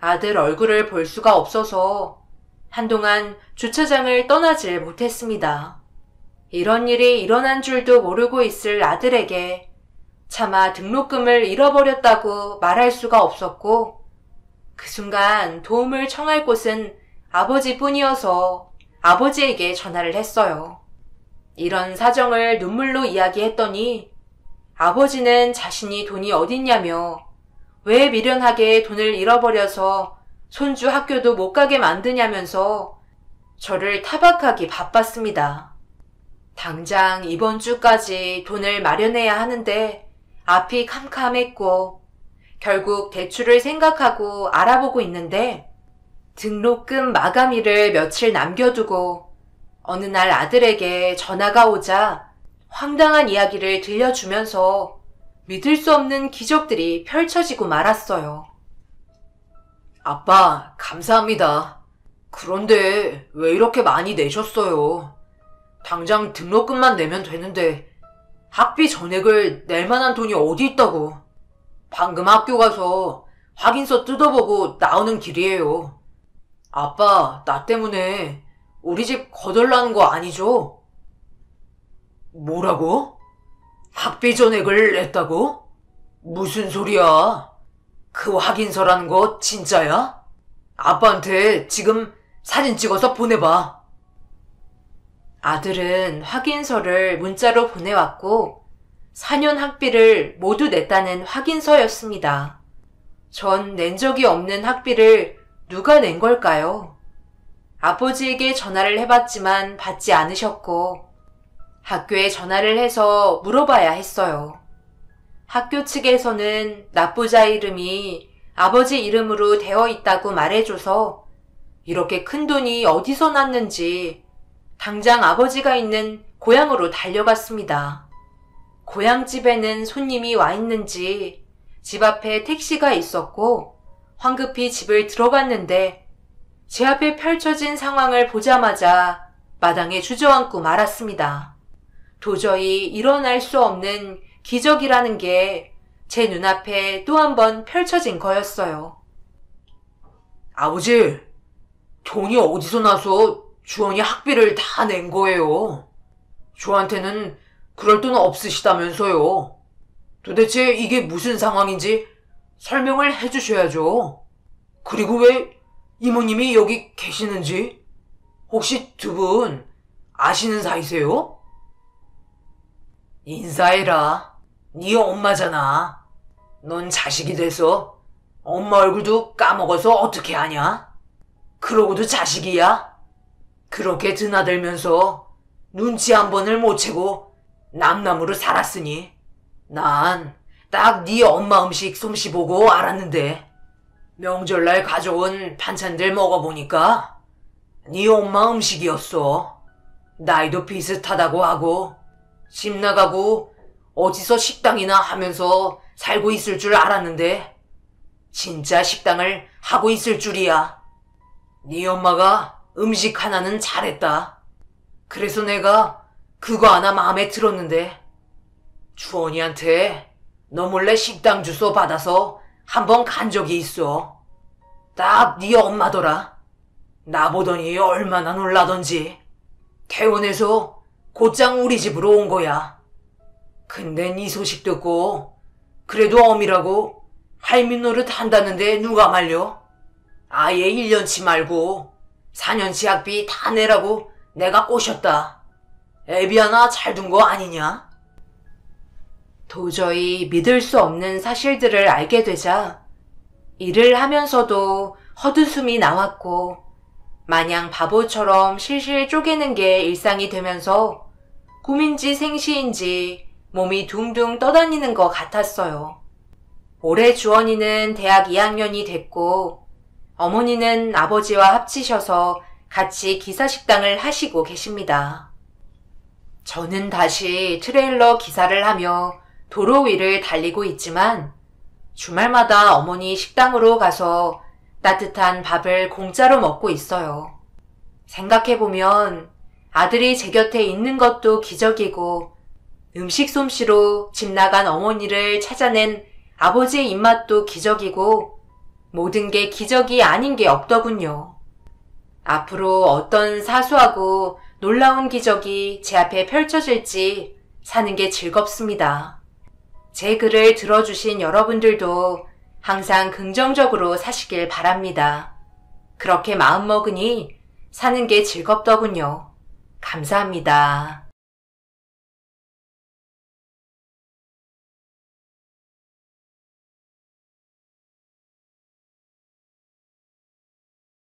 아들 얼굴을 볼 수가 없어서 한동안 주차장을 떠나질 못했습니다. 이런 일이 일어난 줄도 모르고 있을 아들에게 차마 등록금을 잃어버렸다고 말할 수가 없었고 그 순간 도움을 청할 곳은 아버지뿐이어서 아버지에게 전화를 했어요. 이런 사정을 눈물로 이야기했더니 아버지는 자신이 돈이 어딨냐며 왜 미련하게 돈을 잃어버려서 손주 학교도 못 가게 만드냐면서 저를 타박하기 바빴습니다. 당장 이번 주까지 돈을 마련해야 하는데 앞이 캄캄했고 결국 대출을 생각하고 알아보고 있는데 등록금 마감일을 며칠 남겨두고 어느 날 아들에게 전화가 오자 황당한 이야기를 들려주면서 믿을 수 없는 기적들이 펼쳐지고 말았어요. 아빠, 감사합니다. 그런데 왜 이렇게 많이 내셨어요? 당장 등록금만 내면 되는데 학비 전액을 낼 만한 돈이 어디 있다고. 방금 학교 가서 확인서 뜯어보고 나오는 길이에요. 아빠, 나 때문에 우리 집 거덜나는 거 아니죠? 뭐라고? 학비 전액을 냈다고? 무슨 소리야? 그 확인서라는 거 진짜야? 아빠한테 지금 사진 찍어서 보내봐. 아들은 확인서를 문자로 보내왔고 4년 학비를 모두 냈다는 확인서였습니다. 전 낸 적이 없는 학비를 누가 낸 걸까요? 아버지에게 전화를 해봤지만 받지 않으셨고 학교에 전화를 해서 물어봐야 했어요. 학교 측에서는 납부자 이름이 아버지 이름으로 되어 있다고 말해줘서 이렇게 큰 돈이 어디서 났는지 당장 아버지가 있는 고향으로 달려갔습니다. 고향집에는 손님이 와 있는지 집 앞에 택시가 있었고 황급히 집을 들어갔는데 제 앞에 펼쳐진 상황을 보자마자 마당에 주저앉고 말았습니다. 도저히 일어날 수 없는 기적이라는 게 제 눈앞에 또 한 번 펼쳐진 거였어요. 아버지, 돈이 어디서 나서 주원이 학비를 다 낸 거예요. 저한테는 그럴 돈 없으시다면서요. 도대체 이게 무슨 상황인지 설명을 해주셔야죠. 그리고 왜 이모님이 여기 계시는지 혹시 두 분 아시는 사이세요? 인사해라. 네 엄마잖아. 넌 자식이 돼서 엄마 얼굴도 까먹어서 어떻게 하냐? 그러고도 자식이야? 그렇게 드나들면서 눈치 한 번을 못 채고 남남으로 살았으니 난 딱 네 엄마 음식 솜씨 보고 알았는데 명절날 가져온 반찬들 먹어보니까 네 엄마 음식이었어. 나이도 비슷하다고 하고 집 나가고 어디서 식당이나 하면서 살고 있을 줄 알았는데 진짜 식당을 하고 있을 줄이야. 네 엄마가 음식 하나는 잘했다. 그래서 내가 그거 하나 마음에 들었는데 주원이한테 너 몰래 식당 주소 받아서 한번 간 적이 있어. 딱 네 엄마더라. 나보더니 얼마나 놀라던지. 퇴원해서 곧장 우리 집으로 온 거야. 근데 네 소식 듣고 그래도 어미라고 할미 노릇 한다는데 누가 말려? 아예 1년치 말고 4년치 학비 다 내라고 내가 꼬셨다. 애비 하나 잘 둔 거 아니냐? 도저히 믿을 수 없는 사실들을 알게 되자 일을 하면서도 헛웃음이 나왔고 마냥 바보처럼 실실 쪼개는 게 일상이 되면서 꿈인지 생시인지 몸이 둥둥 떠다니는 것 같았어요. 올해 주원이는 대학 2학년이 됐고 어머니는 아버지와 합치셔서 같이 기사식당을 하시고 계십니다. 저는 다시 트레일러 기사를 하며 도로 위를 달리고 있지만 주말마다 어머니 식당으로 가서 따뜻한 밥을 공짜로 먹고 있어요. 생각해보면 아들이 제 곁에 있는 것도 기적이고 음식 솜씨로 집 나간 어머니를 찾아낸 아버지의 입맛도 기적이고 모든 게 기적이 아닌 게 없더군요. 앞으로 어떤 사소하고 놀라운 기적이 제 앞에 펼쳐질지 사는 게 즐겁습니다. 제 글을 들어주신 여러분들도 항상 긍정적으로 사시길 바랍니다. 그렇게 마음먹으니 사는 게 즐겁더군요. 감사합니다.